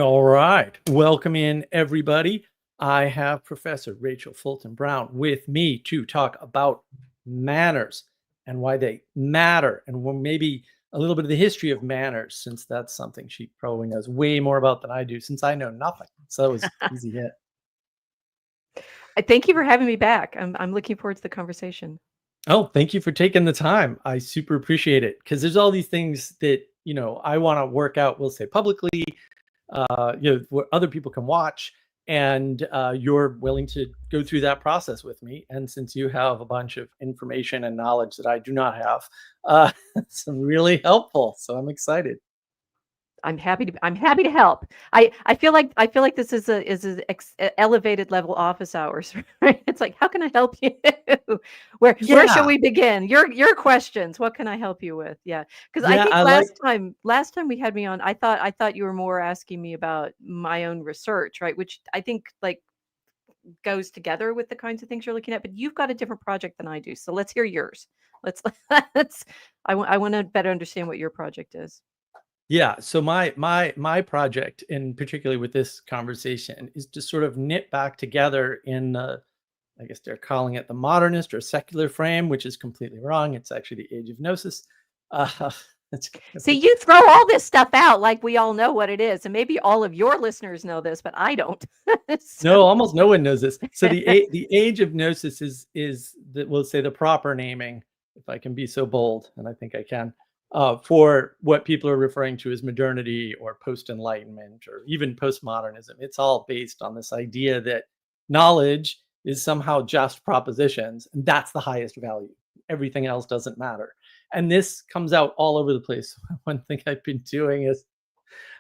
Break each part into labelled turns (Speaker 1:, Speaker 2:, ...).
Speaker 1: All right. Welcome in, everybody. I have Professor Rachel Fulton Brown with me to talk about manners and why they matter, and maybe a little bit of the history of manners, since that's something she probably knows way more about than I do, since I know nothing. So it was easy hit.
Speaker 2: Thank you for having me back. I'm looking forward to the conversation.
Speaker 1: Oh, thank you for taking the time. I super appreciate it, because there's all these things that, I want to work out, we'll say publicly, where other people can watch, and you're willing to go through that process with me. And since you have a bunch of information and knowledge that I do not have, it's really helpful. So I'm excited.
Speaker 2: I'm happy to help. I feel like this is a elevated level office hours, right? It's like, how can I help you? Where shall
Speaker 1: Yeah,
Speaker 2: we begin? Your questions. What can I help you with? Yeah, because I
Speaker 1: yeah,
Speaker 2: think
Speaker 1: I like.
Speaker 2: last time we had me on, I thought you were more asking me about my own research, right? Which I think like goes together with the kinds of things you're looking at. But you've got a different project than I do, so let's hear yours. Let's let's. I want to better understand what your project is.
Speaker 1: Yeah, so my project, in particularly with this conversation, is to sort of knit back together in I guess they're calling it the modernist or secular frame, which is completely wrong. It's actually the age of gnosis. Uh, it's
Speaker 2: See, you throw all this stuff out like we all know what it is, and maybe all of your listeners know this, but I don't. So
Speaker 1: No, almost no one knows this. So the age of gnosis is that, we'll say, the proper naming, if I can be so bold, and I think I can, for what people are referring to as modernity or post-enlightenment or even postmodernism. It's all based on this idea that knowledge is somehow just propositions, and that's the highest value. Everything else doesn't matter. And this comes out all over the place. One thing I've been doing is,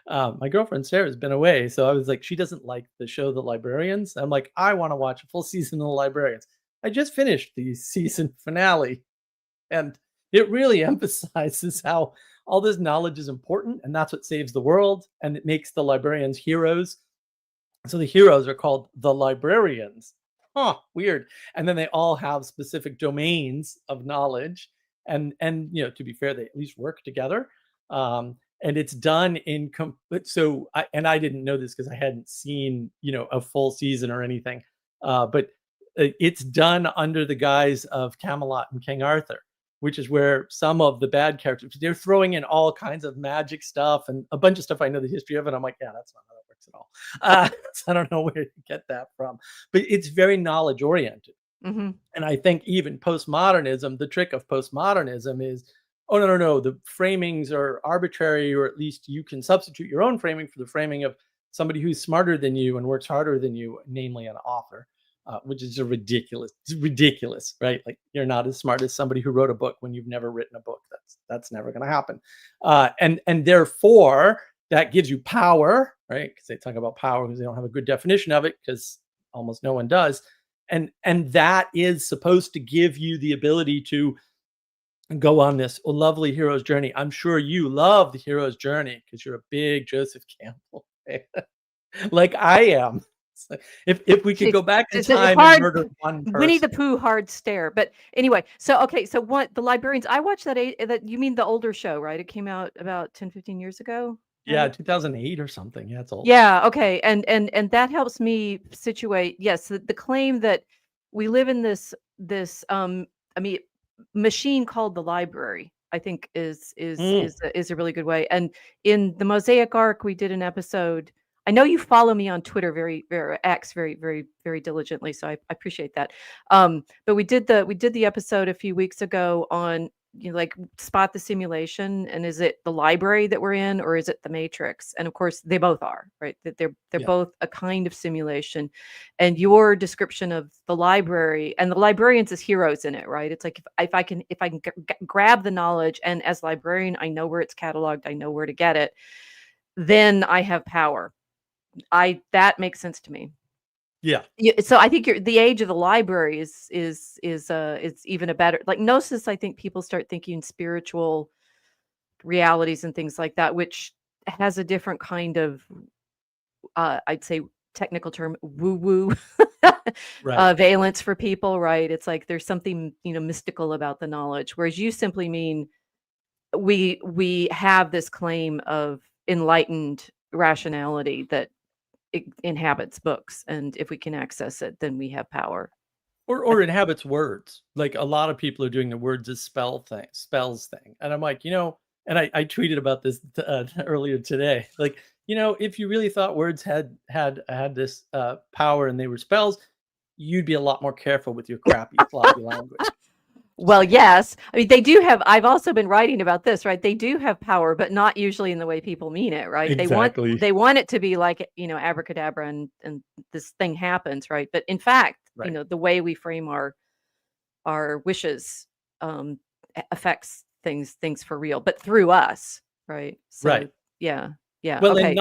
Speaker 1: my girlfriend Sarah's been away, so I was like, she doesn't like the show The Librarians. I'm like, I want to watch a full season of The Librarians. I just finished the season finale, and it really emphasizes how all this knowledge is important, and that's what saves the world, and it makes the librarians heroes. So the heroes are called the librarians. Huh, weird. And then they all have specific domains of knowledge, and to be fair, they at least work together. And it's done in I didn't know this because I hadn't seen a full season or anything, but it's done under the guise of Camelot and King Arthur, which is where some of the bad characters, they're throwing in all kinds of magic stuff and a bunch of stuff I know the history of, and I'm like, yeah, that's not how that works at all. So I don't know where to get that from, but it's very knowledge oriented.
Speaker 2: hmm
Speaker 1: And I think even postmodernism, the trick of postmodernism is, oh, no, no, no, the framings are arbitrary, or at least you can substitute your own framing for the framing of somebody who's smarter than you and works harder than you, namely an author, which is it's ridiculous, right? Like, you're not as smart as somebody who wrote a book when you've never written a book. That's never going to happen. And therefore, that gives you power, right? Because they talk about power because they don't have a good definition of it, because almost no one does. And that is supposed to give you the ability to go on this lovely hero's journey. I'm sure you love the hero's journey because you're a big Joseph Campbell fan, like I am. So if we could go back in
Speaker 2: It's a
Speaker 1: time and
Speaker 2: hard
Speaker 1: murder one
Speaker 2: Winnie the
Speaker 1: person.
Speaker 2: Pooh hard stare. But anyway, so okay, so what the librarians? I watched that you mean the older show, right? It came out about 10, 15 years ago,
Speaker 1: Yeah,
Speaker 2: right?
Speaker 1: 2008 or something. Yeah, it's old.
Speaker 2: Yeah, okay. And that helps me situate. Yes, the claim that we live in this I mean machine called the library, I think
Speaker 1: Mm,
Speaker 2: is a really good way. And in the Mosaic Arc, we did an episode. I know you follow me on Twitter very X very diligently, so I appreciate that. But we did the episode a few weeks ago on like spot the simulation, and is it the library that we're in, or is it the matrix? And of course they both are, right? That they're
Speaker 1: yeah,
Speaker 2: both a kind of simulation. And your description of the library and the librarians as heroes in it, right? It's like if I can grab the knowledge, and as librarian I know where it's cataloged, I know where to get it, then I have power. I That makes sense to me.
Speaker 1: yeah,
Speaker 2: Yeah, so I think the age of the library is even a better, like gnosis. I think people start thinking spiritual realities and things like that, which has a different kind of I'd say technical term, woo woo
Speaker 1: right.
Speaker 2: valence for people, right? It's like there's something mystical about the knowledge, whereas you simply mean we have this claim of enlightened rationality that inhabits books, and if we can access it, then we have power.
Speaker 1: Or inhabits words. Like a lot of people are doing the words as spells thing. And I'm like, and I tweeted about this earlier today. Like, if you really thought words had this power and they were spells, you'd be a lot more careful with your crappy sloppy language.
Speaker 2: Well, yes. I mean, they do have, I've also been writing about this, right? They do have power, but not usually in the way people mean it, right?
Speaker 1: Exactly.
Speaker 2: They want it to be like, abracadabra and this thing happens, right? But in fact,
Speaker 1: Right.
Speaker 2: the way we frame our wishes affects things for real, but through us, right? So
Speaker 1: Right.
Speaker 2: yeah.
Speaker 1: Well,
Speaker 2: Okay.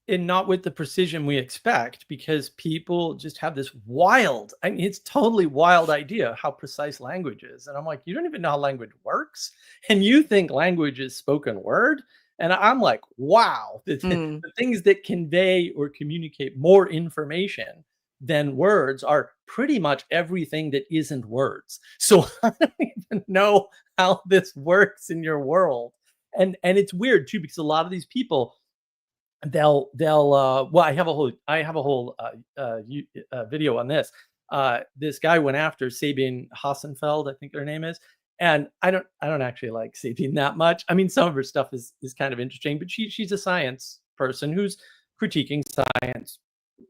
Speaker 1: and not with the precision we expect, because people just have this wild, I mean, it's totally wild idea how precise language is. And I'm like, you don't even know how language works. And you think language is spoken word. And I'm like, wow, the things that convey or communicate more information than words are pretty much everything that isn't words. So I don't even know how this works in your world. And it's weird too, because a lot of these people, they'll well, I have a whole video on this. This guy went after Sabine Hassenfeld, I think her name is. And I don't actually like Sabine that much. I mean, some of her stuff is kind of interesting, but she's a science person who's critiquing science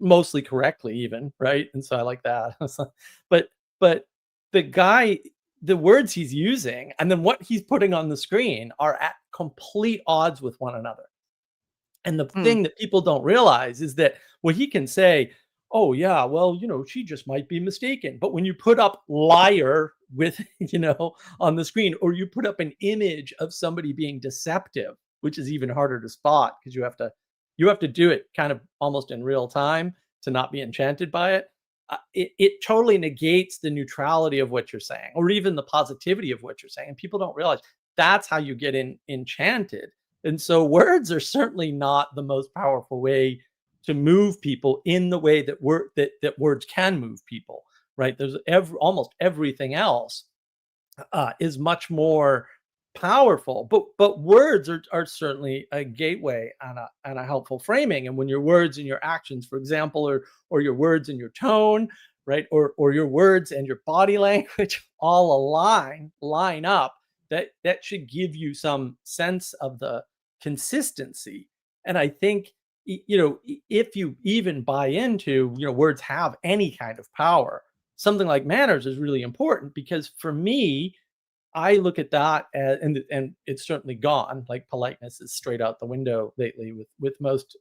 Speaker 1: mostly correctly, even, right? And so I like that. But the guy, the words he's using and then what he's putting on the screen are at complete odds with one another. And the thing that people don't realize is that what he can say, oh, yeah, well, she just might be mistaken. But when you put up liar with, on the screen, or you put up an image of somebody being deceptive, which is even harder to spot because you have to do it kind of almost in real time to not be enchanted by it. It totally negates the neutrality of what you're saying, or even the positivity of what you're saying. And people don't realize that's how you get enchanted. And so words are certainly not the most powerful way to move people in the way that words can move people, right? There's almost everything else is much more powerful, but words are certainly a gateway and a helpful framing. And when your words and your actions, for example, or your words and your tone, right, or your words and your body language all line up, that should give you some sense of the consistency. And I think, if you even buy into, words have any kind of power, something like manners is really important, because for me, I look at that as, and it's certainly gone. Like politeness is straight out the window lately with most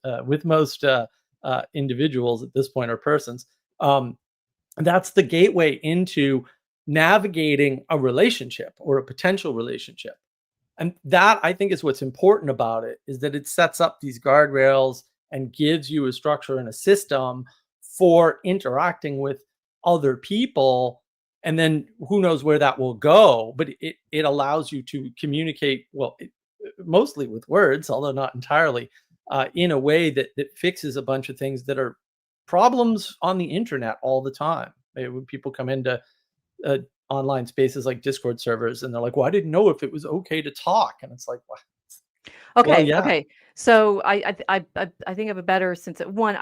Speaker 1: individuals at this point, or persons. That's the gateway into navigating a relationship or a potential relationship. And that, I think, is what's important about it, is that it sets up these guardrails and gives you a structure and a system for interacting with other people. And then who knows where that will go, but it allows you to communicate, well, mostly with words, although not entirely, in a way that fixes a bunch of things that are problems on the internet all the time. When people come into online spaces like Discord servers, and they're like, well, I didn't know if it was okay to talk. And it's like, well,
Speaker 2: Okay,
Speaker 1: yeah.
Speaker 2: okay. So I think I have a better sense of one.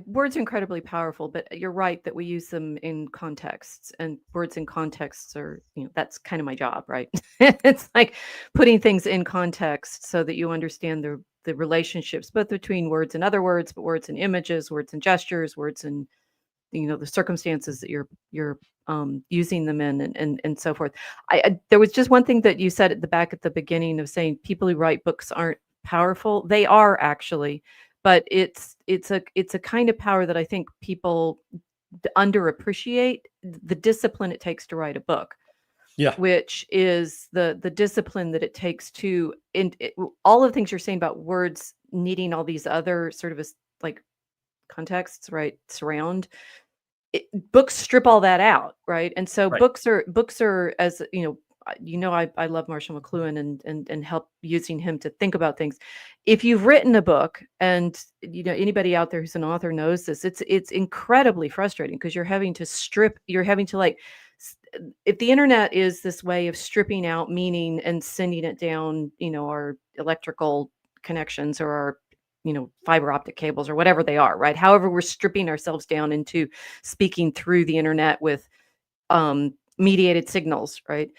Speaker 2: Words are incredibly powerful, but you're right that we use them in contexts, and words in contexts are, that's kind of my job, right? It's like putting things in context so that you understand the relationships both between words and other words, but words and images, words and gestures, words and the circumstances that you're using them in, and so forth. There was just one thing that you said at the beginning of saying people who write books aren't powerful. They are actually, but it's a kind of power that I think people underappreciate, the discipline it takes to write a book.
Speaker 1: Yeah.
Speaker 2: Which is the discipline that it takes to, all of the things you're saying about words needing all these other sort of like contexts, right? Books strip all that out, right? And so
Speaker 1: Right.
Speaker 2: books are, as I love Marshall McLuhan and help using him to think about things. If you've written a book, and anybody out there who's an author knows this, it's incredibly frustrating because you're having to like, if the internet is this way of stripping out meaning and sending it down, our electrical connections or our fiber optic cables or whatever they are, right? However, we're stripping ourselves down into speaking through the internet with mediated signals, right?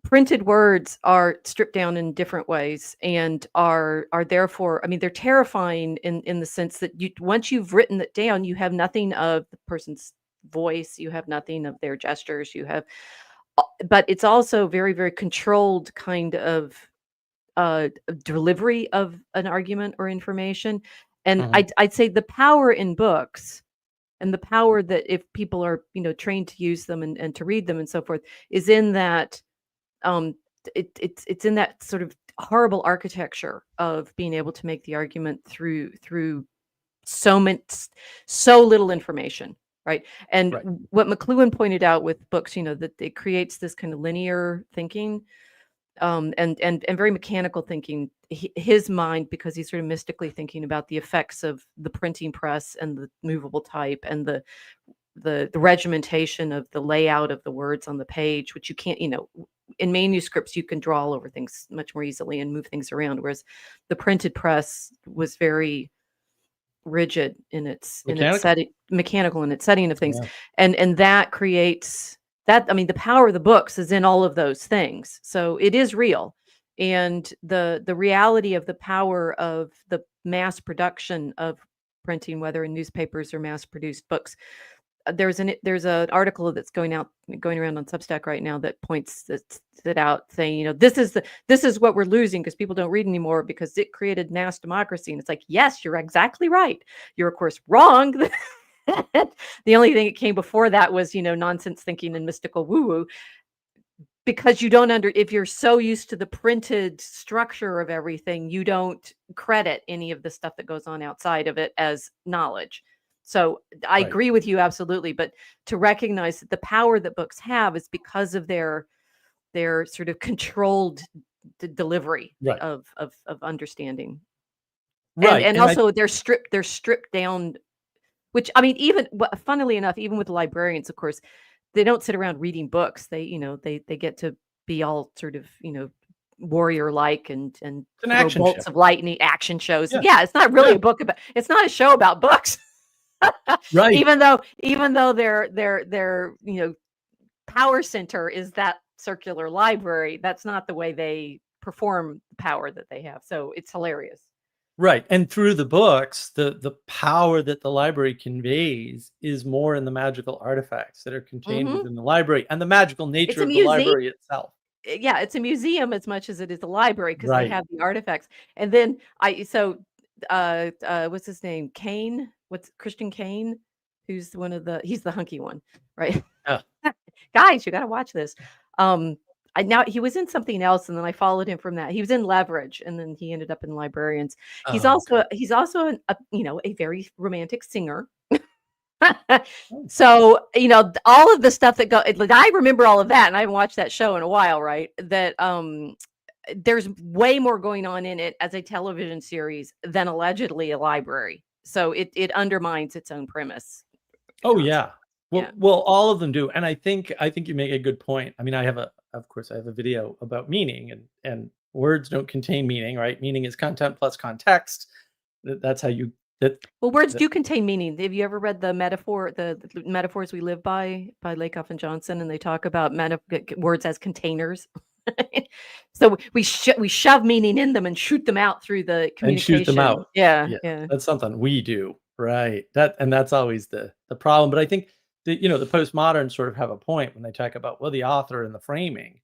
Speaker 2: Printed words are stripped down in different ways and are therefore, I mean, they're terrifying in the sense that once you've written it down, you have nothing of the person's voice, you have nothing of their gestures, but it's also very, very controlled kind of delivery of an argument or information. And
Speaker 1: Mhm.
Speaker 2: I'd say the power in books and the power that if people are, trained to use them and to read them and so forth is in that um it's in that sort of horrible architecture of being able to make the argument through so much so little information, right? And
Speaker 1: Right.
Speaker 2: what McLuhan pointed out with books, that it creates this kind of linear thinking, and very mechanical thinking. His mind, because he's sort of mystically thinking about the effects of the printing press and the movable type and the regimentation of the layout of the words on the page, which you can't, in manuscripts, you can draw all over things much more easily and move things around. Whereas the printed press was very rigid in its
Speaker 1: Mechanical.
Speaker 2: setting, mechanical in its setting of things.
Speaker 1: Yeah.
Speaker 2: And that creates that, I mean, the power of the books is in all of those things. So it is real. And the reality of the power of the mass production of printing, whether in newspapers or mass produced books, there's an article that's going around on Substack right now that points that out, saying, this is what we're losing because people don't read anymore because it created mass democracy. And it's like, yes, you're exactly right. You're of course wrong. The only thing that came before that was, nonsense thinking and mystical woo-woo, because you don't if you're so used to the printed structure of everything, you don't credit any of the stuff that goes on outside of it as knowledge. So I
Speaker 1: Right.
Speaker 2: agree with you absolutely, but to recognize that the power that books have is because of their sort of controlled delivery
Speaker 1: Right.
Speaker 2: of understanding,
Speaker 1: Right.
Speaker 2: and
Speaker 1: And I
Speaker 2: also they're stripped down. Which, I mean, even funnily enough, even with librarians, of course, they don't sit around reading books. They, they get to be all sort of, warrior like and
Speaker 1: it's an
Speaker 2: throw
Speaker 1: action show.
Speaker 2: bolts of lightning action shows.
Speaker 1: Yeah.
Speaker 2: Yeah, it's not really
Speaker 1: Yeah.
Speaker 2: a book about. It's not a show about books.
Speaker 1: Right.
Speaker 2: even though their power center is that circular library. That's not the way they perform the power that they have. So it's hilarious.
Speaker 1: Right. And through the books, the power that the library conveys is more in the magical artifacts that are contained
Speaker 2: Hmm.
Speaker 1: within the library and the magical
Speaker 2: It's
Speaker 1: nature
Speaker 2: a
Speaker 1: of the
Speaker 2: museum.
Speaker 1: library itself.
Speaker 2: Yeah, it's a museum as much as it is a library because they
Speaker 1: Right.
Speaker 2: have the artifacts. And then what's his name? Kane? What's Christian Kane? Who's he's the hunky one, right?
Speaker 1: Yeah.
Speaker 2: Guys, you got to watch this. Now he was in something else, and then I followed him from that. He was in Leverage, and then he ended up in Librarians. He's
Speaker 1: Oh, okay.
Speaker 2: also a very romantic singer.
Speaker 1: Oh,
Speaker 2: So, all of the stuff that like, I remember all of that, and I haven't watched that show in a while, right? That there's way more going on in it as a television series than allegedly a library. So it undermines its own premise.
Speaker 1: oh
Speaker 2: Concept.
Speaker 1: yeah.
Speaker 2: Yeah.
Speaker 1: Well, all of them do. And I think you make a good point. I mean, of course I have a video about meaning and words don't contain meaning, right? Meaning is content plus context. That's how you that
Speaker 2: Well, words
Speaker 1: that
Speaker 2: do contain meaning. Have you ever read the metaphor, the metaphors we live by Lakoff and Johnson, and they talk about words as containers? So we shove meaning in them and shoot them out through the
Speaker 1: and shoot them
Speaker 2: communication.
Speaker 1: out.
Speaker 2: Yeah,
Speaker 1: Yeah.
Speaker 2: yeah.
Speaker 1: That's something we do. Right. That's always the problem. But I think the postmoderns sort of have a point when they talk about, well, the author and the framing.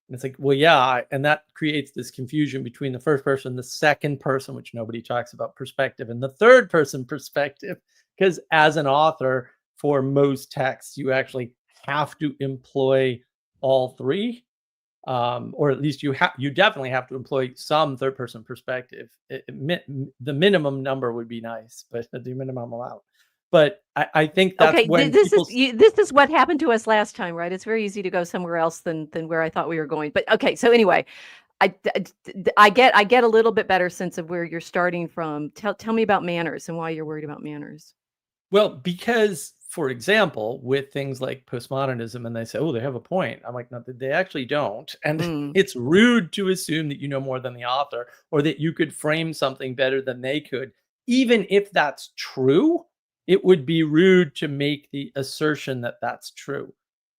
Speaker 1: And it's like, well, yeah, and that creates this confusion between the first person, the second person, which nobody talks about, perspective, and the third person perspective. Because as an author, for most texts, you actually have to employ all three, or at least you definitely have to employ some third person perspective. The minimum number would be nice, but the minimum allowed. But I think that's
Speaker 2: Okay,
Speaker 1: when people.
Speaker 2: this is what happened to us last time, right? It's very easy to go somewhere else than where I thought we were going. But okay, so anyway, I get a little bit better sense of where you're starting from. Tell me about manners and why you're worried about manners.
Speaker 1: Well, because for example, with things like postmodernism, and they say, oh, they have a point. I'm like, no, they actually don't. And
Speaker 2: Mm.
Speaker 1: it's rude to assume that you know more than the author or that you could frame something better than they could. Even if that's true, it would be rude to make the assertion that that's true.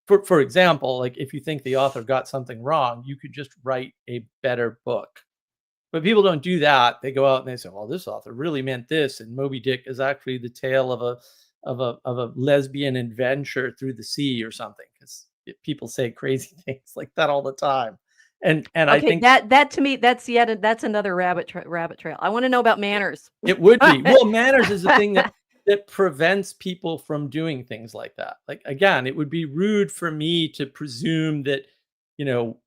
Speaker 1: For example, like if you think the author got something wrong, you could just write a better book. But people don't do that. They go out and they say, "Well, this author really meant this, and Moby Dick is actually the tale of a lesbian adventure through the sea or something." Because people say crazy things like that all the time, and I
Speaker 2: Okay,
Speaker 1: think
Speaker 2: that to me, that's another rabbit trail. I want to know about manners.
Speaker 1: it would be. Well, manners is the thing that prevents people from doing things like that. Like again, it would be rude for me to presume that, you know,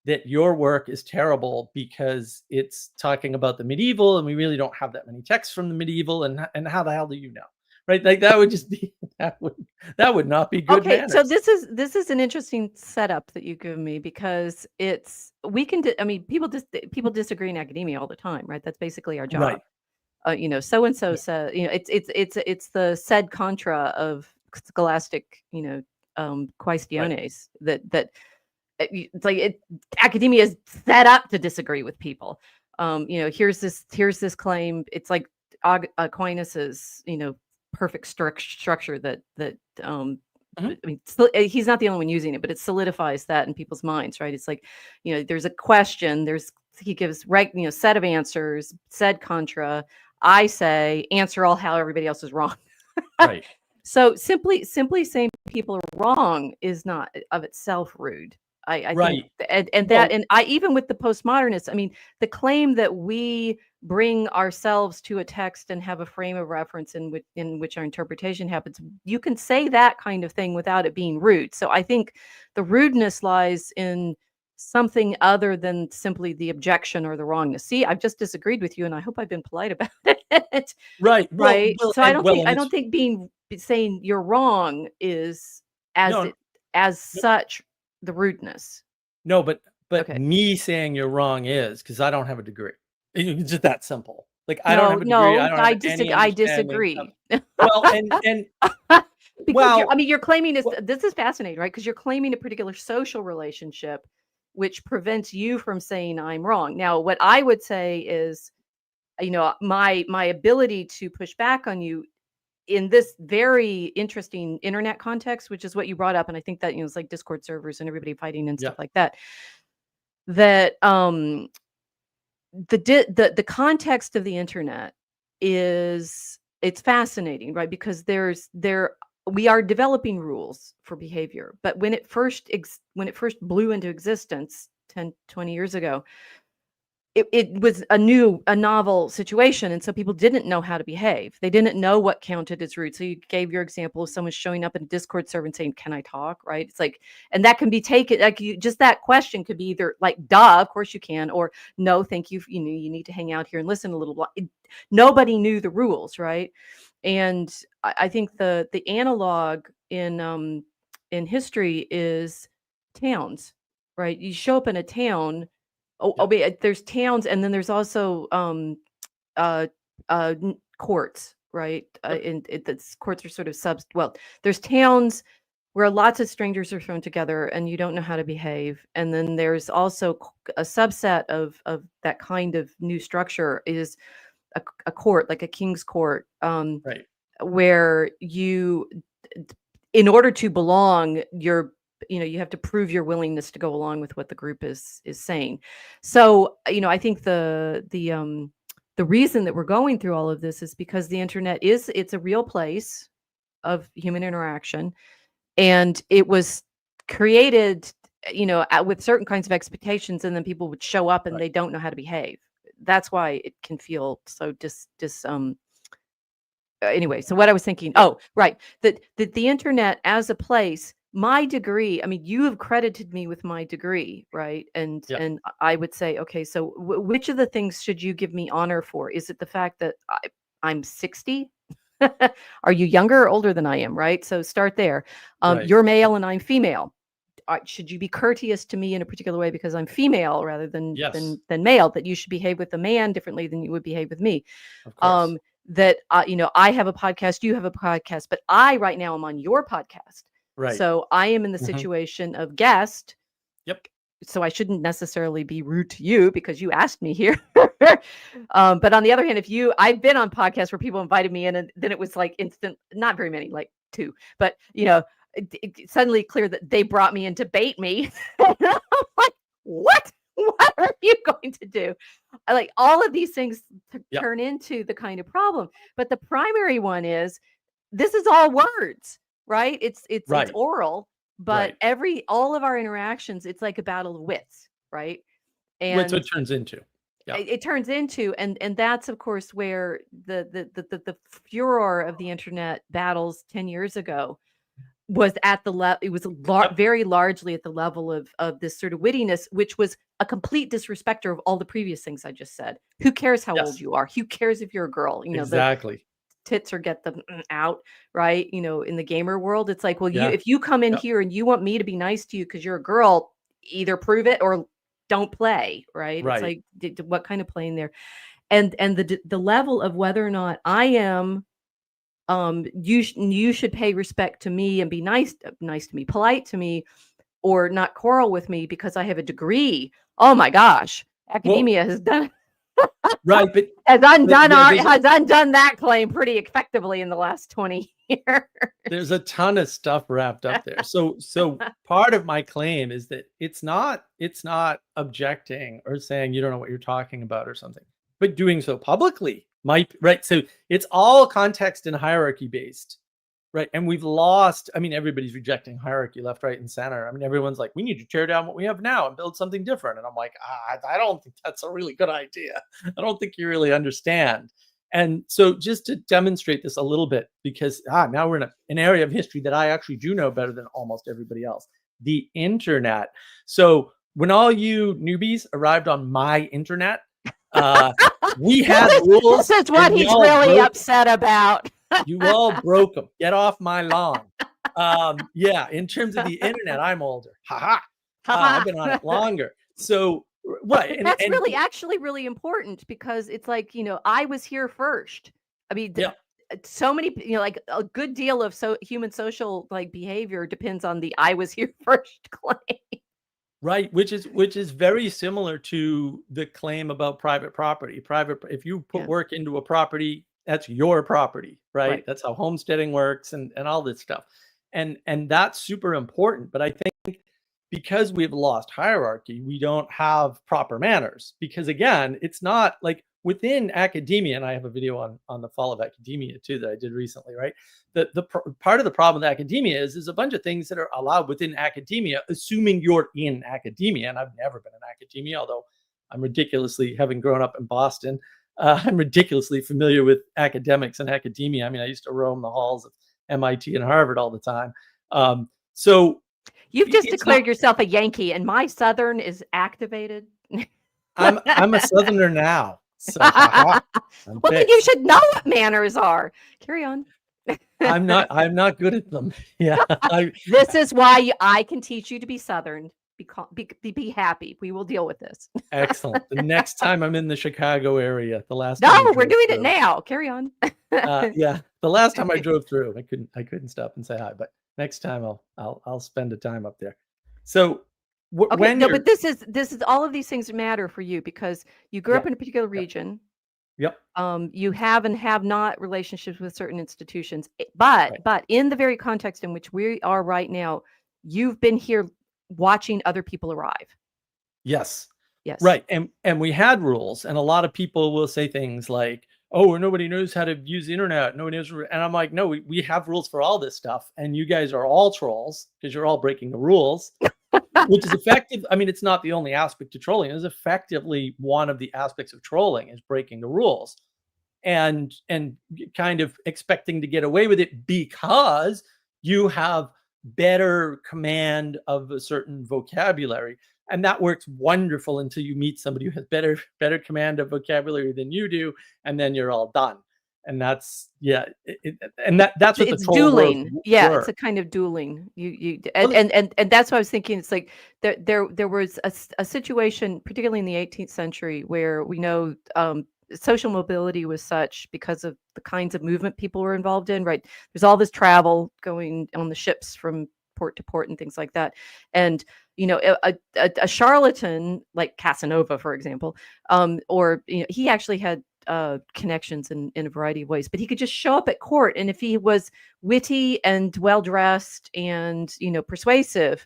Speaker 1: that your work is terrible because it's talking about the medieval and we really don't have that many texts from the medieval, and how the hell do you know? Right? Like that would just be that would not be good
Speaker 2: Okay, so
Speaker 1: manners.
Speaker 2: this is an interesting setup that you give me because we can I mean people disagree in academia all the time, right? That's basically our job.
Speaker 1: Right.
Speaker 2: So and so
Speaker 1: Yeah.
Speaker 2: said, it's the said contra of scholastic,
Speaker 1: Right.
Speaker 2: quaestiones that it's like academia is set up to disagree with people. Here's this claim. It's like Aquinas's, perfect structure that
Speaker 1: Mhm.
Speaker 2: I mean, he's not the only one using it, but it solidifies that in people's minds, right? It's like, there's a question, he gives right, set of answers, said contra. I say answer all how everybody else is wrong.
Speaker 1: Right.
Speaker 2: So simply saying people are wrong is not of itself rude. I think,
Speaker 1: Right. Well,
Speaker 2: and I even with the postmodernists, I mean, the claim that we bring ourselves to a text and have a frame of reference in which our interpretation happens, you can say that kind of thing without it being rude. So I think the rudeness lies in something other than simply the objection or the wrongness. See, I've just disagreed with you, and I hope I've been polite about it.
Speaker 1: right. Well,
Speaker 2: Right? So
Speaker 1: and
Speaker 2: I
Speaker 1: it's
Speaker 2: don't think saying you're wrong is
Speaker 1: no,
Speaker 2: as
Speaker 1: no,
Speaker 2: such the rudeness.
Speaker 1: no, but
Speaker 2: Okay.
Speaker 1: me saying you're wrong is because I don't have a degree. It's just that simple. Like I don't
Speaker 2: No,
Speaker 1: have a degree. I
Speaker 2: no,
Speaker 1: don't have any
Speaker 2: I
Speaker 1: understanding of
Speaker 2: disagree.
Speaker 1: well, and
Speaker 2: Because
Speaker 1: well,
Speaker 2: I mean, you're claiming
Speaker 1: well,
Speaker 2: this is fascinating, right? Because you're claiming a particular social relationship which prevents you from saying I'm wrong. Now, what I would say is, my ability to push back on you in this very interesting internet context, which is what you brought up, and I think that, it's like Discord servers and everybody fighting and
Speaker 1: yeah,
Speaker 2: stuff like that. That the context of the internet it's fascinating, right? Because we are developing rules for behavior, but when it first blew into existence 10-20 years ago, it was a novel situation, and so people didn't know how to behave. They didn't know what counted as rude. So you gave your example of someone showing up in a Discord server and saying, "Can I talk?" Right? It's like, and that can be taken like just that question could be either like, "Duh, of course you can," or "No, thank you. You need to hang out here and listen a little while." Nobody knew the rules, right? And I think the analog in history is towns, right? You show up in a town.
Speaker 1: yeah,
Speaker 2: There's towns, and then there's also uh, courts, right?
Speaker 1: yep,
Speaker 2: Courts are sort of well, there's towns where lots of strangers are thrown together, and you don't know how to behave. And then there's also a subset of that kind of new structure is a court, like a king's court,
Speaker 1: right,
Speaker 2: where in order to belong, you have to prove your willingness to go along with what the group is saying. So, I think the reason that we're going through all of this is because the internet it's a real place of human interaction, and it was created, with certain kinds of expectations, and then people would show up and
Speaker 1: right,
Speaker 2: they don't know how to behave. That's why it can feel so anyway, so what I was thinking,
Speaker 1: yeah,
Speaker 2: oh, right, that the internet as a place, my degree, I mean, you have credited me with my degree, right? And
Speaker 1: yeah,
Speaker 2: I would say, okay, so which of the things should you give me honor for? Is it the fact that I'm 60? Are you younger or older than I am, right? So start there.
Speaker 1: right,
Speaker 2: You're male and I'm female. Should you be courteous to me in a particular way because I'm female rather than
Speaker 1: yes,
Speaker 2: male? That you should behave with a man differently than you would behave with me.
Speaker 1: of course,
Speaker 2: that I have a podcast, you have a podcast, but I right now am on your podcast.
Speaker 1: Right.
Speaker 2: So I am in the situation of guest.
Speaker 1: Yep.
Speaker 2: So I shouldn't necessarily be rude to you because you asked me here. But on the other hand, I've been on podcasts where people invited me in and then it was like instant, not very many, like 2, but it suddenly clear that they brought me in to bait me. And I'm like, what are you going to do? Like all of these things turn into the kind of problem. But the primary one is, this is all words, right? It's oral. But all of our interactions, it's like a battle of wits, right? And
Speaker 1: What's it turns into. Yeah.
Speaker 2: It turns into, and that's of course where the furor of the internet battles 10 years ago was at the level. It was very largely at the level of this sort of wittiness, which was a complete disrespecter of all the previous things I just said. Who cares how old you are? Who cares if you're a girl?
Speaker 1: Exactly.
Speaker 2: Tits or get them out, right? In the gamer world, it's like, well, if you come in here and you want me to be nice to you because you're a girl, either prove it or don't play, right? It's like, what kind of playing there? And the level of whether or not I am, you should pay respect to me and be nice to me, polite to me, or not quarrel with me because I have a degree. Oh my gosh, academia has done.
Speaker 1: Right, but
Speaker 2: has undone that claim pretty effectively in the last 20 years.
Speaker 1: There's a ton of stuff wrapped up there. So part of my claim is that it's not objecting or saying you don't know what you're talking about or something, but doing so publicly might, right? So it's all context and hierarchy based. Right. And we've lost, everybody's rejecting hierarchy left, right, and center. Everyone's like, we need to tear down what we have now and build something different. And I'm like, I don't think that's a really good idea. I don't think you really understand. And so just to demonstrate this a little bit, because now we're in an area of history that I actually do know better than almost everybody else, the internet. So when all you newbies arrived on my internet, we had rules.
Speaker 2: This is what he's really upset about.
Speaker 1: You all broke them. Get off my lawn. In terms of the internet, I'm older. I've been on it longer. So, right.
Speaker 2: And that's actually really important because it's like, I was here first. So many, like a good deal of human social behavior depends on the I was here first claim.
Speaker 1: Right, which is very similar to the claim about private property. If you put work into a property, that's your property, right? That's how homesteading works and all this stuff. And that's super important. But I think because we've lost hierarchy, we don't have proper manners. Because again, it's not like within academia, and I have a video on the fall of academia too that I did recently, right? The part of the problem with academia is a bunch of things that are allowed within academia, assuming you're in academia. And I've never been in academia, although I'm ridiculously, having grown up in Boston, I'm ridiculously familiar with academics and academia. I used to roam the halls of MIT and Harvard all the time. So
Speaker 2: you've just declared yourself a Yankee, and my Southern is activated.
Speaker 1: I'm a Southerner now. So,
Speaker 2: well, then you should know what manners are. Carry on.
Speaker 1: I'm not good at them. Yeah.
Speaker 2: This is why I can teach you to be Southern. Be happy. We will deal with this.
Speaker 1: Excellent. The next time I'm in the Chicago area,
Speaker 2: we're doing it now. Carry on.
Speaker 1: The last time I drove through, I couldn't stop and say hi. But next time I'll spend a time up there. So
Speaker 2: but this is all of these things matter for you because you grew up in a particular region.
Speaker 1: Yep.
Speaker 2: You have and have not relationships with certain institutions, but in the very context in which we are right now, you've been here watching other people arrive.
Speaker 1: Yes.
Speaker 2: Yes.
Speaker 1: Right. And we had rules, and a lot of people will say things like, oh, nobody knows how to use the internet. Nobody knows. And I'm like, no, we have rules for all this stuff. And you guys are all trolls because you're all breaking the rules, which is effective. It's not the only aspect to trolling. It's effectively one of the aspects of trolling is breaking the rules and kind of expecting to get away with it because you have better command of a certain vocabulary. And that works wonderful until you meet somebody who has better command of vocabulary than you do, and then you're all done. And that's that's what
Speaker 2: it's
Speaker 1: the troll
Speaker 2: dueling.
Speaker 1: words
Speaker 2: Yeah,
Speaker 1: were.
Speaker 2: it's a kind of dueling. And that's what I was thinking. It's like there was a situation, particularly in the 18th century, where we know social mobility was such because of the kinds of movement people were involved in, right? There's all this travel going on the ships from port to port and things like that. And, a charlatan like Casanova, for example, or, he actually had connections in a variety of ways, but he could just show up at court. And if he was witty and well-dressed and, persuasive,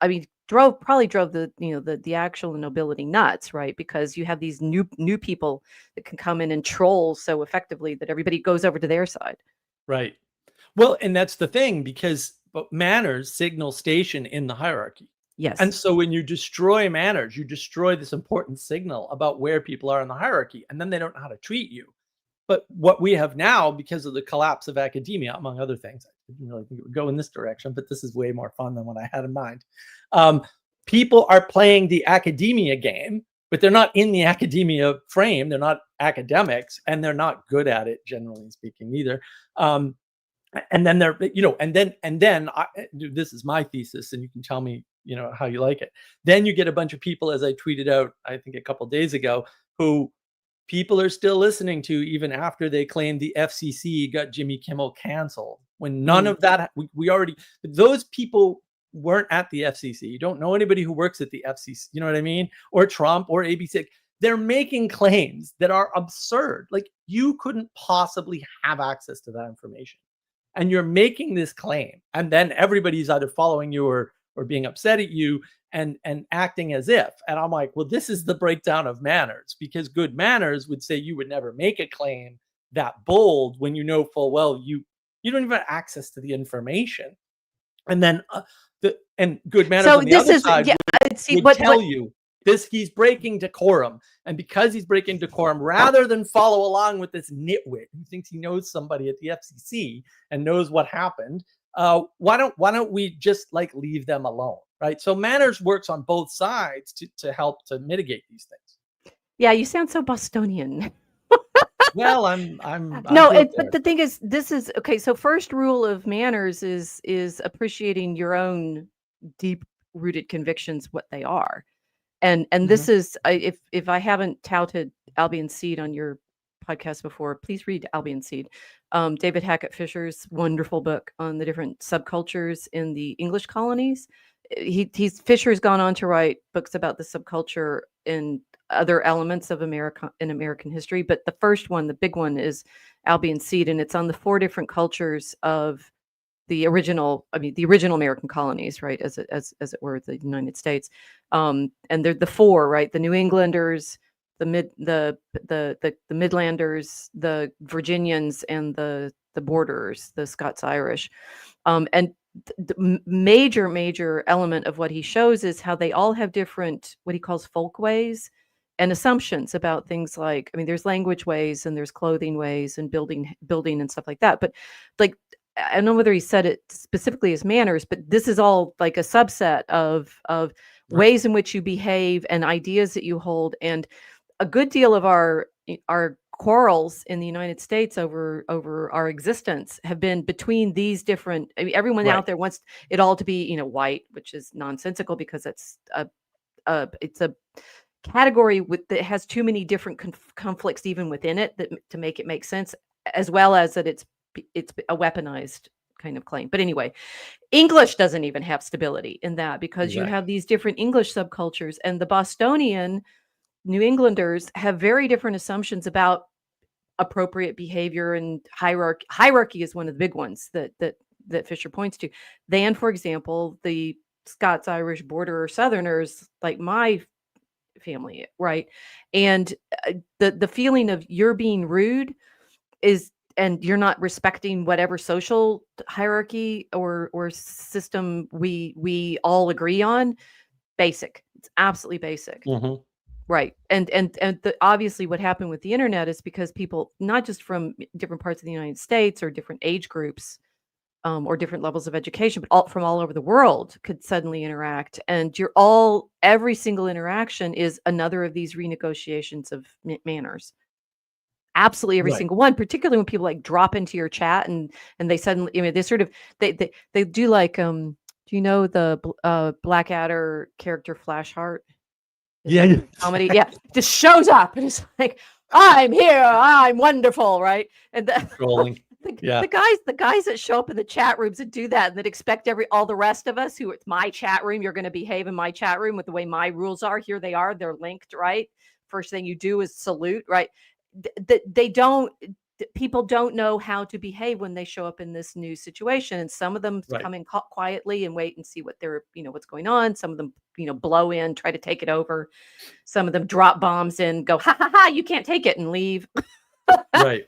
Speaker 2: I mean, probably drove the actual nobility nuts, right? Because you have these new people that can come in and troll so effectively that everybody goes over to their side.
Speaker 1: Right. Well, and that's the thing, because manners signal station in the hierarchy.
Speaker 2: Yes.
Speaker 1: And so when you destroy manners, you destroy this important signal about where people are in the hierarchy, and then they don't know how to treat you. But what we have now, because of the collapse of academia, among other things, I didn't really think it would go in this direction, but this is way more fun than what I had in mind. People are playing the academia game, but they're not in the academia frame. They're not academics, and they're not good at it, generally speaking, either. And then they're, and then this is my thesis, and you can tell me, how you like it. Then you get a bunch of people, as I tweeted out, I think a couple days ago, who people are still listening to even after they claimed the FCC got Jimmy Kimmel canceled. When none of that, we already, those people weren't at the FCC. You don't know anybody who works at the FCC, you know what I mean? Or Trump or ABC. They're making claims that are absurd. Like, you couldn't possibly have access to that information. And you're making this claim, and then everybody's either following you or being upset at you and acting as if. And I'm like, well, this is the breakdown of manners, because good manners would say you would never make a claim that bold when you know full well you don't even have access to the information. And then good manners on the other side would tell you this, he's breaking decorum. And because he's breaking decorum, rather than follow along with this nitwit who thinks he knows somebody at the FCC and knows what happened, why don't we just leave them alone, right? So manners works on both sides to help to mitigate these things.
Speaker 2: Yeah, you sound so Bostonian.
Speaker 1: Well, I'm
Speaker 2: but the thing is, this is okay. So first rule of manners is appreciating your own deep rooted convictions, what they are. And this is, if I haven't touted Albion Seed on your podcast before, please read Albion Seed. David Hackett Fisher's wonderful book on the different subcultures in the English colonies. Fisher's gone on to write books about the subculture in other elements of American history, but the first one, the big one, is Albion Seed, and it's on the 4 different cultures of the original American colonies, right, as it were, the United States. And they're the 4, right? The New Englanders, the Midlanders, the Virginians, and the Borderers, the Scots Irish. And the major element of what he shows is how they all have different, what he calls folkways and assumptions about things like, there's language ways and there's clothing ways and building and stuff like that. But I don't know whether he said it specifically as manners, but this is all like a subset of ways in which you behave and ideas that you hold. And a good deal of our quarrels in the United States over our existence have been between these different. Everyone out there wants it all to be, white, which is nonsensical, because it's a category that has too many different conflicts even within it to make it make sense, as well as that it's a weaponized kind of claim. But anyway, English doesn't even have stability in that, because you have these different English subcultures, and the Bostonian New Englanders have very different assumptions about appropriate behavior and hierarchy. Hierarchy is one of the big ones that Fisher points to. Then, for example, the Scots Irish Border Southerners, like my family, right? And the feeling of you're being rude and you're not respecting whatever social hierarchy or system we all agree on. Basic. It's absolutely basic. Right. And obviously what happened with the internet is because people, not just from different parts of the United States or different age groups, or different levels of education, but from all over the world, could suddenly interact. And every single interaction is another of these renegotiations of manners. Absolutely every single one, particularly when people drop into your chat and they suddenly, they sort of, they do like, do you know the Blackadder character Flashheart?
Speaker 1: Yeah.
Speaker 2: Comedy. Yeah. Just shows up and it's like, I'm here. I'm wonderful, right? And
Speaker 1: Trolling. Yeah.
Speaker 2: the guys that show up in the chat rooms and do that and that expect all the rest of us who it's my chat room, you're going to behave in my chat room with the way my rules are. Here they are. They're linked, right? First thing you do is salute, right? They don't. People don't know how to behave when they show up in this new situation, and some of them
Speaker 1: Right.
Speaker 2: come in quietly and wait and see what what's going on. Some of them blow in, try to take it over. Some of them drop bombs and go, ha ha ha, you can't take it, and leave.
Speaker 1: Right.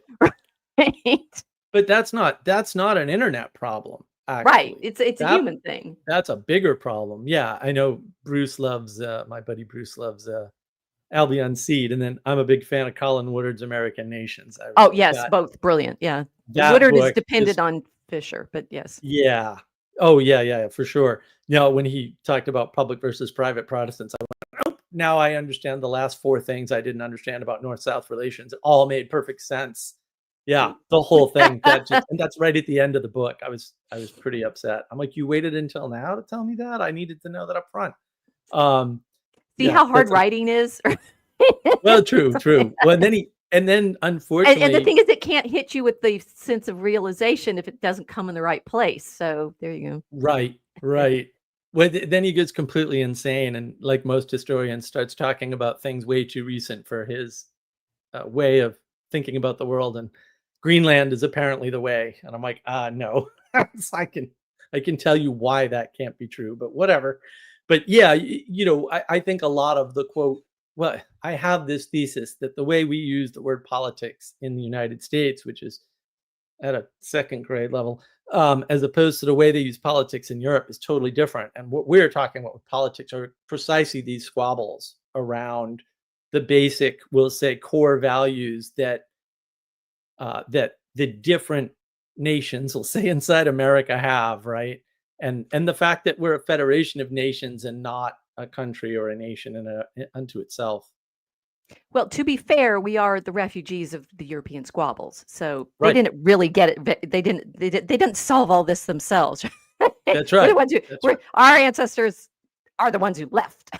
Speaker 2: Right.
Speaker 1: But that's not an internet problem,
Speaker 2: Right.
Speaker 1: actually.
Speaker 2: It's a human thing.
Speaker 1: That's a bigger problem. Yeah, I know Bruce loves, my buddy Bruce loves, Albion Seed, and then I'm a big fan of Colin Woodard's American Nations.
Speaker 2: Oh, yes, both brilliant. Yeah.
Speaker 1: That
Speaker 2: Woodard is
Speaker 1: book
Speaker 2: dependent
Speaker 1: just
Speaker 2: on Fisher, but yes.
Speaker 1: yeah. Oh, yeah, for sure. Now, when he talked about public versus private Protestants, I went, "Nope, now I understand the last 4 things I didn't understand about North-South relations. It all made perfect sense." Yeah, the whole thing, and that's right at the end of the book. I was pretty upset. I'm like, "You waited until now to tell me that? I needed to know that up front."
Speaker 2: See
Speaker 1: Yeah,
Speaker 2: how hard writing is?
Speaker 1: well, true. Well, and then unfortunately,
Speaker 2: and the thing is, it can't hit you with the sense of realization if it doesn't come in the right place. So there you go.
Speaker 1: right. Well, then he gets completely insane, and like most historians, starts talking about things way too recent for his way of thinking about the world. And Greenland is apparently the way. And I'm like, no. So I can tell you why that can't be true, but whatever. But yeah, I think a lot of the quote. Well, I have this thesis that the way we use the word politics in the United States, which is at a second grade level, as opposed to the way they use politics in Europe, is totally different. And what we're talking about with politics are precisely these squabbles around the basic, we'll say, core values that that the different nations, we'll say, inside America have, right? And the fact that we're a federation of nations and not a country or a nation unto itself.
Speaker 2: Well, to be fair, we are the refugees of the European squabbles, so they
Speaker 1: Right.
Speaker 2: didn't really get it. They didn't solve all this themselves.
Speaker 1: That's
Speaker 2: We're
Speaker 1: right.
Speaker 2: the ones who, our ancestors are the ones who left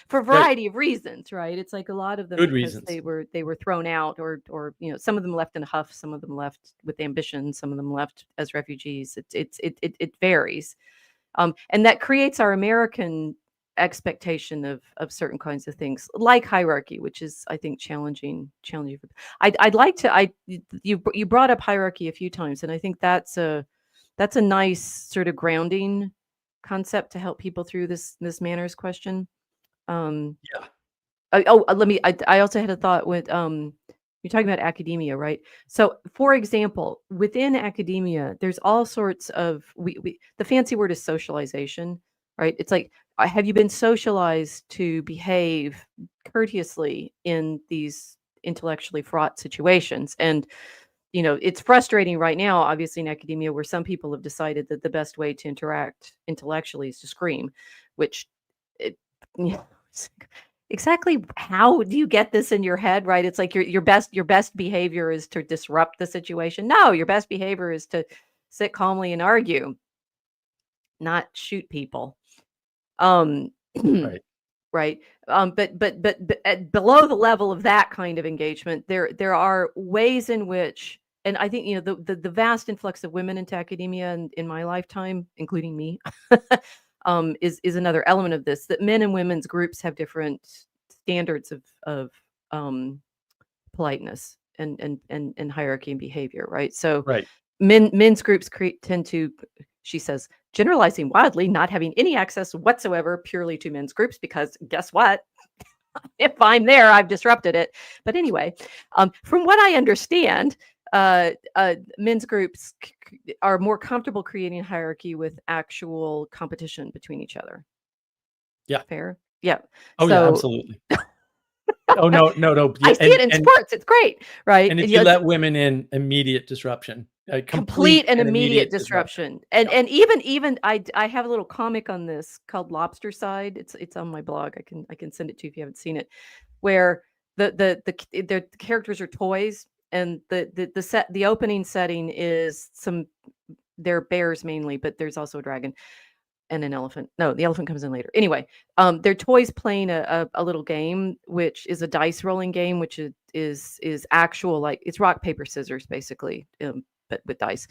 Speaker 2: for a
Speaker 1: Right.
Speaker 2: variety of reasons, right? It's like a lot of them
Speaker 1: Good
Speaker 2: because
Speaker 1: reasons.
Speaker 2: they were thrown out, or some of them left in a huff, some of them left with ambition, some of them left as refugees. It varies, and that creates our American expectation of certain kinds of things like hierarchy, which is, I think, challenging. I'd like to. You brought up hierarchy a few times, and I think that's a nice sort of grounding concept to help people through this manners question.
Speaker 1: Yeah.
Speaker 2: I also had a thought with you're talking about academia, right? So, for example, within academia, there's all sorts of the fancy word is socialization, right? It's like, have you been socialized to behave courteously in these intellectually fraught situations? And it's frustrating right now, obviously, in academia, where some people have decided that the best way to interact intellectually is to scream, which it, exactly how do you get this in your head, right? It's like your best behavior is to disrupt the situation. No, your best behavior is to sit calmly and argue, not shoot people.
Speaker 1: Right.
Speaker 2: Right. But below the level of that kind of engagement, there are ways in which, and I think the vast influx of women into academia in my lifetime, including me, is another element of this. That men and women's groups have different standards of politeness and hierarchy and behavior, right? So
Speaker 1: Right.
Speaker 2: men's groups tend to, she says, generalizing wildly, not having any access whatsoever purely to men's groups, because guess what? If I'm there, I've disrupted it. But anyway, from what I understand, men's groups are more comfortable creating hierarchy with actual competition between each other.
Speaker 1: Yeah.
Speaker 2: Fair? Yeah.
Speaker 1: Oh, yeah, absolutely. Oh, no. Yeah,
Speaker 2: I see it in sports. It's great, right?
Speaker 1: And if you let women in, immediate disruption.
Speaker 2: Complete and immediate disruption. And even I have a little comic on this called Lobster Side. It's on my blog. I can send it to you if you haven't seen it, where the characters are toys, and the opening setting is they're bears mainly, but there's also a dragon. and an elephant. No, the elephant comes in later. Anyway, they're toys playing a little game, which is a dice rolling game, which is actual, like it's rock paper scissors basically, but with dice.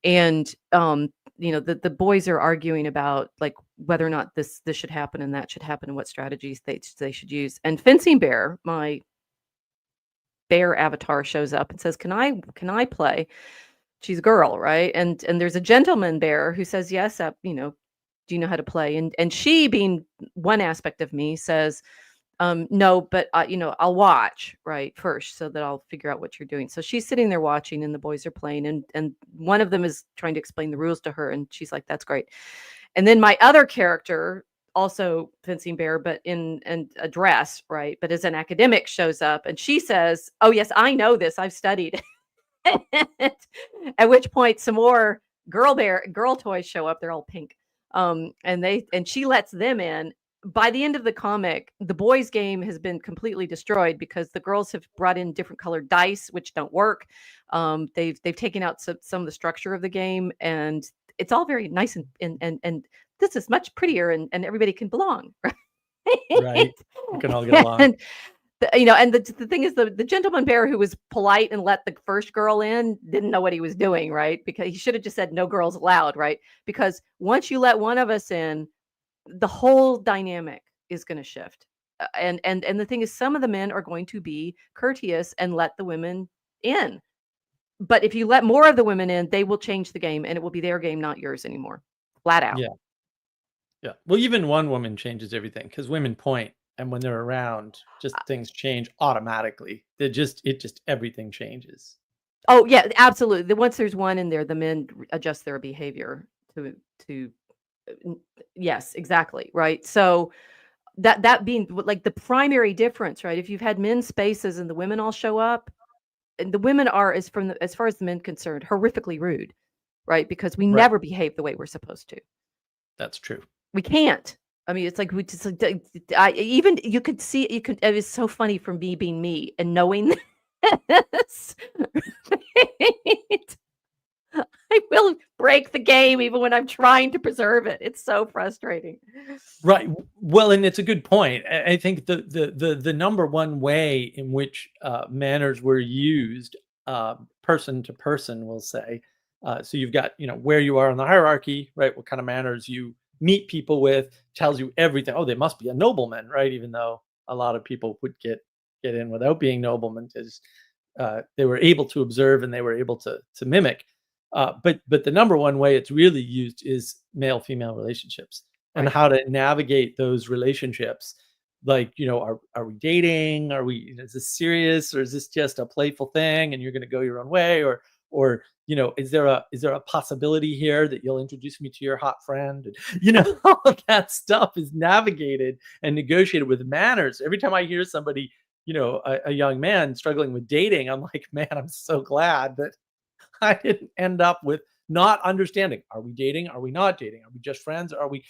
Speaker 2: And the boys are arguing about like whether or not this should happen and that should happen and what strategies they should use. And Fencing Bear, my bear avatar, shows up and says, "Can I play?" She's a girl, right? And there's a gentleman bear who says, "Yes, do you know how to play?" And she, being one aspect of me, says, "No, but I'll watch, right, first, so that I'll figure out what you're doing." So she's sitting there watching, and the boys are playing, and one of them is trying to explain the rules to her, and she's like, "That's great." And then my other character, also Fencing Bear, but in a dress, right, but as an academic, shows up, and she says, "Oh yes, I know this. I've studied." At which point some more girl toys show up. They're all pink. And she lets them in. By the end of the comic, the boys' game has been completely destroyed because the girls have brought in different colored dice, which don't work. They've taken out some of the structure of the game, and it's all very nice and this is much prettier, and everybody can belong, right?
Speaker 1: Right. We can all get along.
Speaker 2: And the thing is, the gentleman bear who was polite and let the first girl in didn't know what he was doing, right? Because he should have just said no girls allowed, right? Because once you let one of us in, the whole dynamic is going to shift. And the thing is, some of the men are going to be courteous and let the women in. But if you let more of the women in, they will change the game, and it will be their game, not yours anymore. Flat out.
Speaker 1: Yeah. Yeah. Well, even one woman changes everything because women point, and when they're around, just things change automatically. Everything changes.
Speaker 2: Oh yeah, absolutely. Once there's one in there, the men adjust their behavior to yes, exactly, right? So that being like the primary difference, right? If you've had men's spaces and the women all show up, and the women are, as far as the men concerned, horrifically rude, right? Because we
Speaker 1: Right.
Speaker 2: never behave the way we're supposed to.
Speaker 1: That's true.
Speaker 2: We can't. I mean, it's like we just even you could see it was so funny from me being me and knowing this. Right? I will break the game even when I'm trying to preserve it. It's so frustrating.
Speaker 1: Right. Well, and it's a good point. I think the number one way in which manners were used, person to person, we'll say. So you've got, where you are in the hierarchy, right? What kind of manners you meet people with tells you everything. Oh, they must be a nobleman, right? Even though a lot of people would get in without being noblemen, because they were able to observe and they were able to mimic. But the number one way it's really used is male-female relationships and
Speaker 2: Right.
Speaker 1: how to navigate those relationships. Like, are we dating? Is this serious, or is this just a playful thing and you're going to go your own way? Or is there a possibility here that you'll introduce me to your hot friend? And, all of that stuff is navigated and negotiated with manners. Every time I hear somebody, a young man struggling with dating, I'm like, man, I'm so glad that I didn't end up with not understanding. Are we dating? Are we not dating? Are we just friends? Are we,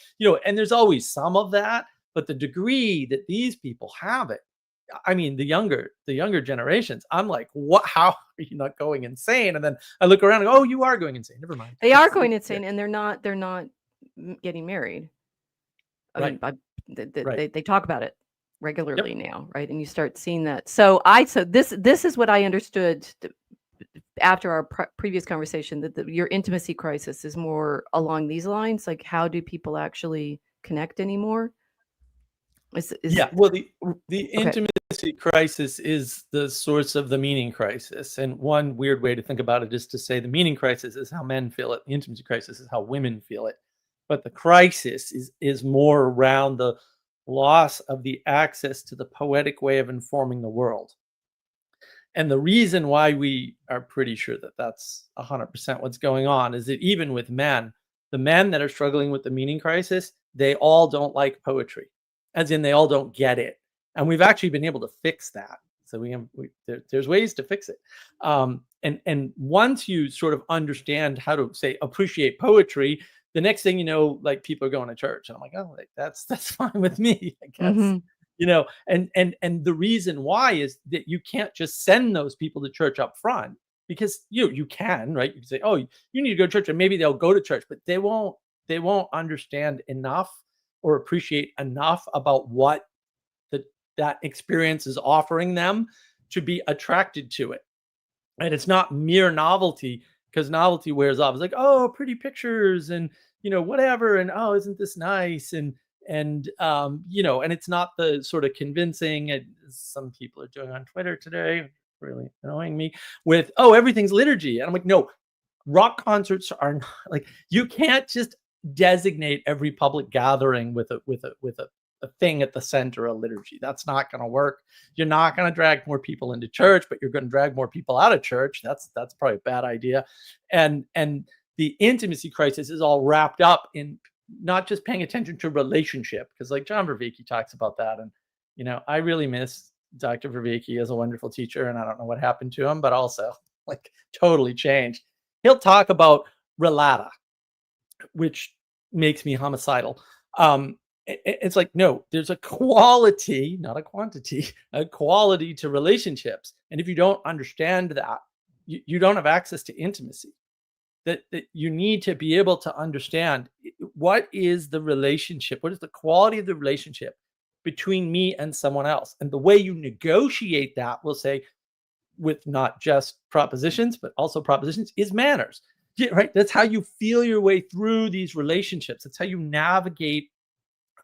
Speaker 1: and there's always some of that, but the degree that these people have it, I mean, the younger generations, I'm like, what, how are you not going insane? And then I look around and go, oh, you are going insane. Never mind.
Speaker 2: They are going insane, and they're not getting married. I
Speaker 1: Right.
Speaker 2: mean,
Speaker 1: Right.
Speaker 2: they talk about it regularly now, right? And you start seeing that. So this is what I understood after our previous conversation, that your intimacy crisis is more along these lines. Like, how do people actually connect anymore?
Speaker 1: Yeah. Well, the
Speaker 2: Okay.
Speaker 1: intimacy crisis is the source of the meaning crisis. And one weird way to think about it is to say the meaning crisis is how men feel it. The intimacy crisis is how women feel it. But the crisis is more around the loss of the access to the poetic way of informing the world. And the reason why we are pretty sure that that's 100% what's going on is that even with men, the men that are struggling with the meaning crisis, they all don't like poetry, as in they all don't get it. And we've actually been able to fix that. So there's ways to fix it. And once you sort of understand how to, say, appreciate poetry, the next thing you know, like, people are going to church. And I'm like, oh, like, that's fine with me, I guess. And the reason why is that you can't just send those people to church up front, because you can, right? You can say, oh, you need to go to church, and maybe they'll go to church, but they won't they won't understand enough or appreciate enough about what that experience is offering them to be attracted to it. And it's not mere novelty, because novelty wears off. It's like, oh, pretty pictures and whatever, and oh, isn't this nice? And it's not the sort of convincing, as some people are doing on Twitter today, really annoying me with, oh, everything's liturgy. And I'm like, no, rock concerts are not, like, you can't just designate every public gathering with a thing at the center, a liturgy. That's not going to work. You're not going to drag more people into church, but you're going to drag more people out of church. That's probably a bad idea. And the intimacy crisis is all wrapped up in not just paying attention to relationship, because like John Vervaeke talks about that. And I really miss Dr. Vervaeke as a wonderful teacher, and I don't know what happened to him, but also like totally changed. He'll talk about relata, which makes me homicidal. It's like, no, there's a quality, not a quantity, a quality to relationships. And if you don't understand that, you don't have access to intimacy. That you need to be able to understand, what is the relationship? What is the quality of the relationship between me and someone else? And the way you negotiate that, we'll say, with not just propositions, but also propositions, is manners. Yeah, right. That's how you feel your way through these relationships. That's how you navigate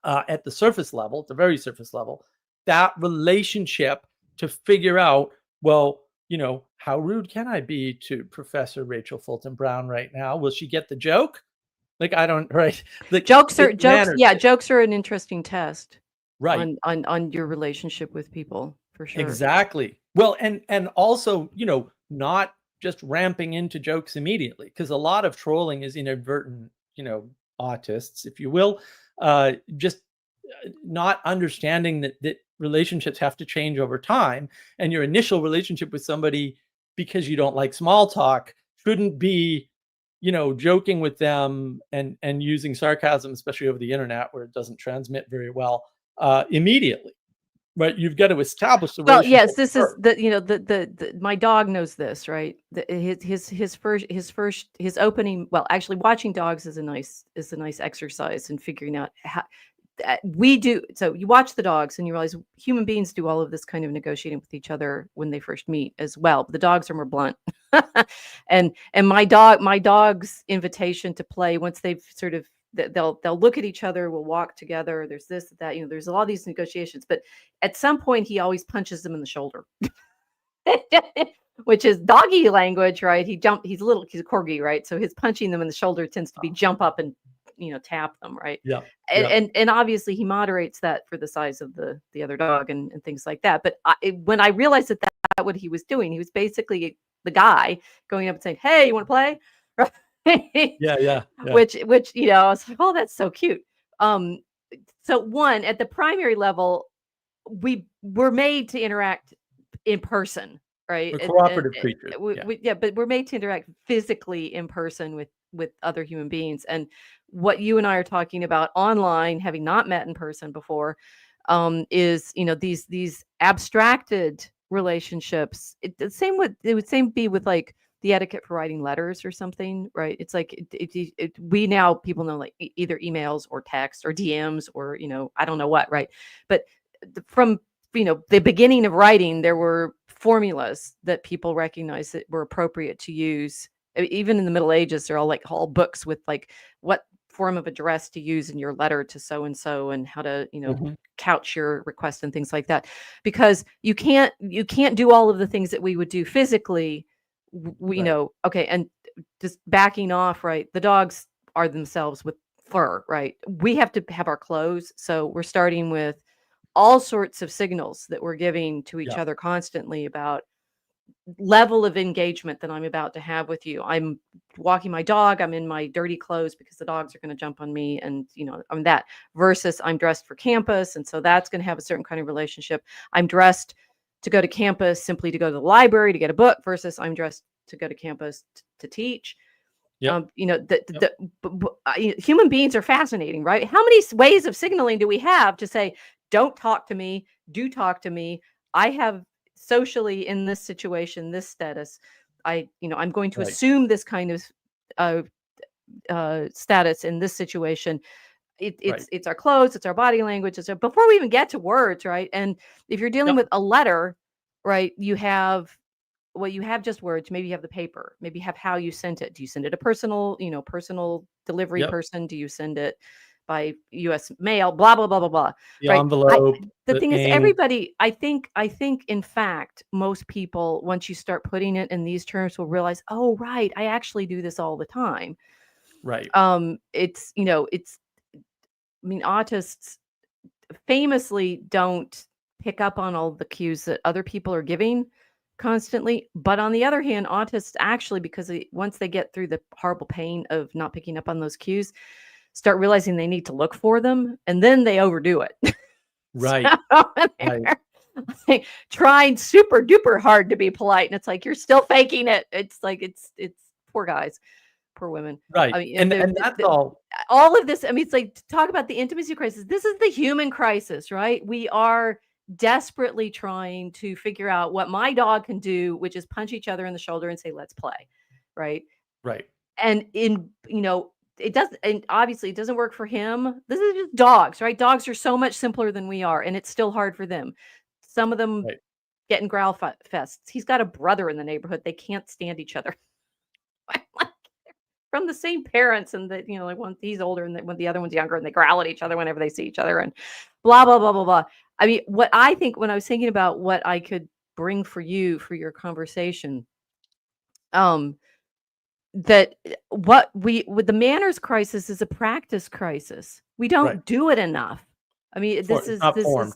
Speaker 1: at the surface level, at the very surface level, that relationship, to figure out, well, how rude can I be to Professor Rachel Fulton Brown right now? Will she get the joke? Like, I don't, right? Like,
Speaker 2: Jokes are
Speaker 1: it's manners.
Speaker 2: yeah, jokes are an interesting test
Speaker 1: Right.
Speaker 2: on your relationship with people, for sure.
Speaker 1: Exactly. Well, and also, not just ramping into jokes immediately, because a lot of trolling is inadvertent, autists, if you will, just not understanding that relationships have to change over time, and your initial relationship with somebody, because you don't like small talk, shouldn't be, joking with them and using sarcasm, especially over the internet where it doesn't transmit very well, immediately. But you've got to establish the
Speaker 2: Well,
Speaker 1: relationship
Speaker 2: yes, this is
Speaker 1: first.
Speaker 2: the my dog knows this, right? His opening. Well, actually, watching dogs is a nice exercise in figuring out how we do. So you watch the dogs and you realize human beings do all of this kind of negotiating with each other when they first meet as well. But the dogs are more blunt. and my dog's invitation to play, once they've sort of, they'll look at each other, we'll walk together, there's this, that, there's a lot of these negotiations, but at some point he always punches them in the shoulder. Which is doggy language, right? He's a corgi, right? So his punching them in the shoulder tends to be jump up and tap them, right?
Speaker 1: Yeah.
Speaker 2: And obviously he moderates that for the size of the other dog and things like that. But when I realized that what he was doing, he was basically the guy going up and saying, "Hey, you want to play?" Right?
Speaker 1: Yeah.
Speaker 2: Which I was like, "Oh, that's so cute." So one, at the primary level, we were made to interact in person, right?
Speaker 1: We're cooperative creatures.
Speaker 2: But we're made to interact physically in person with other human beings. And what you and I are talking about online, having not met in person before, is these abstracted relationships. It would be with like the etiquette for writing letters or something, right? It's like we now, people know, like either emails or text or DMs or I don't know what, right? But from the beginning of writing, there were formulas that people recognized that were appropriate to use. Even in the Middle Ages, they're all books with like what form of address to use in your letter to so and so, and how to couch your request and things like that. Because you can't do all of the things that we would do physically.
Speaker 1: Right.
Speaker 2: Okay, and just backing off, right? The dogs are themselves with fur, right? We have to have our clothes, so we're starting with all sorts of signals that we're giving to each
Speaker 1: Yeah.
Speaker 2: other constantly about level of engagement that I'm about to have with you. I'm walking my dog, I'm in my dirty clothes because the dogs are going to jump on me, and I'm that, versus I'm dressed for campus, and so that's going to have a certain kind of relationship. I'm dressed to go to campus simply to go to the library to get a book, versus I'm dressed to go to campus to teach.
Speaker 1: Yep.
Speaker 2: Human beings are fascinating, right? How many ways of signaling do we have to say, don't talk to me, do talk to me? I have socially in this situation, this status, I'm going to
Speaker 1: Right.
Speaker 2: assume this kind of status in this situation.
Speaker 1: Right.
Speaker 2: It's our clothes, it's our body language, before we even get to words, right? And if you're dealing
Speaker 1: Yep.
Speaker 2: with a letter, right, you have just words. Maybe you have the paper. Maybe you have how you sent it. Do you send it a personal delivery
Speaker 1: Yep.
Speaker 2: person? Do you send it by U.S. mail? Blah blah blah blah blah.
Speaker 1: The
Speaker 2: Right.
Speaker 1: envelope,
Speaker 2: The
Speaker 1: the
Speaker 2: thing is,
Speaker 1: ink.
Speaker 2: everybody. I think, in fact, most people, once you start putting it in these terms, will realize, oh, right, I actually do this all the time.
Speaker 1: Right.
Speaker 2: It's. I mean, autists famously don't pick up on all the cues that other people are giving constantly. But on the other hand, autists actually, because once they get through the horrible pain of not picking up on those cues, start realizing they need to look for them, and then they overdo it. So
Speaker 1: Right. Right.
Speaker 2: they're like trying super duper hard to be polite, and it's like you're still faking it. It's like it's poor guys, poor women.
Speaker 1: Right.
Speaker 2: I mean,
Speaker 1: And that's
Speaker 2: all of this, I mean, it's like, to talk about the intimacy crisis. This is the human crisis, right? We are desperately trying to figure out what my dog can do, which is punch each other in the shoulder and say, let's play. Right.
Speaker 1: right.
Speaker 2: And it doesn't, and obviously it doesn't work for him. This is just dogs, right? Dogs are so much simpler than we are, and it's still hard for them. Some of them
Speaker 1: Right.
Speaker 2: get in growl fests. He's got a brother in the neighborhood. They can't stand each other. From the same parents, and that, like, one, he's older and when the other one's younger, and they growl at each other whenever they see each other, and blah blah blah blah blah. I mean, what I think, when I was thinking about what I could bring for you for your conversation, um that what we with the manners crisis is a practice crisis. We
Speaker 1: Right.
Speaker 2: don't do it enough. I mean,
Speaker 1: It's not
Speaker 2: this is
Speaker 1: formed.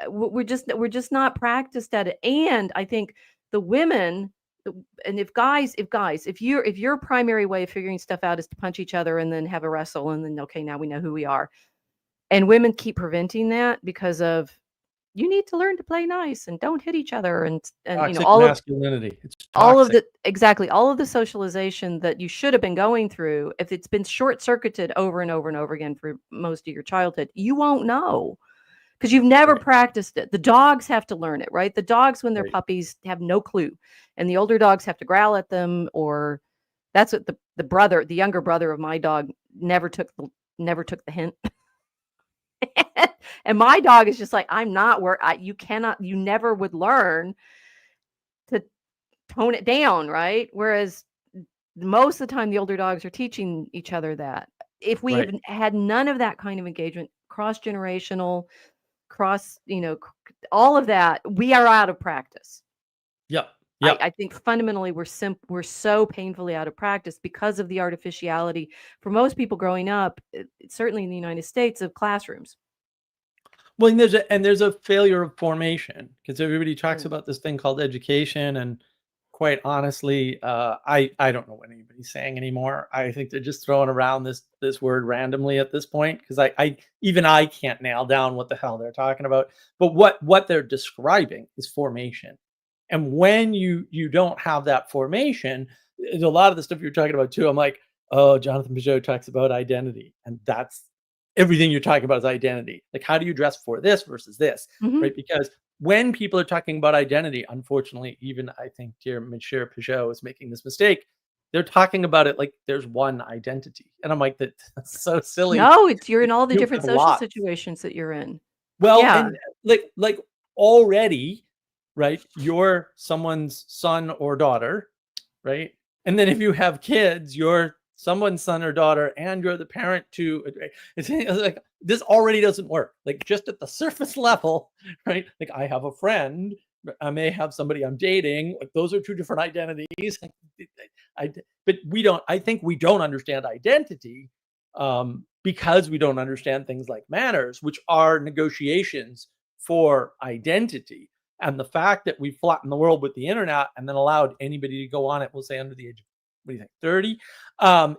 Speaker 2: we're just not practiced at it. And I think the women, and if your primary way of figuring stuff out is to punch each other and then have a wrestle, and then, okay, now we know who we are, and women keep preventing that because of, you need to learn to play nice and don't hit each other, and
Speaker 1: Toxic masculinity. It's
Speaker 2: all of
Speaker 1: toxic.
Speaker 2: the socialization that you should have been going through, if it's been short circuited over and over and over again for most of your childhood, you won't know, because you've never
Speaker 1: Right.
Speaker 2: practiced it. The dogs have to learn it, right? The dogs, when they're
Speaker 1: Right.
Speaker 2: puppies, have no clue, and the older dogs have to growl at them, or that's what the younger brother of my dog never took the hint. And my dog is just like, I'm not where you never would learn to tone it down, right? Whereas most of the time, the older dogs are teaching each other that. If we
Speaker 1: Right.
Speaker 2: have had none of that kind of engagement, cross generational, cross, all of that, we are out of practice.
Speaker 1: Yep.
Speaker 2: I,
Speaker 1: Yep.
Speaker 2: I think fundamentally we're so painfully out of practice because of the artificiality for most people growing up, certainly in the United States, of classrooms.
Speaker 1: Well, and there's a failure of formation, because everybody talks
Speaker 2: Mm.
Speaker 1: about this thing called education, and quite honestly, I don't know what anybody's saying anymore. I think they're just throwing around this word randomly at this point, because I can't nail down what the hell they're talking about. But what they're describing is formation, and when you don't have that formation, a lot of the stuff you're talking about too. I'm like, oh, Jonathan Peugeot talks about identity, and that's everything you're talking about is identity. Like, how do you dress for this versus this,
Speaker 2: Mhm.
Speaker 1: right? Because when people are talking about identity, unfortunately, even I think dear Monsieur Peugeot is making this mistake. They're talking about it like there's one identity, and I'm like, that's so silly.
Speaker 2: No, you're in all the
Speaker 1: You
Speaker 2: different
Speaker 1: have
Speaker 2: social
Speaker 1: lots.
Speaker 2: situations that you're in.
Speaker 1: Well,
Speaker 2: Yeah.
Speaker 1: and like already, right? You're someone's son or daughter, right? And then if you have kids, you're someone's son or daughter, and you're the parent to. It's like this already doesn't work. Like, just at the surface level, right? Like, I have a friend. I may have somebody I'm dating. Like, those are two different identities. I, but we don't. I think we don't understand identity, because we don't understand things like manners, which are negotiations for identity. And the fact that we flattened the world with the internet and then allowed anybody to go on it, we'll say under the age of, what do you think, 30,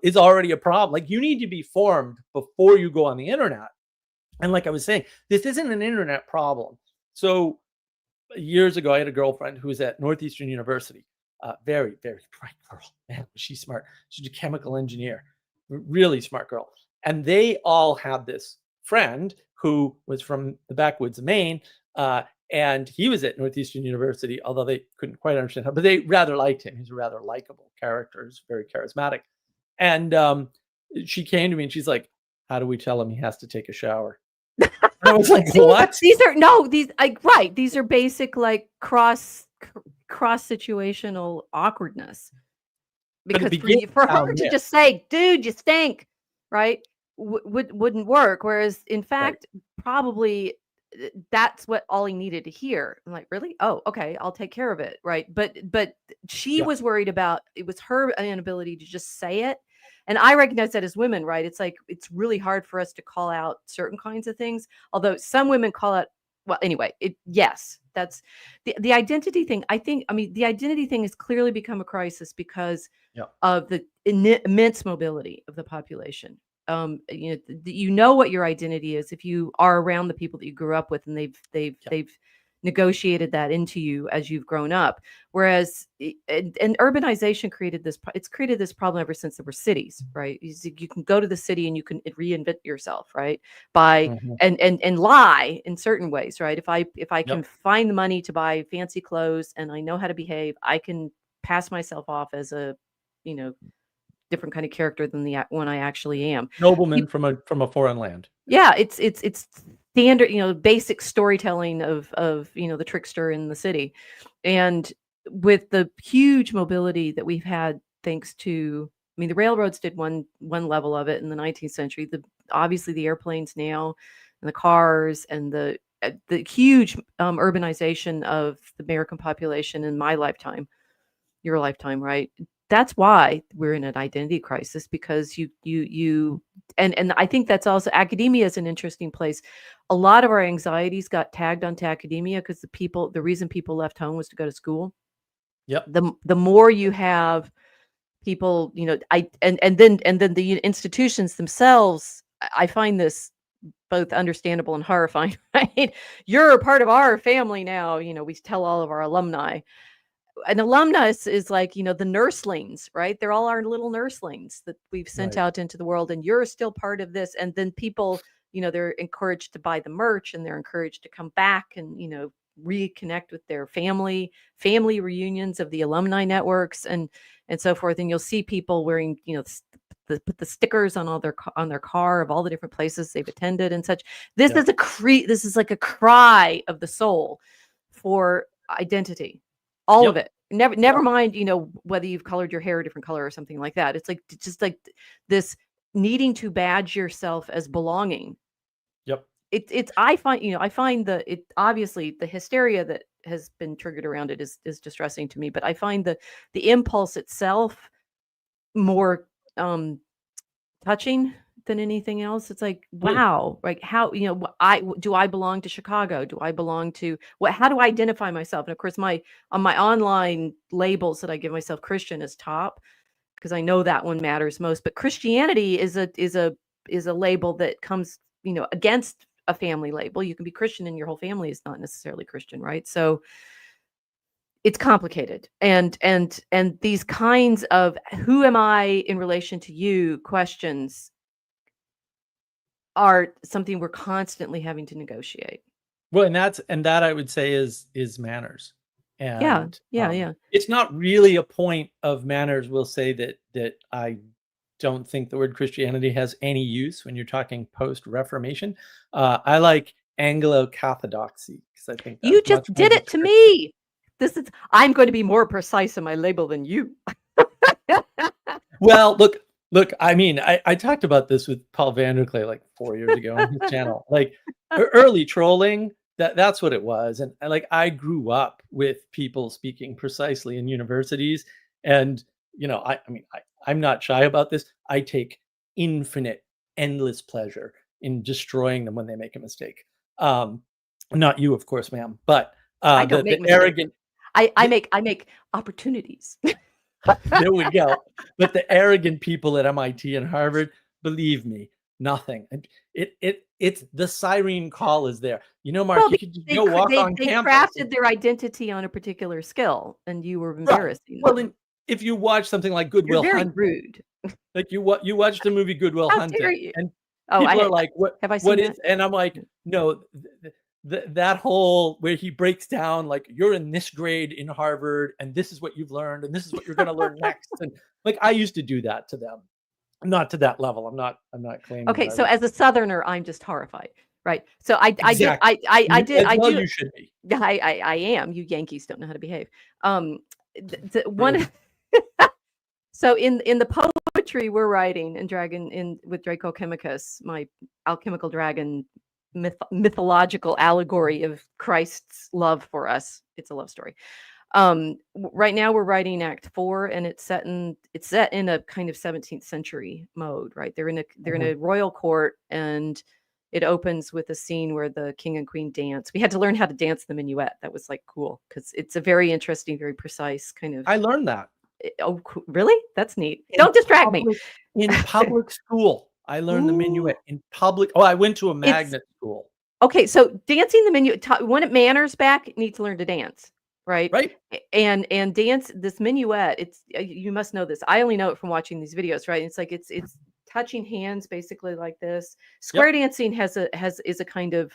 Speaker 1: is already a problem. Like, you need to be formed before you go on the internet. And like I was saying, this isn't an internet problem. So years ago, I had a girlfriend who was at Northeastern University. Very, very bright girl. Man, was she smart. She's a chemical engineer. Really smart girl. And they all had this friend who was from the backwoods of Maine. And he was at Northeastern University, although they couldn't quite understand how, but they rather liked him. He's a rather likable character. He's very charismatic. And she came to me and she's like, "How do we tell him he has to take a shower?" And I was like,
Speaker 2: See, but
Speaker 1: "What?"
Speaker 2: these are no, these like right. These are basic like cross situational awkwardness.
Speaker 1: But it
Speaker 2: Because
Speaker 1: begins
Speaker 2: for
Speaker 1: down
Speaker 2: her to
Speaker 1: there.
Speaker 2: just say, "Dude, you stink," right? Wouldn't work. Whereas in
Speaker 1: Right.
Speaker 2: fact, probably that's what Ollie needed to hear. I'm like, really? Oh, okay, I'll take care of it. Right. But she
Speaker 1: Yeah.
Speaker 2: was worried about it was her inability to just say it. And I recognize that as women, right? It's like it's really hard for us to call out certain kinds of things. Although some women call out, well, anyway, yes, that's the identity thing. I mean, the identity thing has clearly become a crisis because
Speaker 1: Yeah.
Speaker 2: of the immense mobility of the population. You know what your identity is if you are around the people that you grew up with, and
Speaker 1: Yeah.
Speaker 2: they've negotiated that into you as you've grown up. Whereas, and urbanization created this. It's created this problem ever since there were cities, right? You can go to the city and you can reinvent yourself, right? By
Speaker 1: Mhm.
Speaker 2: and lie in certain ways, right? If I can
Speaker 1: Yep.
Speaker 2: find the money to buy fancy clothes and I know how to behave, I can pass myself off as a you know, different kind of character than the one I actually am. You
Speaker 1: Nobleman from a foreign land.
Speaker 2: yeah, it's standard, basic storytelling of, the trickster in the city. And with the huge mobility that we've had thanks to I mean, the railroads did one level of it in the 19th century. Obviously the airplanes now and the cars and the huge urbanization of the American population in my lifetime, your lifetime, right? That's why we're in an identity crisis because and I think that's also academia is an interesting place. A lot of our anxieties got tagged onto academia because the reason people left home was to go to school.
Speaker 1: Yep.
Speaker 2: The more you have people, and then the institutions themselves, I find this both understandable and horrifying, right? You're a part of our family now, we tell all of our alumni. An alumnus is like, the nurslings, right? They're all our little nurslings that we've sent
Speaker 1: Right.
Speaker 2: out into the world, and you're still part of this. And then people, they're encouraged to buy the merch and they're encouraged to come back and, reconnect with their family reunions of the alumni networks and so forth. And you'll see people wearing, put the stickers on on their car of all the different places they've attended and such. This
Speaker 1: Yep.
Speaker 2: is this is like a cry of the soul for identity, all of
Speaker 1: Yep.
Speaker 2: it. Never
Speaker 1: Yep.
Speaker 2: mind, whether you've colored your hair a different color or something like that. It's like just like this needing to badge yourself as belonging.
Speaker 1: Yep.
Speaker 2: It's I find it obviously the hysteria that has been triggered around it is distressing to me, but I find the impulse itself more touching than anything else. It's like,
Speaker 1: Absolutely.
Speaker 2: wow, like how, do I belong to Chicago? Do I belong to how do I identify myself? And of course, on my online labels that I give myself, Christian is top because I know that one matters most. But Christianity is a label that comes, against a family label. You can be Christian and your whole family is not necessarily Christian, right? So it's complicated. And these kinds of who am I in relation to you questions are something we're constantly having to negotiate.
Speaker 1: Well, and that I would say is manners.
Speaker 2: Yeah,
Speaker 1: And
Speaker 2: yeah, yeah.
Speaker 1: it's not really a point of manners. We'll say that I don't think the word Christianity has any use when you're talking post-Reformation. I like Anglo-Cathodoxy because I think
Speaker 2: You
Speaker 1: that's
Speaker 2: just
Speaker 1: much more
Speaker 2: did it to
Speaker 1: descriptive.
Speaker 2: me. I'm going to be more precise in my label than you.
Speaker 1: Well, look. I mean, I talked about this with Paul Vanderklay like 4 years ago on his channel. Like early trolling, that's what it was. And like I grew up with people speaking precisely in universities, and I'm not shy about this. I take infinite, endless pleasure in destroying them when they make a mistake. Um, Not you, of course, ma'am, but
Speaker 2: I don't
Speaker 1: the
Speaker 2: make mistakes.
Speaker 1: arrogant.
Speaker 2: I make opportunities.
Speaker 1: There we go. But the arrogant people at MIT and Harvard, believe me, nothing. And it's the siren call is there. Mark,
Speaker 2: Well,
Speaker 1: you
Speaker 2: because
Speaker 1: could just go walk on
Speaker 2: they
Speaker 1: campus.
Speaker 2: crafted their identity on a particular skill, and you were
Speaker 1: Right.
Speaker 2: embarrassing
Speaker 1: Well,
Speaker 2: them.
Speaker 1: then if you watch something like
Speaker 2: You're
Speaker 1: Goodwill
Speaker 2: very
Speaker 1: Hunting,
Speaker 2: rude.
Speaker 1: like you watch the movie Goodwill
Speaker 2: How dare
Speaker 1: Hunting,
Speaker 2: you?
Speaker 1: and
Speaker 2: Oh,
Speaker 1: people are like,
Speaker 2: have I
Speaker 1: what
Speaker 2: seen
Speaker 1: is?
Speaker 2: that?
Speaker 1: And I'm like, no, that whole where he breaks down like you're in this grade in Harvard, and this is what you've learned, and this is what you're going to learn next, and like I used to do that to them. Not to that level. I'm not claiming
Speaker 2: Okay,
Speaker 1: that I
Speaker 2: so
Speaker 1: would.
Speaker 2: as a Southerner, I'm just horrified, right? So
Speaker 1: Exactly. As
Speaker 2: I
Speaker 1: well
Speaker 2: do
Speaker 1: you should be.
Speaker 2: yeah, I am. You Yankees don't know how to behave.
Speaker 1: True.
Speaker 2: One so in the poetry we're writing in Dragon in with Draco Chemicus, my alchemical dragon mythological allegory of Christ's love for us. It's a love story. Right now we're writing Act 4, and it's set in a kind of 17th century mode, right? They're in
Speaker 1: Mhm.
Speaker 2: a royal court, and it opens with a scene where the king and queen dance. We had to learn how to dance the minuet. That was like cool because it's a very interesting, very precise kind of.
Speaker 1: I learned that
Speaker 2: Oh, really? That's neat.
Speaker 1: in
Speaker 2: Don't distract me.
Speaker 1: public school. I learned the
Speaker 2: Ooh,
Speaker 1: minuet in public. Oh, I went to a
Speaker 2: it's
Speaker 1: magnet school.
Speaker 2: okay. So dancing the minuet, when it manners back, it needs to learn to dance, right?
Speaker 1: Right?
Speaker 2: And dance this minuet. It's you must know this. I only know it from watching these videos, right? It's like it's touching hands basically like this. Square
Speaker 1: Yep.
Speaker 2: dancing is a kind of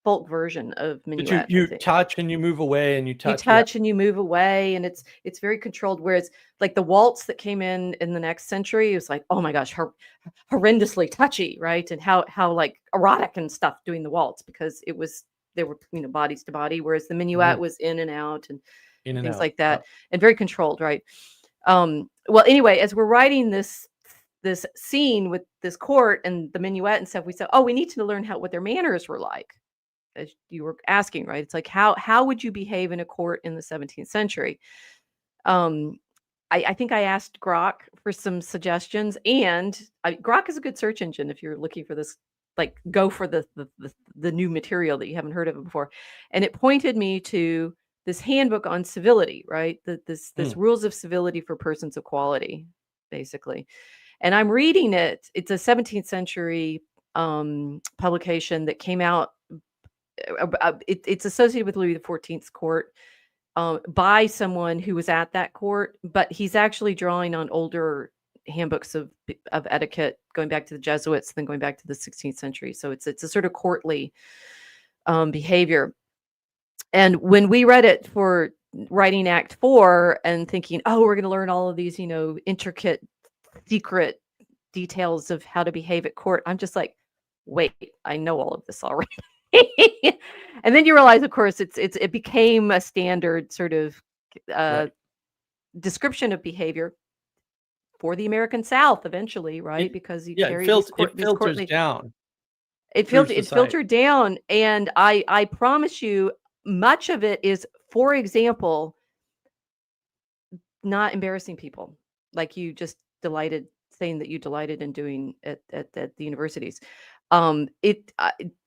Speaker 2: folk version of
Speaker 1: But
Speaker 2: minuet, I
Speaker 1: you
Speaker 2: think.
Speaker 1: touch and you move away and you
Speaker 2: You
Speaker 1: touch. Yeah.
Speaker 2: touch and you move away, and it's very controlled. Whereas like the waltz that came in the next century, it was like, oh my gosh, horrendously touchy, right? And how like erotic and stuff doing the waltz because they were bodies to body, whereas the minuet
Speaker 1: Mhm.
Speaker 2: was in and out
Speaker 1: In
Speaker 2: and
Speaker 1: and
Speaker 2: things
Speaker 1: out.
Speaker 2: like that,
Speaker 1: Yep.
Speaker 2: and very controlled, right? Well, anyway, as we're writing this scene with this court and the minuet and stuff, we said, oh, we need to learn what their manners were like as you were asking, right? It's like how would you behave in a court in the 17th century? Um, I think I asked Grok for some suggestions, and Grok is a good search engine if you're looking for this. Like, go for the new material that you haven't heard of before, and it pointed me to this handbook on civility, right? This
Speaker 1: Mm.
Speaker 2: rules of civility for persons of quality, basically. And I'm reading it. It's a 17th century publication that came out it's associated with Louis XIV's court by someone who was at that court, but he's actually drawing on older handbooks of etiquette going back to the Jesuits, then going back to the 16th century. So it's a sort of courtly behavior. And when we read it for writing Act 4 and thinking, oh, we're going to learn all of these, intricate, secret details of how to behave at court, I'm just like, wait, I know all of this already. And then you realize, of course, it became a standard sort of uh,
Speaker 1: Right.
Speaker 2: description of behavior for the American South eventually, right?
Speaker 1: It
Speaker 2: Because you
Speaker 1: yeah,
Speaker 2: carry these
Speaker 1: it
Speaker 2: these
Speaker 1: filters
Speaker 2: courtly
Speaker 1: down
Speaker 2: it
Speaker 1: through
Speaker 2: filtered it
Speaker 1: society.
Speaker 2: filtered down, and I promise you, much of it is, for example, not embarrassing people, like you just delighted saying that you delighted in doing at the universities.
Speaker 1: Yeah.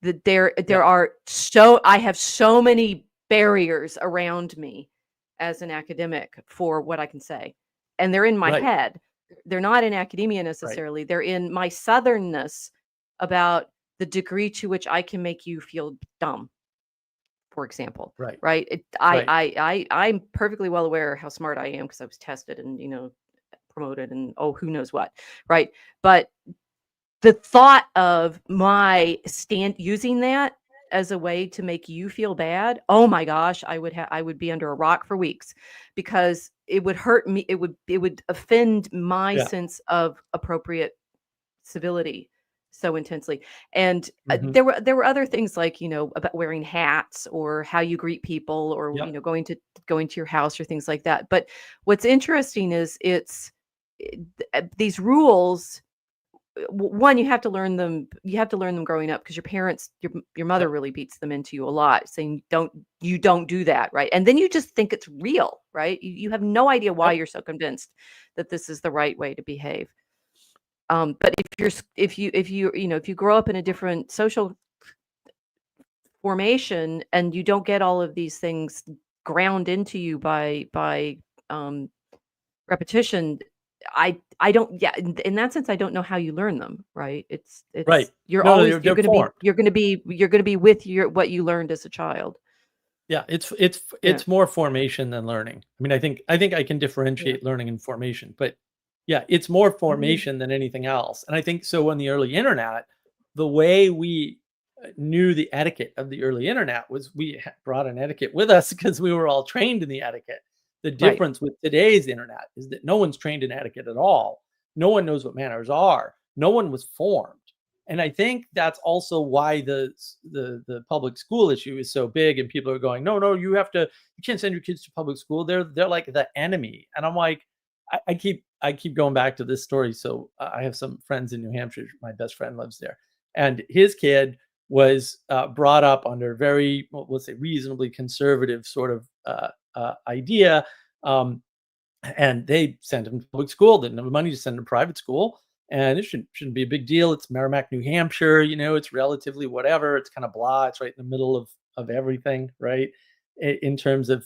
Speaker 2: There are so I have so many barriers around me as an academic for what I can say, and they're in my
Speaker 1: Right.
Speaker 2: head. They're not in academia
Speaker 1: Right.
Speaker 2: necessarily. They're in my southernness about the degree to which I can make you feel dumb, for example,
Speaker 1: Right.
Speaker 2: right?
Speaker 1: Right.
Speaker 2: I'm perfectly well aware how smart I am because I was tested and promoted and oh who knows what, right? But the thought of my stand using that as a way to make you feel bad, oh my gosh, I would be under a rock for weeks because it would hurt me. It would offend my
Speaker 1: Yeah.
Speaker 2: sense of appropriate civility so intensely. And
Speaker 1: Mhm.
Speaker 2: there were other things like about wearing hats or how you greet people or
Speaker 1: Yep.
Speaker 2: going to your house or things like that. But what's interesting is these rules. One, you have to learn them growing up because your parents your mother
Speaker 1: Yep.
Speaker 2: really beats them into you a lot saying you don't do that, right? And then you just think it's real, right? You have no idea why
Speaker 1: Yep.
Speaker 2: you're so convinced that this is the right way to behave. But if you grow up in a different social formation and you don't get all of these things ground into you by um, repetition, I don't yeah in that sense I don't know how you learn them, right?
Speaker 1: Right.
Speaker 2: It's you're
Speaker 1: No,
Speaker 2: always
Speaker 1: they're formed.
Speaker 2: you're going to be with your what you learned as a child.
Speaker 1: Yeah,
Speaker 2: Yeah.
Speaker 1: it's more formation than learning. I mean, I think I can
Speaker 2: Yeah.
Speaker 1: differentiate learning and formation, but yeah, it's more
Speaker 2: Mhm.
Speaker 1: formation than anything else. And I think so on the early internet, the way we knew the etiquette of the early internet was we brought an etiquette with us because we were all trained in the etiquette. The
Speaker 2: Right.
Speaker 1: difference with today's internet is that no one's trained in etiquette at all. No one knows what manners are. No one was formed. And I think that's also why the public school issue is so big, and people are going, no, no, you can't send your kids to public school. They're like the enemy. And I'm like, I keep going back to this story. So I have some friends in New Hampshire. My best friend lives there, and his kid was brought up under very, well, let's say, reasonably conservative sort of idea. Um, and they sent him to public school. Didn't have the money to send him to private school, and it shouldn't be a big deal. It's Merrimack, New Hampshire. It's relatively whatever. It's kind of blah. It's right in the middle of everything, right? In terms of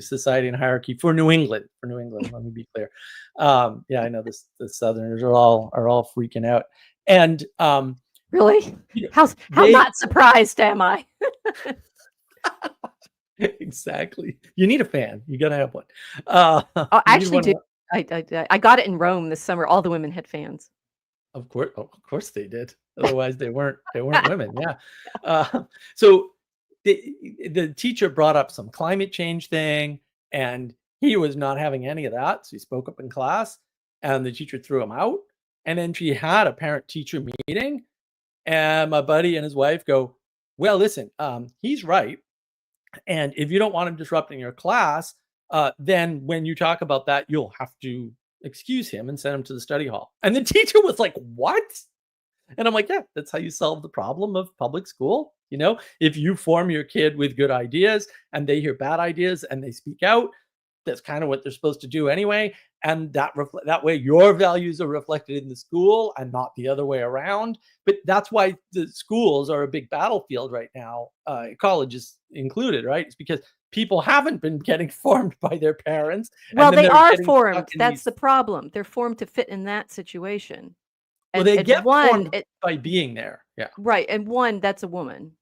Speaker 1: society and hierarchy for New England. For New England, let me be clear. Yeah, I know the Southerners are all freaking out, and
Speaker 2: Really?
Speaker 1: you know,
Speaker 2: How
Speaker 1: they
Speaker 2: not surprised am I?
Speaker 1: exactly. You need a fan. You gotta have one.
Speaker 2: Oh, I
Speaker 1: You need
Speaker 2: actually
Speaker 1: one.
Speaker 2: do. I got it in Rome this summer. All the women had fans.
Speaker 1: Of course they did. Otherwise, they weren't women. Yeah. So the teacher brought up some climate change thing, and he was not having any of that. So he spoke up in class, and the teacher threw him out. And then she had a parent-teacher meeting, and my buddy and his wife go, "Well, listen, he's right. And if you don't want him disrupting your class, then when you talk about that, you'll have to excuse him and send him to the study hall." And the teacher was like, "What?" And I'm like, "Yeah, that's how you solve the problem of public school. If you form your kid with good ideas and they hear bad ideas and they speak out, that's kind of what they're supposed to do anyway. And that way your values are reflected in the school and not the other way around." But that's why the schools are a big battlefield right now, colleges included, right? It's because people haven't been getting formed by their parents, and
Speaker 2: Well,
Speaker 1: then
Speaker 2: they
Speaker 1: they're
Speaker 2: are
Speaker 1: getting stuck
Speaker 2: formed.
Speaker 1: in
Speaker 2: That's
Speaker 1: these.
Speaker 2: the problem. They're formed to fit in that situation.
Speaker 1: Well,
Speaker 2: And
Speaker 1: they
Speaker 2: and
Speaker 1: get
Speaker 2: one,
Speaker 1: formed by being there. Yeah.
Speaker 2: right, and one, that's a woman.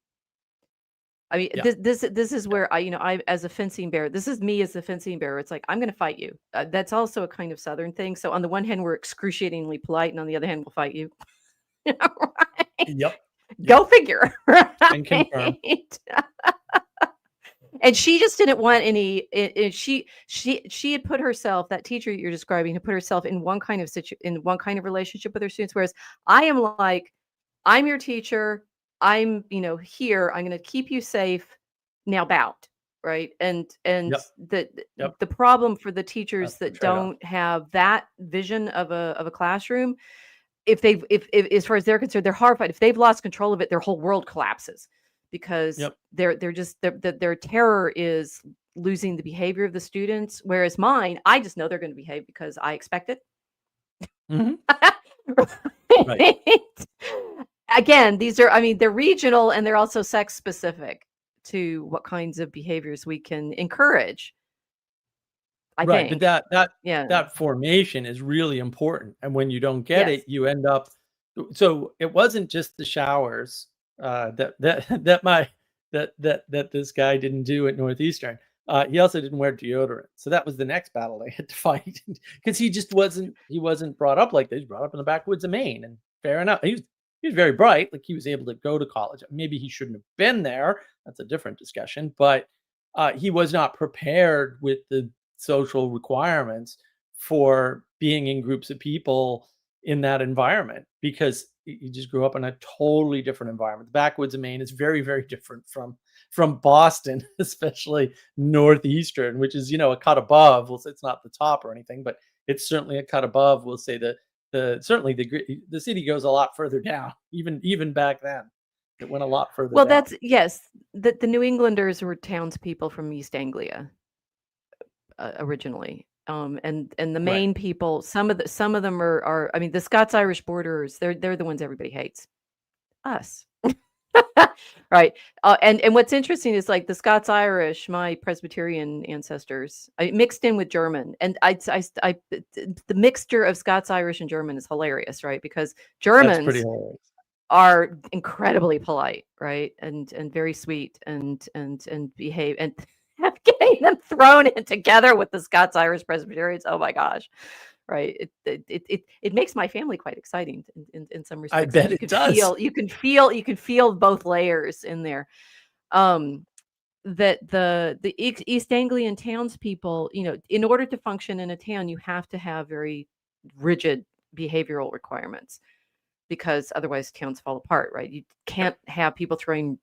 Speaker 2: I mean,
Speaker 1: Yeah.
Speaker 2: this is
Speaker 1: Yeah.
Speaker 2: where I as a fencing bearer, this is me as a fencing bearer. It's like, I'm going to fight you. That's also a kind of Southern thing. So on the one hand, we're excruciatingly polite, and on the other hand, we'll fight you. Right?
Speaker 1: Yep. Yep.
Speaker 2: Go figure,
Speaker 1: And confirm.
Speaker 2: right? And she just didn't want any. She had put herself, that teacher you're describing, had put herself in one kind of in one kind of relationship with her students, whereas I am like, I'm your teacher. I'm, here. I'm going to keep you safe. Now bow, right? And
Speaker 1: Yep.
Speaker 2: the
Speaker 1: Yep.
Speaker 2: the problem for the teachers
Speaker 1: That's the
Speaker 2: that
Speaker 1: trade-off.
Speaker 2: don't have that vision of a classroom, if as far as they're concerned, they're horrified. If they've lost control of it, their whole world collapses because
Speaker 1: Yep.
Speaker 2: they're just their terror is losing the behavior of the students. Whereas mine, I just know they're going to behave because I expect it.
Speaker 1: Mhm. Right.
Speaker 2: Right? Again, these are, I mean, they're regional and they're also sex specific to what kinds of behaviors we can encourage, I
Speaker 1: Right, but
Speaker 2: think.
Speaker 1: that
Speaker 2: Yeah.
Speaker 1: that formation is really important, and when you don't get
Speaker 2: Yes.
Speaker 1: it, you end up. So it wasn't just the showers, that that my that this guy didn't do at Northeastern. He also didn't wear deodorant, so that was the next battle I had to fight because he wasn't brought up like this. He was brought up in the backwoods of Maine, and fair enough. He was very bright, like he was able to go to college. Maybe he shouldn't have been there. That's a different discussion, but he was not prepared with the social requirements for being in groups of people in that environment because he just grew up in a totally different environment. The backwoods of Maine is very, very different from Boston, especially Northeastern, which is a cut above. We'll say it's not the top or anything, but it's certainly a cut above. We'll say certainly the city goes a lot further down. Even back then, it went a lot further
Speaker 2: Well,
Speaker 1: down.
Speaker 2: that's, yes, the New Englanders were townspeople from East Anglia originally. And the
Speaker 1: Right.
Speaker 2: Maine people, some of them are, I mean, the Scots Irish borderers, they're the ones everybody hates. Us. Right. And what's interesting is like the Scots Irish, my Presbyterian ancestors, I mixed in with German, and the mixture of Scots Irish and German is hilarious, right? Because
Speaker 1: That's pretty
Speaker 2: Germans
Speaker 1: hilarious.
Speaker 2: are incredibly polite, right? And very sweet and behave, and getting them thrown in together with the Scots Irish Presbyterians. Oh my gosh. Right. It makes my family quite exciting in some
Speaker 1: I
Speaker 2: respects because
Speaker 1: bet
Speaker 2: you
Speaker 1: it
Speaker 2: could
Speaker 1: does.
Speaker 2: feel both layers in there. Um, that the East Anglian townspeople, in order to function in a town, you have to have very rigid behavioral requirements, because otherwise towns fall apart, right? You can't have people throwing,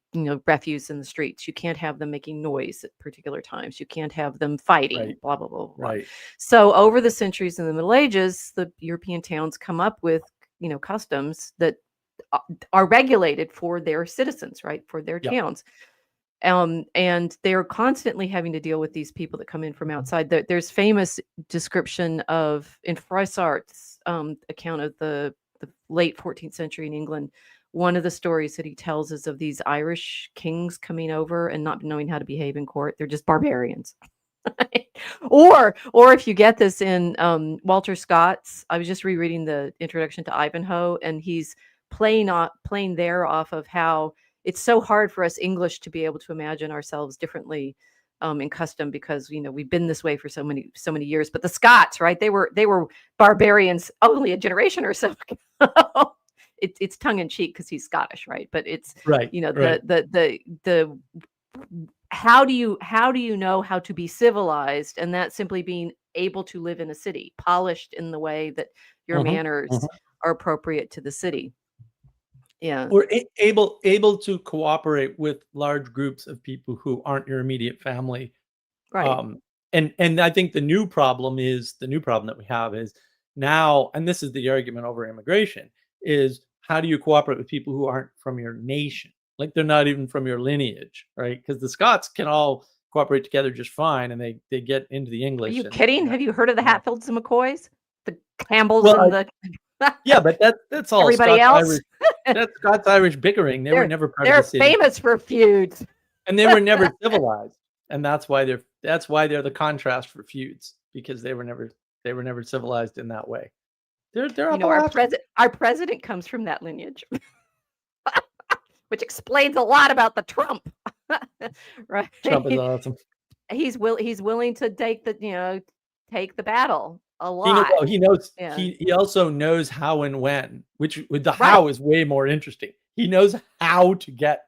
Speaker 2: refuse in the streets. You can't have them making noise at particular times. You can't have them fighting,
Speaker 1: Right.
Speaker 2: blah, blah, blah, blah.
Speaker 1: Right.
Speaker 2: So over the centuries in the Middle Ages, the European towns come up with, customs that are regulated for their citizens, right? For their
Speaker 1: Yep.
Speaker 2: towns. And they're constantly having to deal with these people that come in from outside. There's famous description in Froissart's account of the late 14th century in England. One of the stories that he tells is of these Irish kings coming over and not knowing how to behave in court. They're just barbarians. Or if you get this in Walter Scott's, I was just rereading the introduction to Ivanhoe, and he's playing there off of how it's so hard for us English to be able to imagine ourselves differently in custom, because we've been this way for so many years. But the Scots, right? They were barbarians only a generation or so ago. It's tongue in cheek because he's Scottish, right? But it's
Speaker 1: Right.
Speaker 2: the how do you know how to be civilized, and that's simply being able to live in a city, polished in the way that your manners are appropriate to the city. Yeah.
Speaker 1: Or able to cooperate with large groups of people who aren't your immediate family.
Speaker 2: Right.
Speaker 1: And I think the new problem that we have is now, and this is the argument over immigration, is how do you cooperate with people who aren't from your nation? Like, they're not even from your lineage, right? Because the Scots can all cooperate together just fine, and they get into the English.
Speaker 2: Are you kidding? Have you heard of the Hatfields and McCoys? The Campbells
Speaker 1: Well,
Speaker 2: and the
Speaker 1: yeah, but that's all
Speaker 2: everybody else.
Speaker 1: Irish. That's Scots-Irish bickering. They were never part of the city.
Speaker 2: They're famous for feuds.
Speaker 1: And they were never civilized. And that's why they're the contrast for feuds, because they were never civilized in that way.
Speaker 2: Our president comes from that lineage. Which explains a lot about the Trump. Right?
Speaker 1: Trump is awesome.
Speaker 2: He's willing to take the battle a lot.
Speaker 1: He knows.
Speaker 2: Yeah.
Speaker 1: He also knows how and when. Which with the how is way more interesting. He knows how to get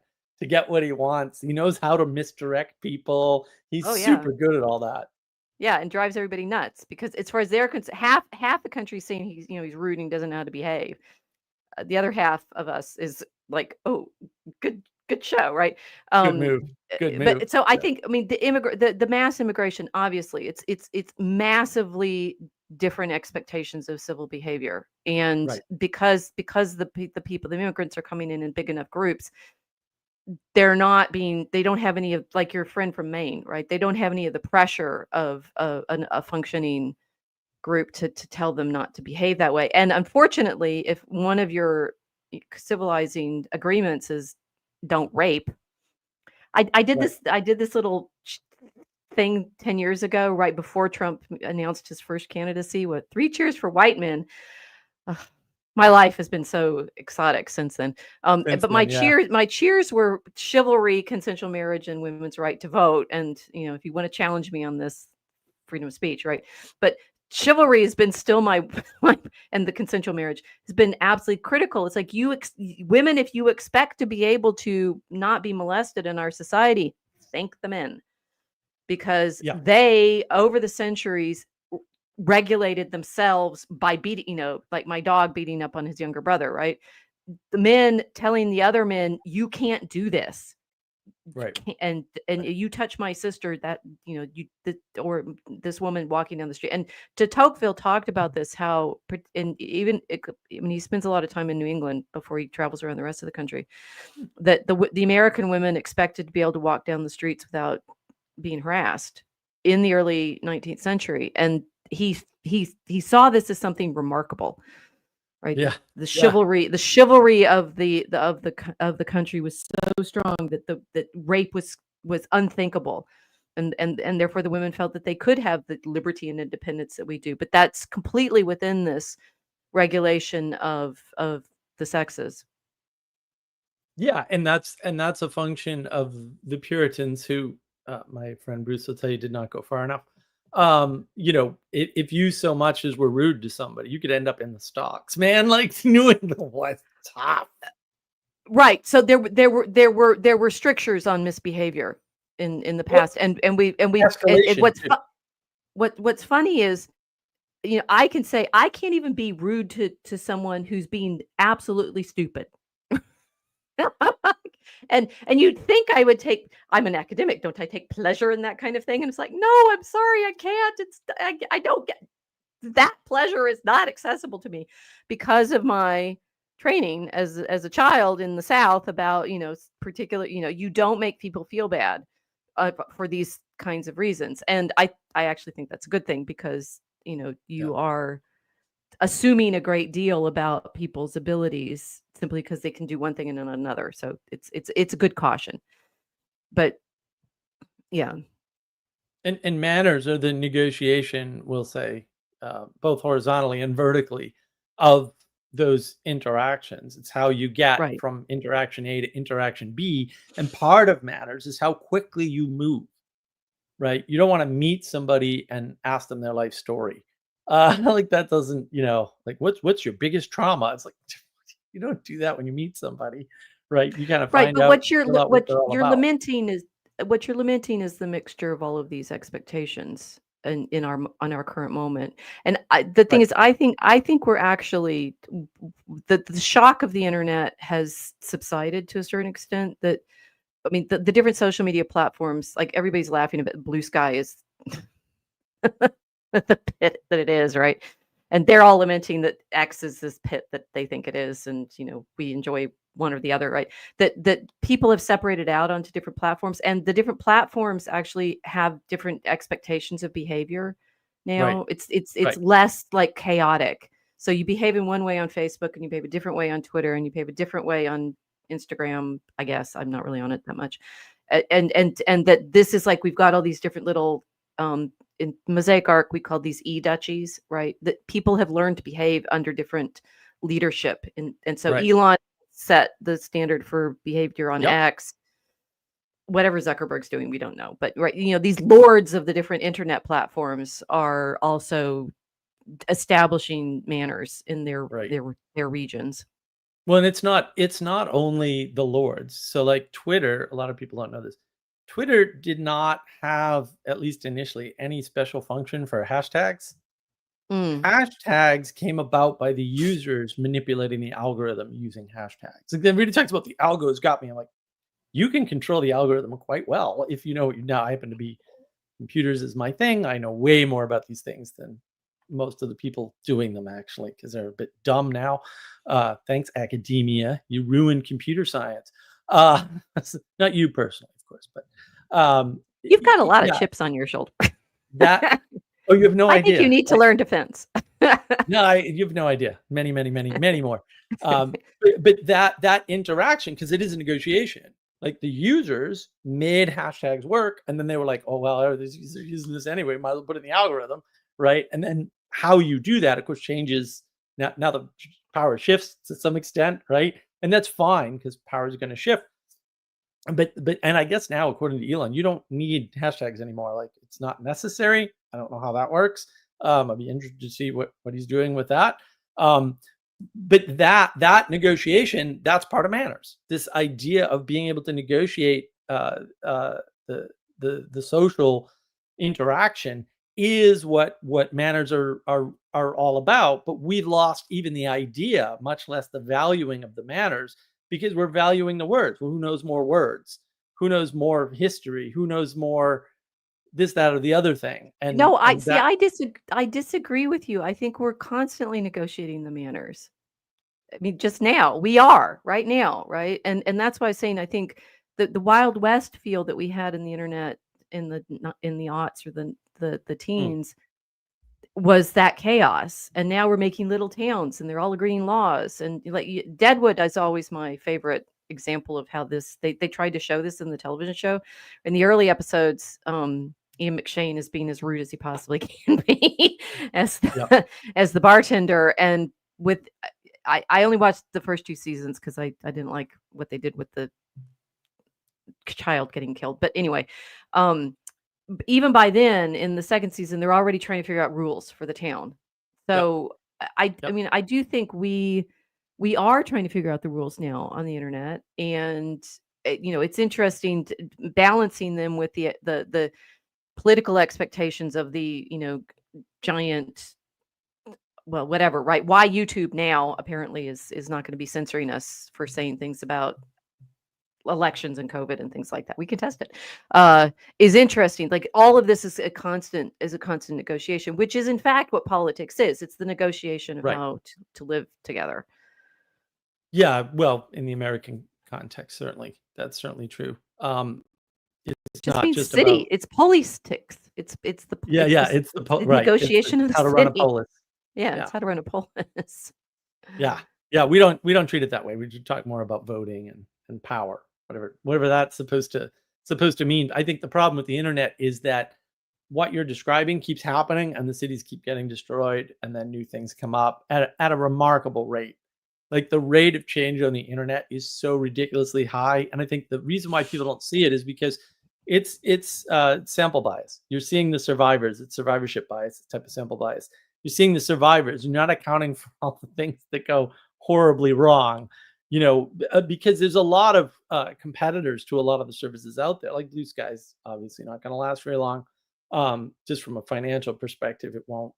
Speaker 1: what he wants. He knows how to misdirect people. He's super good at all that.
Speaker 2: Yeah, and drives everybody nuts, because as far as they're concerned, half the country's saying he's rude and doesn't know how to behave. The other half of us is like, oh, good show, right?
Speaker 1: Good move.
Speaker 2: But so I think, the mass immigration, obviously, it's massively different expectations of civil behavior, and because the people, the immigrants, are coming in big enough groups, they don't have any of, like your friend from Maine, right? They don't have any of the pressure of a functioning group to tell them not to behave that way. And unfortunately, if one of your civilizing agreements is don't rape, I did this little thing 10 years ago, right before Trump announced his first candidacy, with 3 cheers for white men. My life has been so exotic since then. But my cheers were chivalry, consensual marriage, and women's right to vote. And if you want to challenge me on this, freedom of speech, right? But chivalry has been still my and the consensual marriage has been absolutely critical. It's like, women, if you expect to be able to not be molested in our society, thank the men, because they, over the centuries, regulated themselves by beating, like my dog beating up on his younger brother, right? The men telling the other men, you can't do this.
Speaker 1: Right.
Speaker 2: And you touch my sister, that or this woman walking down the street. And de Tocqueville talked about this, how, and even he spends a lot of time in New England before he travels around the rest of the country, that the American women expected to be able to walk down the streets without being harassed in the early 19th century, and he saw this as something remarkable. Right.
Speaker 1: Yeah.
Speaker 2: The chivalry of the country was so strong that rape was unthinkable. And therefore the women felt that they could have the liberty and independence that we do. But that's completely within this regulation of the sexes.
Speaker 1: Yeah, and that's a function of the Puritans, who my friend Bruce will tell you did not go far enough. If you so much as were rude to somebody, you could end up in the stocks, man. Like, New England was tough.
Speaker 2: Right. So there were strictures on misbehavior in the past, and what's funny is I can say I can't even be rude to someone who's being absolutely stupid. And you'd think I would take I'm an academic, don't I take pleasure in that kind of thing? And it's like, no, I'm sorry, I can't. I don't get that pleasure is not accessible to me because of my training as a child in the South about, particular, you don't make people feel bad for these kinds of reasons. And I actually think that's a good thing because,
Speaker 1: Yeah.
Speaker 2: you are assuming a great deal about people's abilities simply because they can do one thing and not another. So it's a good caution. But yeah,
Speaker 1: And manners are the negotiation, we'll say, both horizontally and vertically, of those interactions. It's how you get
Speaker 2: right.
Speaker 1: from interaction A to interaction B, and part of manners is how quickly you move. Right? You don't want to meet somebody and ask them their life story. Like that doesn't, like what's your biggest trauma? It's like you don't do that when you meet somebody, right? You kind of
Speaker 2: Right,
Speaker 1: find
Speaker 2: but
Speaker 1: out, fill out what
Speaker 2: what
Speaker 1: they're all
Speaker 2: you're
Speaker 1: about.
Speaker 2: lamenting is what you're lamenting is the mixture of all of these expectations in on our current moment. And the thing
Speaker 1: Right.
Speaker 2: is, I think we're actually the shock of the internet has subsided to a certain extent. That I mean, the different social media platforms, like everybody's laughing about Blue Sky is the pit that it is, right? And they're all lamenting that X is this pit that they think it is, and we enjoy one or the other, right? That people have separated out onto different platforms, and the different platforms actually have different expectations of behavior.
Speaker 1: Right.
Speaker 2: Now it's
Speaker 1: Right.
Speaker 2: less like chaotic. So you behave in one way on Facebook, and you behave a different way on Twitter, and you behave a different way on Instagram. I guess I'm not really on it that much, and that this is like we've got all these different little in Mosaic Arc, we call these e-duchies, right? That people have learned to behave under different leadership. And so
Speaker 1: Right.
Speaker 2: Elon set the standard for behavior on
Speaker 1: Yep.
Speaker 2: X. Whatever Zuckerberg's doing, we don't know. But right, these lords of the different internet platforms are also establishing manners in
Speaker 1: Right.
Speaker 2: their regions.
Speaker 1: Well, and it's not only the lords. So like Twitter, a lot of people don't know this. Twitter did not have, at least initially, any special function for hashtags.
Speaker 2: Mm.
Speaker 1: Hashtags came about by the users manipulating the algorithm using hashtags. Like, then really talks about the algos got me. I'm like, you can control the algorithm quite well if you know what you now. I happen to be computers is my thing. I know way more about these things than most of the people doing them actually, because they're a bit dumb now. Thanks, academia. You ruined computer science. Uh, Not you personally, of course, but
Speaker 2: You've got a lot of
Speaker 1: yeah,
Speaker 2: chips on your shoulder.
Speaker 1: that. Oh, you have no
Speaker 2: I think you
Speaker 1: idea.
Speaker 2: need to learn defense.
Speaker 1: No, you have no idea. Many, many, many, many more. But that interaction, because it is a negotiation. Like the users made hashtags work, and then they were like, "Oh well, these users are using this anyway. Might as well put it in the algorithm, right?" And then how you do that, of course, changes. Now the power shifts to some extent, right? And that's fine because power is going to shift. But and I guess now, according to Elon, you don't need hashtags anymore. Like it's not necessary. I don't know how that works. I'd be interested to see what he's doing with that. Um, but that negotiation, that's part of manners. This idea of being able to negotiate the the social interaction is what manners are all about. But we've lost even the idea, much less the valuing of the manners, because we're valuing the words. Well, who knows more words? Who knows more history? Who knows more this, that, or the other thing?
Speaker 2: No, I
Speaker 1: And
Speaker 2: see,
Speaker 1: that
Speaker 2: I disagree with you. I think we're constantly negotiating the manners. I mean, just now, we are right now, right? And that's why I'm saying I think the Wild West feel that we had in the internet in the in the aughts or the
Speaker 1: mm,
Speaker 2: teens was that chaos. And now we're making little towns and they're all agreeing laws. And like Deadwood is always my favorite example of how this they tried to show this in the television show. In the early episodes, Ian McShane is being as rude as he possibly can be as
Speaker 1: yep,
Speaker 2: as the bartender. And with I only watched the first two seasons because I didn't like what they did with the child getting killed. But anyway, um, even by then in the second season, they're already trying to figure out rules for the town.
Speaker 1: yep,
Speaker 2: So I
Speaker 1: yep.
Speaker 2: mean, I do think we are trying to figure out the rules now on the internet, and it's interesting balancing them with the political expectations of the giant well, whatever, right? Why YouTube now apparently is not going to be censoring us for saying things about elections and COVID and things like that. We can test it. Is interesting. Like all of this is a constant negotiation, which is in fact what politics is. It's the negotiation of
Speaker 1: Right.
Speaker 2: how to live together.
Speaker 1: Yeah, well, in the American context, certainly that's certainly true. It's
Speaker 2: Just
Speaker 1: not
Speaker 2: means
Speaker 1: just
Speaker 2: city.
Speaker 1: about
Speaker 2: It's politics. It's
Speaker 1: yeah,
Speaker 2: it's
Speaker 1: yeah.
Speaker 2: the
Speaker 1: It's the
Speaker 2: it's the
Speaker 1: right.
Speaker 2: negotiation of
Speaker 1: It's
Speaker 2: the
Speaker 1: how to run a
Speaker 2: city.
Speaker 1: polis.
Speaker 2: Yeah,
Speaker 1: Yeah,
Speaker 2: it's how to run a polis.
Speaker 1: yeah, yeah. We don't treat it that way. We should talk more about voting and power, whatever that's supposed to mean. I think the problem with the internet is that what you're describing keeps happening, and the cities keep getting destroyed, and then new things come up at a remarkable rate. Like the rate of change on the internet is so ridiculously high, and I think the reason why people don't see it is because it's sample bias. You're seeing the survivors. It's survivorship bias, type of sample bias. You're seeing the survivors. You're not accounting for all the things that go horribly wrong. Because there's a lot of competitors to a lot of the services out there. Like Blue Sky's obviously not going to last very long. Just from a financial perspective, it won't.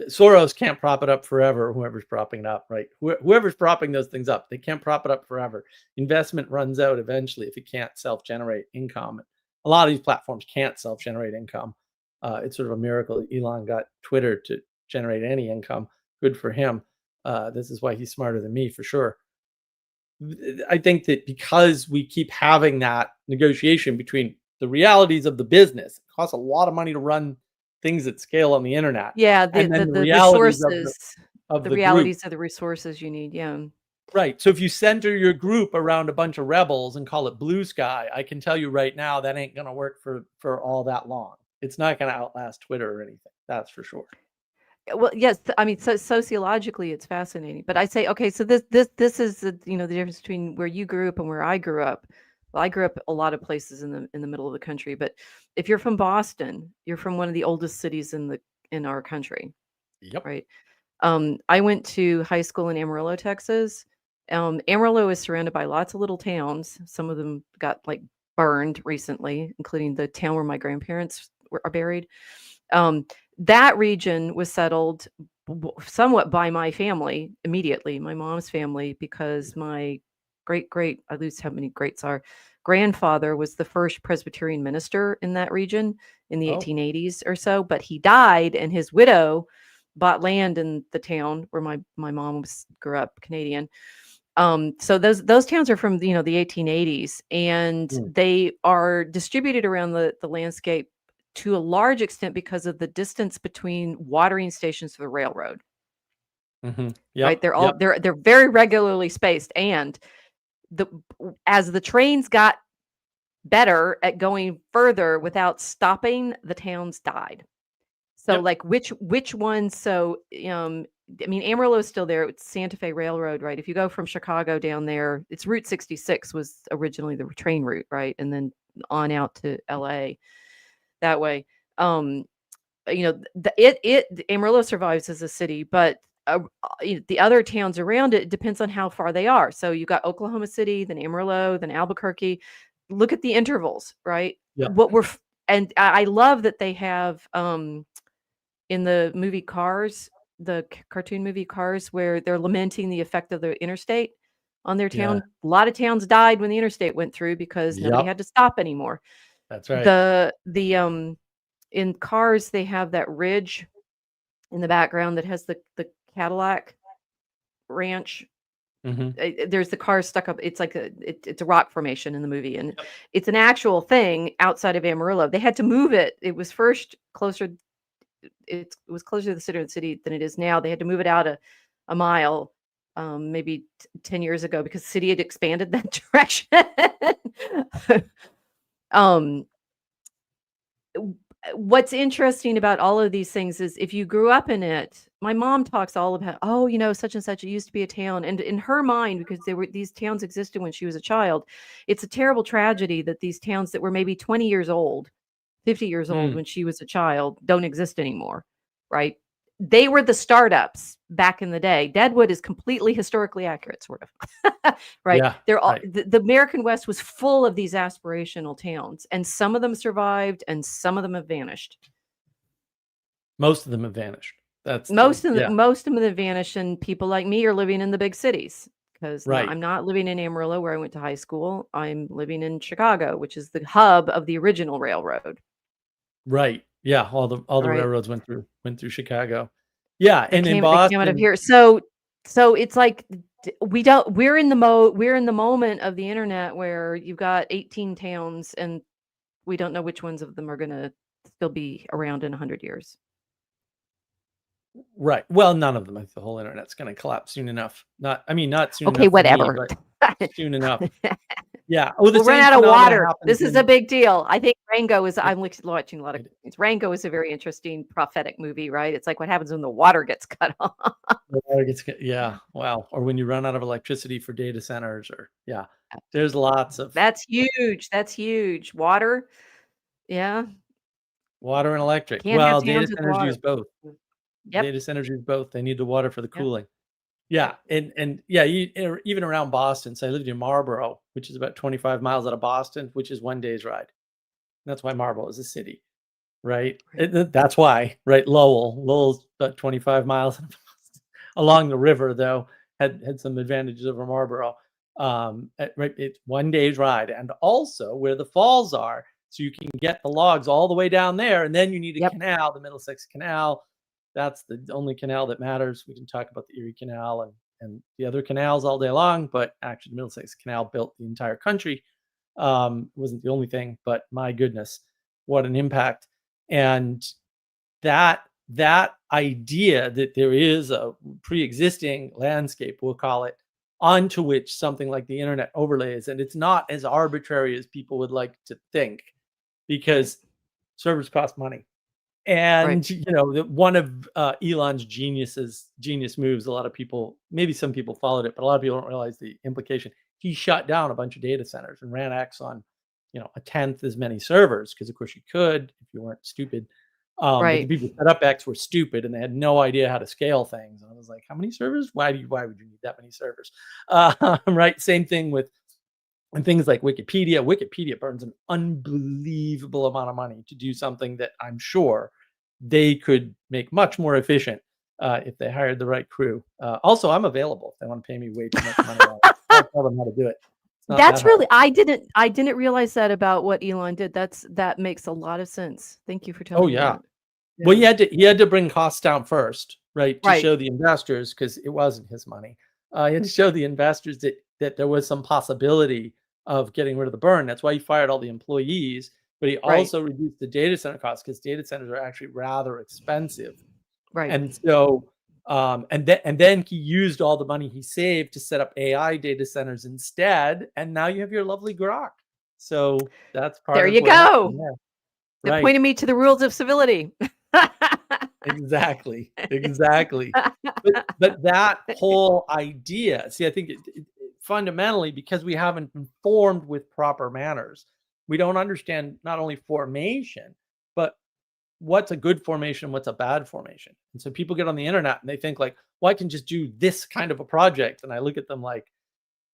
Speaker 1: Soros can't prop it up forever. Whoever's propping it up, right? Whoever's propping those things up, they can't prop it up forever. Investment runs out eventually if it can't self-generate income. A lot of these platforms can't self-generate income. It's sort of a miracle that Elon got Twitter to generate any income. Good for him. This is why he's smarter than me for sure. I think that because we keep having that negotiation between the realities of the business, it costs a lot of money to run things at scale on the internet,
Speaker 2: Yeah,
Speaker 1: and then the
Speaker 2: the
Speaker 1: realities
Speaker 2: resources,
Speaker 1: of
Speaker 2: the
Speaker 1: the group.
Speaker 2: realities of the resources you need. Yeah.
Speaker 1: Right. So if you center your group around a bunch of rebels and call it Blue Sky, I can tell you right now that ain't gonna work for all that long. It's not gonna outlast Twitter or anything. That's for sure.
Speaker 2: Well, yes, I mean, so sociologically, it's fascinating. But I say, okay, so this is the the difference between where you grew up and where I grew up. Well, I grew up a lot of places in the middle of the country, but if you're from Boston, you're from one of the oldest cities in our country,
Speaker 1: Yep.
Speaker 2: right? I went to high school in Amarillo, Texas. Amarillo is surrounded by lots of little towns. Some of them got like burned recently, including the town where my grandparents are buried. Um, that region was settled somewhat by my family immediately, my mom's family, because my great, I lose how many greats are, grandfather was the first Presbyterian minister in that region in the
Speaker 1: Oh.
Speaker 2: 1880s or so, but he died and his widow bought land in the town where my mom grew up, Canadian. So those towns are from the 1880s, and
Speaker 1: Mm.
Speaker 2: they are distributed around the landscape to a large extent because of the distance between watering stations for the railroad.
Speaker 1: Mhm.
Speaker 2: Right?
Speaker 1: Yep.
Speaker 2: They're all
Speaker 1: Yep.
Speaker 2: they're very regularly spaced, and the as the trains got better at going further without stopping, the towns died. So,
Speaker 1: Yep.
Speaker 2: like, which ones? So, I mean, Amarillo is still there. It's Santa Fe Railroad, right? If you go from Chicago down there, it's Route 66 was originally the train route, right? And then on out to LA that way. Um, Amarillo survives as a city, but the other towns around it depends on how far they are. So you got Oklahoma City, then Amarillo, then Albuquerque. Look at the intervals, right?
Speaker 1: Yep.
Speaker 2: What we're f- and I love that they have in the movie Cars, the cartoon movie Cars, where they're lamenting the effect of the interstate on their
Speaker 1: Yeah.
Speaker 2: town. A lot of towns died when the interstate went through because nobody
Speaker 1: Yep.
Speaker 2: had to stop anymore.
Speaker 1: That's right.
Speaker 2: The in Cars, they have that ridge in the background that has the Cadillac ranch.
Speaker 1: Mhm.
Speaker 2: There's the car stuck up. It's like it's a rock formation in the movie, and
Speaker 1: Yep.
Speaker 2: it's an actual thing outside of Amarillo. They had to move it. It was first closer. It was closer to the center of the city than it is now. They had to move it out a mile, maybe 10 years ago because the city had expanded that direction. um, what's interesting about all of these things is if you grew up in it, my mom talks all about, oh, such and such, it used to be a town. And in her mind, because these towns existed when she was a child, it's a terrible tragedy that these towns that were maybe 20 years old, 50 years old
Speaker 1: Mm.
Speaker 2: when she was a child don't exist anymore, right? They were the startups back in the day. Deadwood is completely historically accurate, sort of. Right?
Speaker 1: Yeah.
Speaker 2: They're all
Speaker 1: Right.
Speaker 2: the American West was full of these aspirational towns, and some of them survived and some of them have vanished.
Speaker 1: Most of them have vanished. That's the
Speaker 2: Most of
Speaker 1: yeah,
Speaker 2: them have vanished, and people like me are living in the big cities because
Speaker 1: right,
Speaker 2: I'm not living in Amarillo where I went to high school. I'm living in Chicago, which is the hub of the original railroad.
Speaker 1: right. Yeah, all the
Speaker 2: Right.
Speaker 1: railroads went through Chicago. Yeah, and in
Speaker 2: They came out of
Speaker 1: Boston
Speaker 2: here. So it's like we're in the moment of the internet where you've got 18 towns and we don't know which ones of them are gonna still be around in 100 years.
Speaker 1: right. Well, none of them. Like, the whole internet's gonna collapse soon enough. Not soon
Speaker 2: Okay,
Speaker 1: enough for me,
Speaker 2: whatever.
Speaker 1: but soon enough. Yeah. Oh, the
Speaker 2: We'll run
Speaker 1: same
Speaker 2: out of
Speaker 1: phenomena
Speaker 2: water.
Speaker 1: happens
Speaker 2: This is a
Speaker 1: in
Speaker 2: big deal. I think Rango is
Speaker 1: it
Speaker 2: I'm watching a lot of
Speaker 1: it
Speaker 2: things. Rango is a very interesting prophetic movie, right? It's like what happens when the water gets cut off.
Speaker 1: the water gets yeah, wow. Or when you run out of electricity for data centers or yeah. There's lots of
Speaker 2: That's huge. That's huge. Water, yeah.
Speaker 1: water and electric.
Speaker 2: Can't have
Speaker 1: Well, data
Speaker 2: towns with
Speaker 1: centers use
Speaker 2: water.
Speaker 1: both.
Speaker 2: Yep,
Speaker 1: Data centers use both. They need the water for the
Speaker 2: yep,
Speaker 1: cooling. Yeah, and yeah, even around Boston. So I lived in Marlboro, which is about 25 miles out of Boston, which is one day's ride. That's why Marlboro is a city, right?
Speaker 2: right.
Speaker 1: That's why, right? Lowell's about 25 miles along the river, though, had some advantages over Marlboro. Right, it's one day's ride, and also where the falls are, so you can get the logs all the way down there, and then you need a
Speaker 2: Yep,
Speaker 1: canal, the Middlesex Canal. That's the only canal that matters. We can talk about the Erie Canal and the other canals all day long, but actually, the Middlesex Canal built the entire country. Wasn't the only thing, but my goodness, what an impact! And that idea that there is a pre-existing landscape, we'll call it, onto which something like the internet overlays, and it's not as arbitrary as people would like to think,
Speaker 2: right,
Speaker 1: because servers cost money.
Speaker 2: right.
Speaker 1: And one of Elon's genius moves, a lot of people, maybe some people followed it, but a lot of people don't realize the implication. He shut down a bunch of data centers and ran X on a tenth as many servers, because of course you could if you weren't stupid. But the
Speaker 2: Right.
Speaker 1: people who set up X were stupid and they had no idea how to scale things. And I was like, how many servers? Why would you need that many servers? Right. Same thing with and things like Wikipedia. Wikipedia burns an unbelievable amount of money to do something that I'm sure they could make much more efficient if they hired the right crew. Also, I'm available if they want to pay me way too much money. I'll tell them how to do it. It's not that
Speaker 2: That's
Speaker 1: hard.
Speaker 2: really I didn't realize that about what Elon did. That makes a lot of sense. Thank you for
Speaker 1: Oh
Speaker 2: telling me
Speaker 1: yeah.
Speaker 2: that.
Speaker 1: Well,
Speaker 2: Yeah.
Speaker 1: he had to bring costs down first, right, to
Speaker 2: Right.
Speaker 1: show the investors, because it wasn't his money. He had to show the investors that there was some possibility of getting rid of the burn. That's why he fired all the employees, but he
Speaker 2: Right.
Speaker 1: also reduced the data center costs, because data centers are actually rather expensive.
Speaker 2: Right.
Speaker 1: And so, and then he used all the money he saved to set up AI data centers instead, and now you have your lovely Grok. So that's part
Speaker 2: There
Speaker 1: of
Speaker 2: you
Speaker 1: what
Speaker 2: go.
Speaker 1: happened there.
Speaker 2: That
Speaker 1: Right.
Speaker 2: pointed me to the rules of civility.
Speaker 1: Exactly, exactly. But that whole idea, see, I think fundamentally, because we haven't been formed with proper manners, we don't understand not only formation, but what's a good formation, what's a bad formation. And so people get on the internet and they think like, well, I can just do this kind of a project. And I look at them like,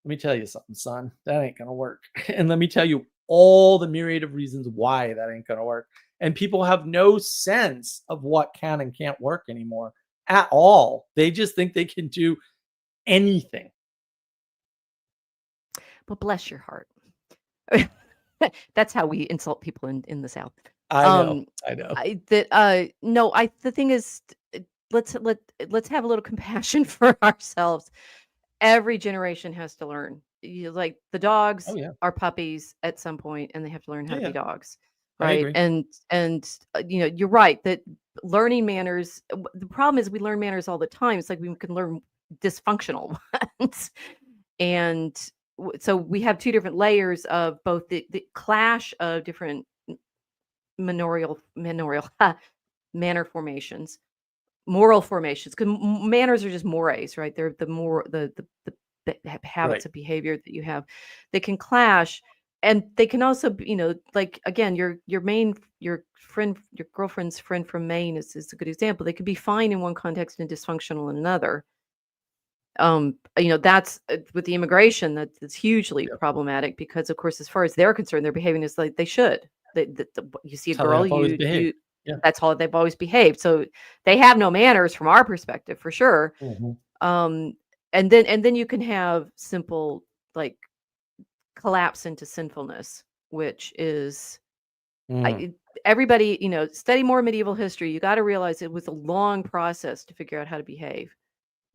Speaker 1: let me tell you something, son, that ain't gonna work. And let me tell you all the myriad of reasons why that ain't gonna work. And people have no sense of what can and can't work anymore at all. They just think they can do anything.
Speaker 2: But bless your heart. That's how we insult people in the South.
Speaker 1: I know,
Speaker 2: Um,
Speaker 1: I know.
Speaker 2: I that no, I the thing is, let's let's have a little compassion for ourselves. Every generation has to learn. Like the dogs
Speaker 1: Oh yeah,
Speaker 2: are puppies at some point, and they have to learn how
Speaker 1: yeah,
Speaker 2: to be
Speaker 1: yeah.
Speaker 2: dogs,
Speaker 1: I
Speaker 2: right?
Speaker 1: agree.
Speaker 2: And you're right that learning manners. The problem is we learn manners all the time. It's like we can learn dysfunctional ones, and so we have two different layers of both the clash of different manorial manner formations, moral formations, 'cause manners are just mores, right? They're the more the habits
Speaker 1: Right.
Speaker 2: of behavior that you have. They can clash, and they can also be, like, again, your friend, your girlfriend's friend from Maine is a good example. They could be fine in one context and dysfunctional in another. That's with the immigration, that's hugely
Speaker 1: Yep.
Speaker 2: problematic because, of course, as far as they're concerned, their behaving is like they should. You see a
Speaker 1: That's how they
Speaker 2: girl,
Speaker 1: have always behaved. Yeah.
Speaker 2: that's how they've always behaved. So they have no manners from our perspective, for sure.
Speaker 1: Mhm.
Speaker 2: Um, and then you can have simple, like, collapse into sinfulness, which is
Speaker 1: Mm.
Speaker 2: everybody, study more medieval history. You got to realize it was a long process to figure out how to behave,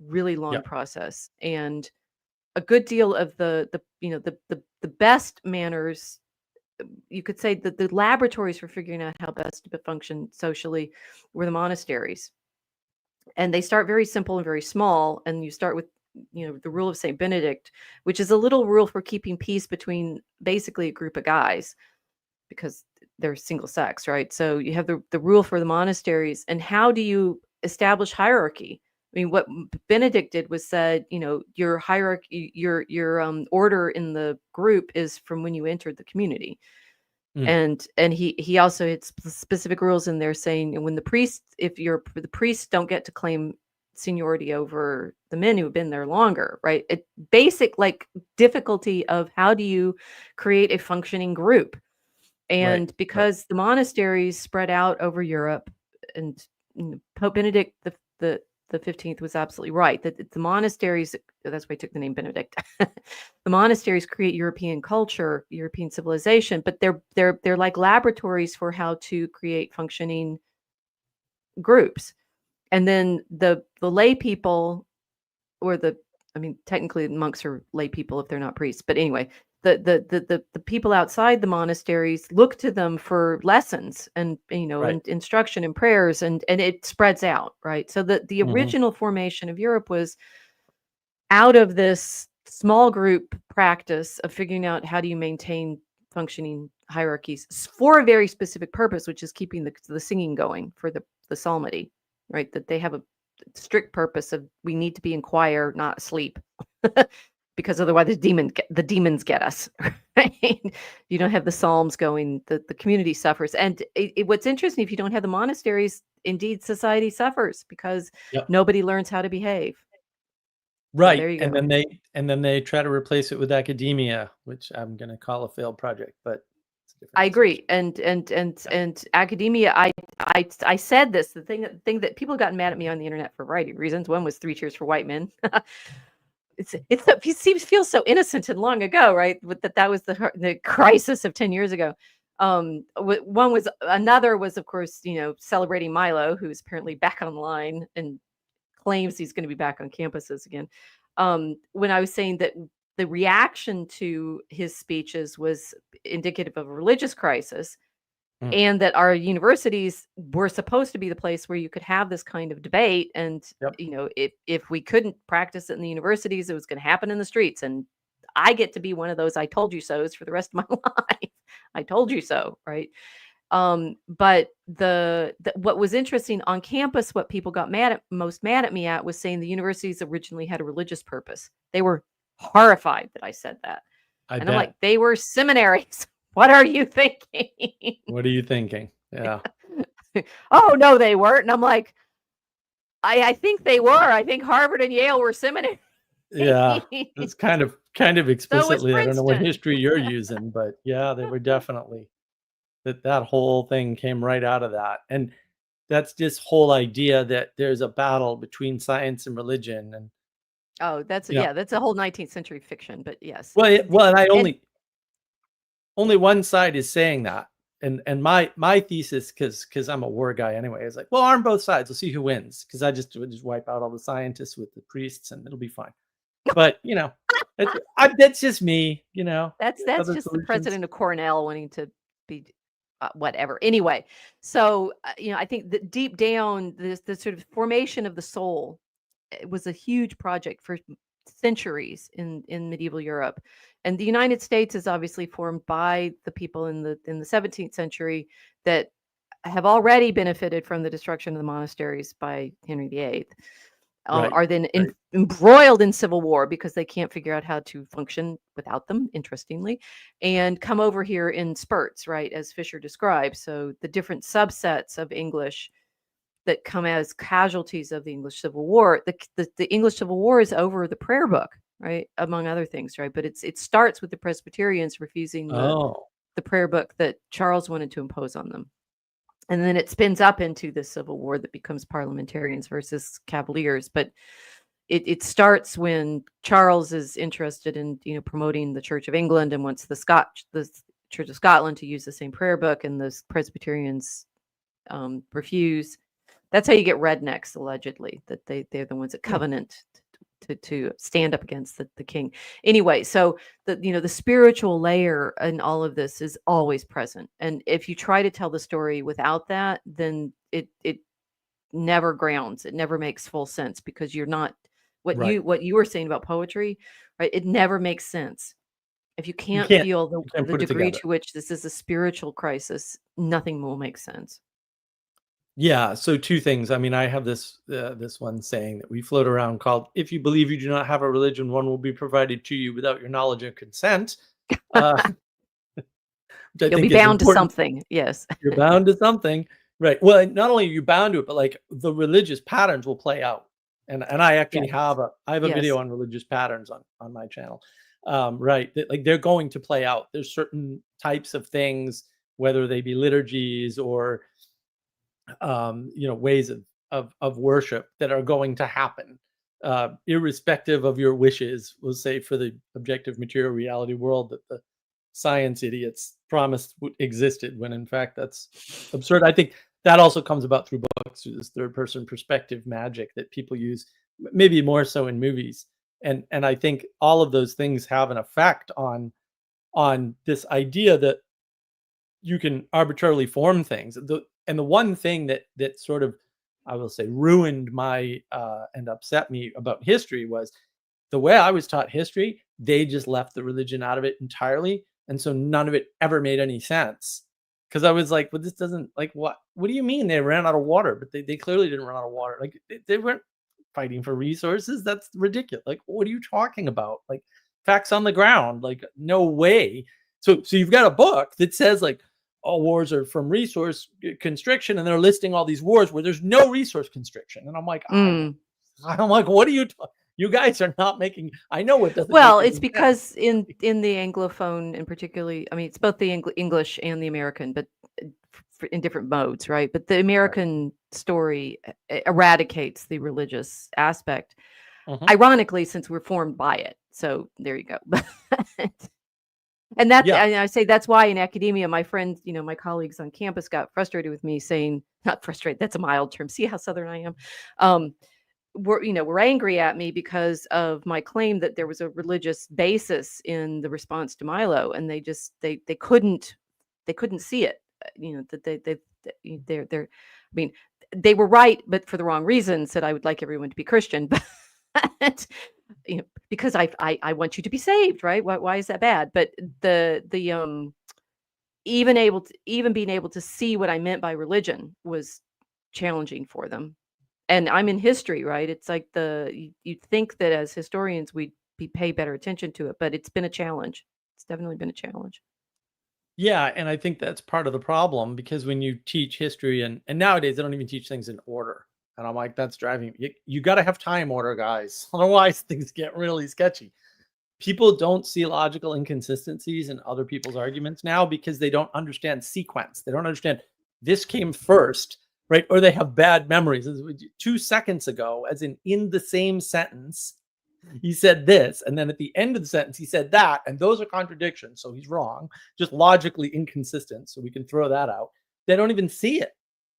Speaker 2: really long
Speaker 1: Yep.
Speaker 2: process, and a good deal of the best manners. You could say that the laboratories for figuring out how best to function socially were the monasteries, and they start very simple and very small. And you start with the rule of Saint Benedict, which is a little rule for keeping peace between basically a group of guys, because they're single sex, right? So you have the rule for the monasteries. And how do you establish hierarchy? I mean, what Benedict did was said, your hierarchy, your order in the group is from when you entered the community.
Speaker 1: Mm.
Speaker 2: And he also had specific rules in there saying, and when the priests don't get to claim seniority over the men who have been there longer, right? Basic, like, difficulty of how do you create a functioning group.
Speaker 1: Right.
Speaker 2: And
Speaker 1: Right.
Speaker 2: because the monasteries spread out over Europe, and Pope Benedict the 15th was absolutely right that the monasteries, that's why I took the name Benedict. The monasteries create European culture, European civilization, but they're like laboratories for how to create functioning groups. And then the lay people, or I mean, technically monks are lay people if they're not priests, but anyway, the people outside the monasteries look to them for lessons, and
Speaker 1: Right.
Speaker 2: and instruction and prayers, and it spreads out, right? So the
Speaker 1: Mhm.
Speaker 2: original formation of Europe was out of this small group practice of figuring out how do you maintain functioning hierarchies for a very specific purpose, which is keeping the singing going for the psalmody, right? That they have a strict purpose of, we need to be in choir, not asleep, because otherwise the demons get us. Right? You don't have the psalms going, the community suffers. And what's interesting, if you don't have the monasteries, indeed society suffers, because
Speaker 1: Yep.
Speaker 2: nobody learns how to behave. So there
Speaker 1: Right,
Speaker 2: you
Speaker 1: and
Speaker 2: go.
Speaker 1: then they try to replace it with academia, which I'm gonna call a failed project, but it's a different
Speaker 2: I
Speaker 1: discussion.
Speaker 2: agree. And
Speaker 1: Yeah.
Speaker 2: and academia, I said this, the thing that people got mad at me on the internet for a variety of reasons. One was Three Cheers for White Men. It feels so innocent and long ago, right? That was the crisis of 10 years ago. Another was, of course, celebrating Milo, who's apparently back online and claims he's going to be back on campuses again. When I was saying that the reaction to his speeches was indicative of a religious crisis,
Speaker 1: Mm.
Speaker 2: and that our universities were supposed to be the place where you could have this kind of debate. And
Speaker 1: Yep.
Speaker 2: if we couldn't practice it in the universities, it was going to happen in the streets. And I get to be one of those I told you so's for the rest of my life. I told you so, right? But what was interesting on campus, what people got most mad at me at, was saying the universities originally had a religious purpose. They were horrified that I said that.
Speaker 1: I
Speaker 2: And I'm like,
Speaker 1: bet.
Speaker 2: they were seminaries. What are you thinking?
Speaker 1: What are you thinking? Yeah.
Speaker 2: Oh, no, they weren't. And I'm like, I think they were. I think Harvard and Yale were seminaries.
Speaker 1: Yeah. It's kind of
Speaker 2: So was
Speaker 1: explicitly, I don't know what
Speaker 2: Princeton.
Speaker 1: history you're using, but yeah, they were definitely that whole thing came right out of that, and that's this whole idea that there's a battle between science and religion, and
Speaker 2: Oh,
Speaker 1: yeah.
Speaker 2: that's a whole 19th century fiction, but yes.
Speaker 1: Well, and I
Speaker 2: And
Speaker 1: only one side is saying that, and my thesis, because I'm a war guy anyway, is like, well, arm both sides, we'll see who wins, because I just would just wipe out all the scientists with the priests, and it'll be fine. But that's just me. There's
Speaker 2: that's
Speaker 1: other
Speaker 2: just the
Speaker 1: solutions.
Speaker 2: president of Cornell wanting to be whatever. Anyway, so I think that deep down, this the sort of formation of the soul, it was a huge project for centuries in medieval Europe. And the United States is obviously formed by the people in the 17th century that have already benefited from the destruction of the monasteries by Henry VIII.
Speaker 1: Right,
Speaker 2: Are then
Speaker 1: right.
Speaker 2: embroiled in civil war because they can't figure out how to function without them, interestingly, and come over here in spurts, right, as Fisher describes. So the different subsets of English that come as casualties of the English Civil War. The English Civil War is over the prayer book, right, among other things, right? But it starts with the Presbyterians refusing the
Speaker 1: Oh,
Speaker 2: the prayer book that Charles wanted to impose on them. And then it spins up into the Civil War that becomes parliamentarians versus Cavaliers. But it starts when Charles is interested in promoting the Church of England and wants the Church of Scotland to use the same prayer book, and the Presbyterians refuse. That's how you get rednecks, allegedly, that they're the ones that covenant to stand up against the king. Anyway, so the spiritual layer in all of this is always present, and if you try to tell the story without that, then it never grounds. It never makes full sense, because you're not what
Speaker 1: Right.
Speaker 2: you were saying about poetry, right? It never makes sense if you
Speaker 1: You
Speaker 2: can't
Speaker 1: can't
Speaker 2: feel
Speaker 1: you can't
Speaker 2: the
Speaker 1: put it
Speaker 2: degree
Speaker 1: together.
Speaker 2: to which this is a spiritual crisis. Nothing will make sense.
Speaker 1: Yeah, so 2 things. I mean, I have this one saying that we float around called, "If you believe you do not have a religion, one will be provided to you without your knowledge and consent," uh, which I
Speaker 2: You'll be
Speaker 1: think is
Speaker 2: bound to
Speaker 1: important.
Speaker 2: something. Yes.
Speaker 1: You're bound to something. Right. Well, not only are you bound to it, but, like, the religious patterns will play out. And I actually
Speaker 2: Yes.
Speaker 1: have a video
Speaker 2: Yes.
Speaker 1: on religious patterns on my channel. Right, that, like, they're going to play out. There's certain types of things, whether they be liturgies or ways of worship, that are going to happen, irrespective of your wishes. We'll say, for the objective material reality world that the science idiots promised existed, when in fact that's absurd. I think that also comes about through books, through this third person perspective magic that people use, maybe more so in movies. And I think all of those things have an effect on this idea that you can arbitrarily form things. And the one thing that sort of, I will say, ruined my and upset me about history was the way I was taught history. They just left the religion out of it entirely, and so none of it ever made any sense. Because I was like, "Well, this doesn't, like, what? What do you mean they ran out of water? But they clearly didn't run out of water. Like, they weren't fighting for resources. That's ridiculous. Like, what are you talking about? Like, facts on the ground. Like, no way." So you've got a book that says, like, all wars are from resource constriction, and they're listing all these wars where there's no resource constriction, and I'm like,
Speaker 2: Mm.
Speaker 1: I'm like, what are you? You guys are not making. I know it doesn't make
Speaker 2: Well, it's
Speaker 1: any sense.
Speaker 2: because in the Anglophone, and particularly, I mean, it's both the English and the American, but in different modes, right? But the
Speaker 1: Right.
Speaker 2: American story eradicates the religious aspect,
Speaker 1: Mhm.
Speaker 2: ironically, since we're formed by it. So there you go. And that,
Speaker 1: Yeah.
Speaker 2: and I say that's why in academia, my friends, my colleagues on campus got frustrated with me, saying, not frustrated, that's a mild term. See how Southern I am. Um, were angry at me because of my claim that there was a religious basis in the response to Milo, and they just they couldn't see it. That they're I mean, they were right, but for the wrong reasons. That I would like everyone to be Christian, but because I want you to be saved, right? Why is that bad? But the even being able to see what I meant by religion was challenging for them. And I'm in history, right? It's like you'd think that as historians we'd pay better attention to it, but it's been a challenge. It's definitely been a challenge.
Speaker 1: Yeah, and I think that's part of the problem, because when you teach history, and nowadays they don't even teach things in order. And I'm like, that's driving me. You got to have time order, guys. Otherwise things get really sketchy. People don't see logical inconsistencies in other people's arguments now, because they don't understand sequence. They don't understand this came first, right? Or they have bad memories. 2 seconds ago, as in the same sentence, he said this, and then at the end of the sentence he said that, and those are contradictions, so he's wrong, just logically inconsistent, so we can throw that out. They don't even see it.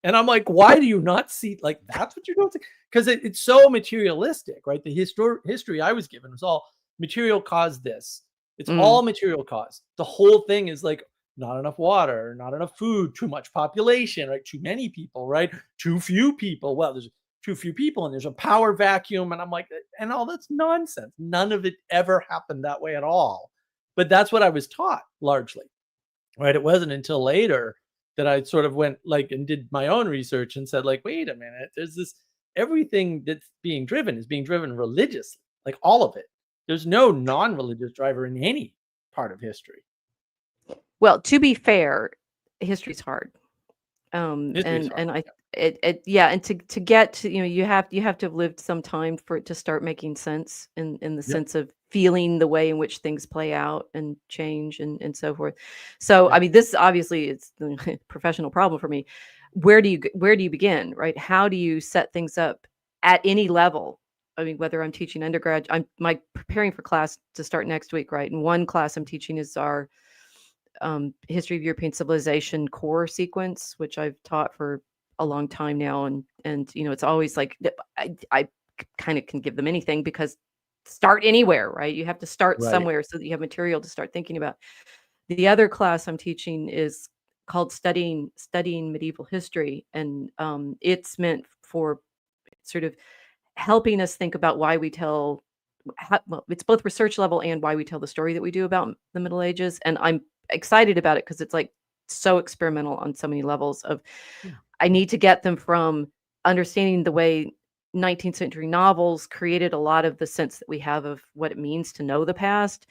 Speaker 1: And I'm like, why do you not see, like, that's what you don't see? Because it's so materialistic, right? The history I was given was all material caused this. It's
Speaker 2: Mm.
Speaker 1: all material cause. The whole thing is like, not enough water, not enough food, too much population, right? Too many people, right? Too few people. Well, there's too few people, and there's a power vacuum. And I'm like, and all that's nonsense. None of it ever happened that way at all. But that's what I was taught largely, right? It wasn't until later that I sort of went, like, and did my own research and said, like, wait a minute, there's this, everything that's being driven is being driven religiously, like, all of it. There's no non-religious driver in any part of history.
Speaker 2: Well, to be fair, history's hard.
Speaker 1: History is hard.
Speaker 2: And I yeah, and to get to, you have to have lived some time for it to start making sense, in the
Speaker 1: Yep.
Speaker 2: sense of feeling the way in which things play out and change, and so forth. So I
Speaker 1: Yep.
Speaker 2: mean, this obviously it's a professional problem for me. where do you begin, right? How do you set things up at any level? I mean, whether I'm teaching undergrad, I'm preparing for class to start next week, right? And one class I'm teaching is our history of European civilization core sequence, which I've taught for a long time now, and it's always like I kind of can give them anything, because start anywhere, right? You have to start
Speaker 1: Right.
Speaker 2: somewhere so that you have material to start thinking about. The other class I'm teaching is called studying medieval history, and it's meant for sort of helping us think about why we tell well, it's both research level and why we tell the story that we do about the Middle Ages. And I'm excited about it because it's like so experimental on so many levels of I need to get them from understanding the way 19th century novels created a lot of the sense that we have of what it means to know the past,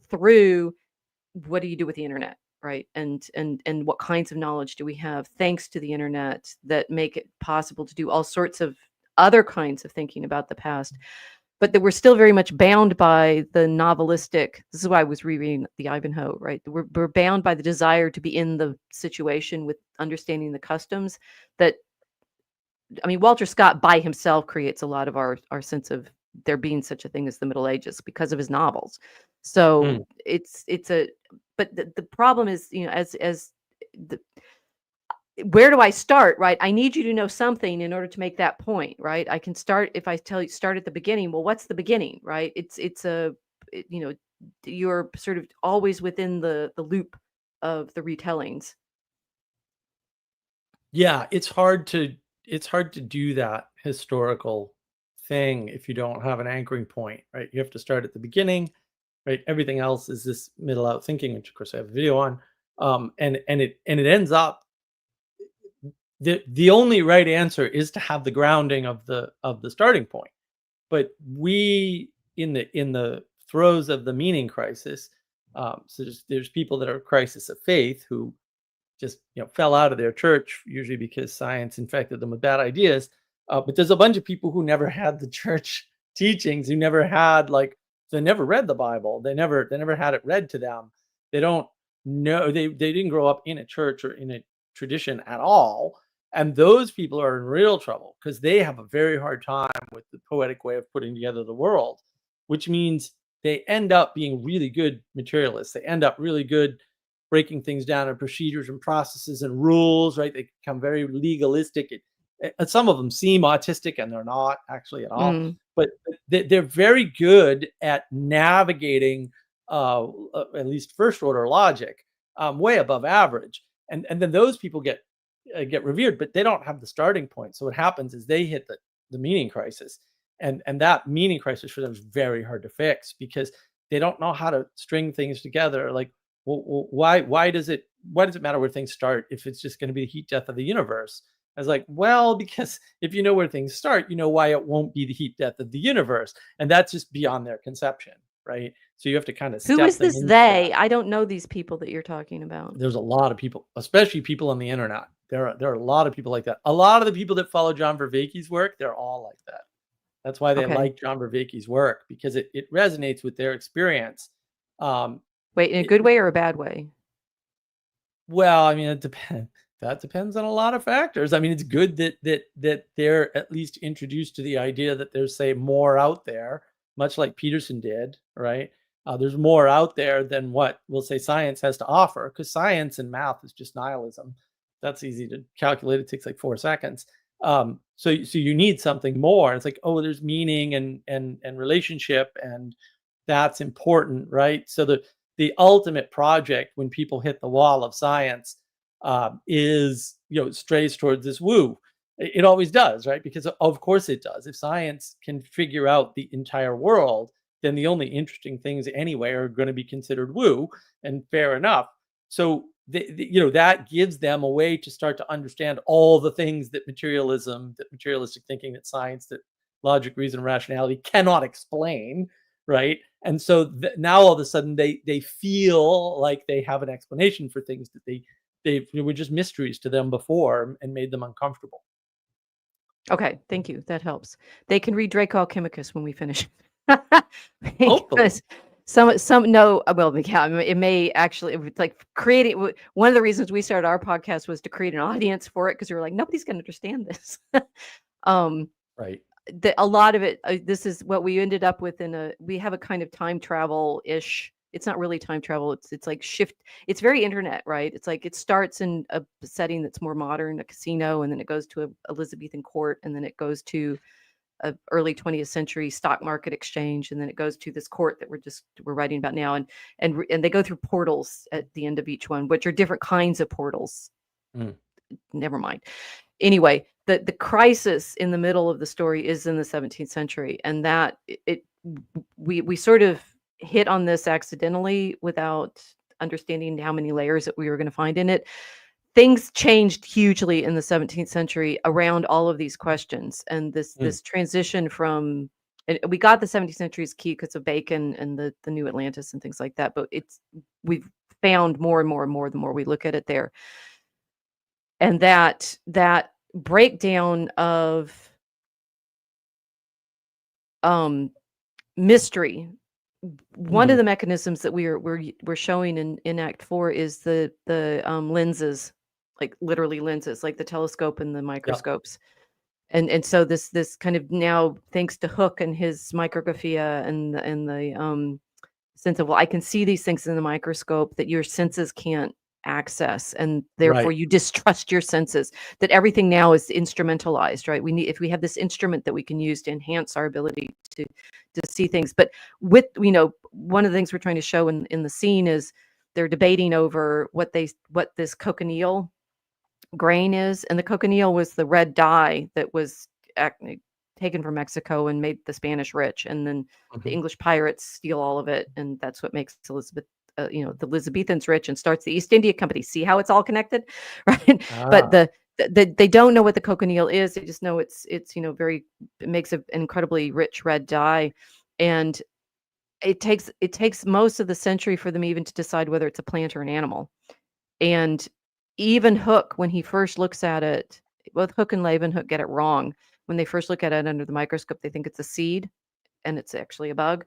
Speaker 2: through what do you do with the internet, right? And what kinds of knowledge do we have thanks to the internet that make it possible to do all sorts of other kinds of thinking about the past, but that we're still very much bound by the novelistic. This is why I was rereading the Ivanhoe, right? We're bound by the desire to be in the situation with understanding the customs that, I mean, Walter Scott by himself creates a lot of our sense of there being such a thing as the Middle Ages because of his novels. So it's a, but the problem is, as the, where do I start, right? I need you to know something in order to make that point, right? I can start, if I tell you start at the beginning, well, what's the beginning, right? You're sort of always within the loop of the retellings.
Speaker 1: Yeah, it's hard to do that historical thing if you don't have an anchoring point, right? You have to start at the beginning, right? Everything else is this middle out thinking, which of course I have a video on. And it ends up, the only right answer is to have the grounding of the starting point. But we, in the throes of the meaning crisis, so there's people that are crisis of faith who just fell out of their church, usually because science infected them with bad ideas. But there's a bunch of people who never had the church teachings, who never had, like, they never read the Bible. They never had it read to them. They don't know, they didn't grow up in a church or in a tradition at all. And those people are in real trouble because they have a very hard time with the poetic way of putting together the world, which means they end up being really good materialists. They end up really good breaking things down in procedures and processes and rules, right? They become very legalistic. And some of them seem autistic, and they're not actually at all.
Speaker 2: Mm.
Speaker 1: But they're very good at navigating, at least first order logic, way above average. And then those people get revered, but they don't have the starting point. So what happens is they hit the meaning crisis, and that meaning crisis for them is very hard to fix because they don't know how to string things together. Like, well, why does it matter where things start if it's just going to be the heat death of the universe? I was like, well, because if you know where things start, you know why it won't be the heat death of the universe, and that's just beyond their conception, right? So you have to kind of
Speaker 2: Who
Speaker 1: step
Speaker 2: is
Speaker 1: them
Speaker 2: this
Speaker 1: into that.
Speaker 2: they? I don't know these people that you're talking about.
Speaker 1: There's a lot of people, especially people on the internet. There are a lot of people like that. A lot of the people that follow John Vervaeke's work, they're all like that. That's why they
Speaker 2: Okay.
Speaker 1: like John Vervaeke's work, because it resonates with their experience. Um,
Speaker 2: Wait, in a
Speaker 1: it,
Speaker 2: good way or a bad way?
Speaker 1: Well, I mean, it depends. That depends on a lot of factors. I mean, it's good that they're at least introduced to the idea that there's, say, more out there, much like Peterson did, right? There's more out there than what we'll say science has to offer, because science and math is just nihilism. That's easy to calculate. It takes like 4 seconds. So you need something more. It's like, oh, there's meaning and relationship, and that's important, right? So the ultimate project when people hit the wall of science is, strays towards this woo. It always does, right? Because of course it does. If science can figure out the entire world, then the only interesting things anyway are going to be considered woo, and fair enough. So that gives them a way to start to understand all the things that materialism, that materialistic thinking, that science, that logic, reason, rationality cannot explain, right? And so now all of a sudden they feel like they have an explanation for things that they were just mysteries to them before and made them uncomfortable.
Speaker 2: Okay, thank you. That helps. They can read Draco Alchemicus when we finish.
Speaker 1: Hopefully.
Speaker 2: Because Some no, well, yeah, I mean, it may actually like creating one of the reasons we started our podcast was to create an audience for it because we were like nobody's going to understand this. um,
Speaker 1: Right.
Speaker 2: a lot of it, this is what we ended up with we have a kind of time travel ish. It's not really time travel. It's like shift. It's very internet, right? It's like it starts in a setting that's more modern, a casino, and then it goes to a Elizabethan court, and then it goes to a early 20th century stock market exchange, and then it goes to this court that we're writing about now, and they go through portals at the end of each one, which are different kinds of portals.
Speaker 1: Mm.
Speaker 2: Never mind. Anyway, the crisis in the middle of the story is in the 17th century, and that we sort of hit on this accidentally without understanding how many layers that we were going to find in it. Things changed hugely in the 17th century around all of these questions, and this transition from, and we got the 17th century is key because of Bacon and the new Atlantis and things like that, but we've found more and more and more the more we look at it there. And that breakdown of mystery. One of the mechanisms that we're showing in Act 4 is the lenses, like literally lenses, like the telescope and the microscopes. And so this kind of now, thanks to Hooke and his micrographia and the sense of, well, I can see these things in the microscope that your senses can't access, and therefore you distrust your senses, that everything now is instrumentalized, right? If we have this instrument that we can use to enhance our ability to see things. But with, one of the things we're trying to show in the scene is they're debating over what this cochineal grain is, and the cochineal was the red dye that was taken from Mexico and made the Spanish rich, and then the English pirates steal all of it, and that's what makes Elizabeth, the Elizabethans rich and starts the East India Company. See how it's all connected, right? But they don't know what the cochineal is. They just know it's it makes an incredibly rich red dye, and it takes most of the century for them even to decide whether it's a plant or an animal. And even Hooke, when he first looks at it, both Hooke and Leeuwenhoek get it wrong. When they first look at it under the microscope, they think it's a seed, and it's actually a bug.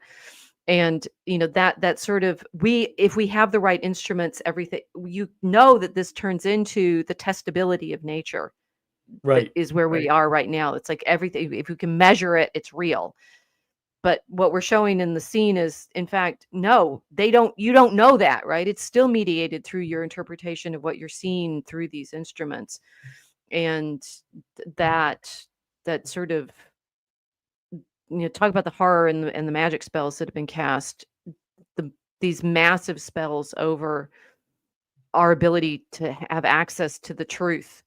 Speaker 2: And that sort of, if we have the right instruments, everything, that this turns into the testability of nature.
Speaker 1: Right.
Speaker 2: Is where we are right now. It's like everything, if we can measure it, it's real. But what we're showing in the scene is, in fact, no, you don't know that, right? It's still mediated through your interpretation of what you're seeing through these instruments. And that sort of, talk about the horror and the magic spells that have been cast, these massive spells over our ability to have access to the truth.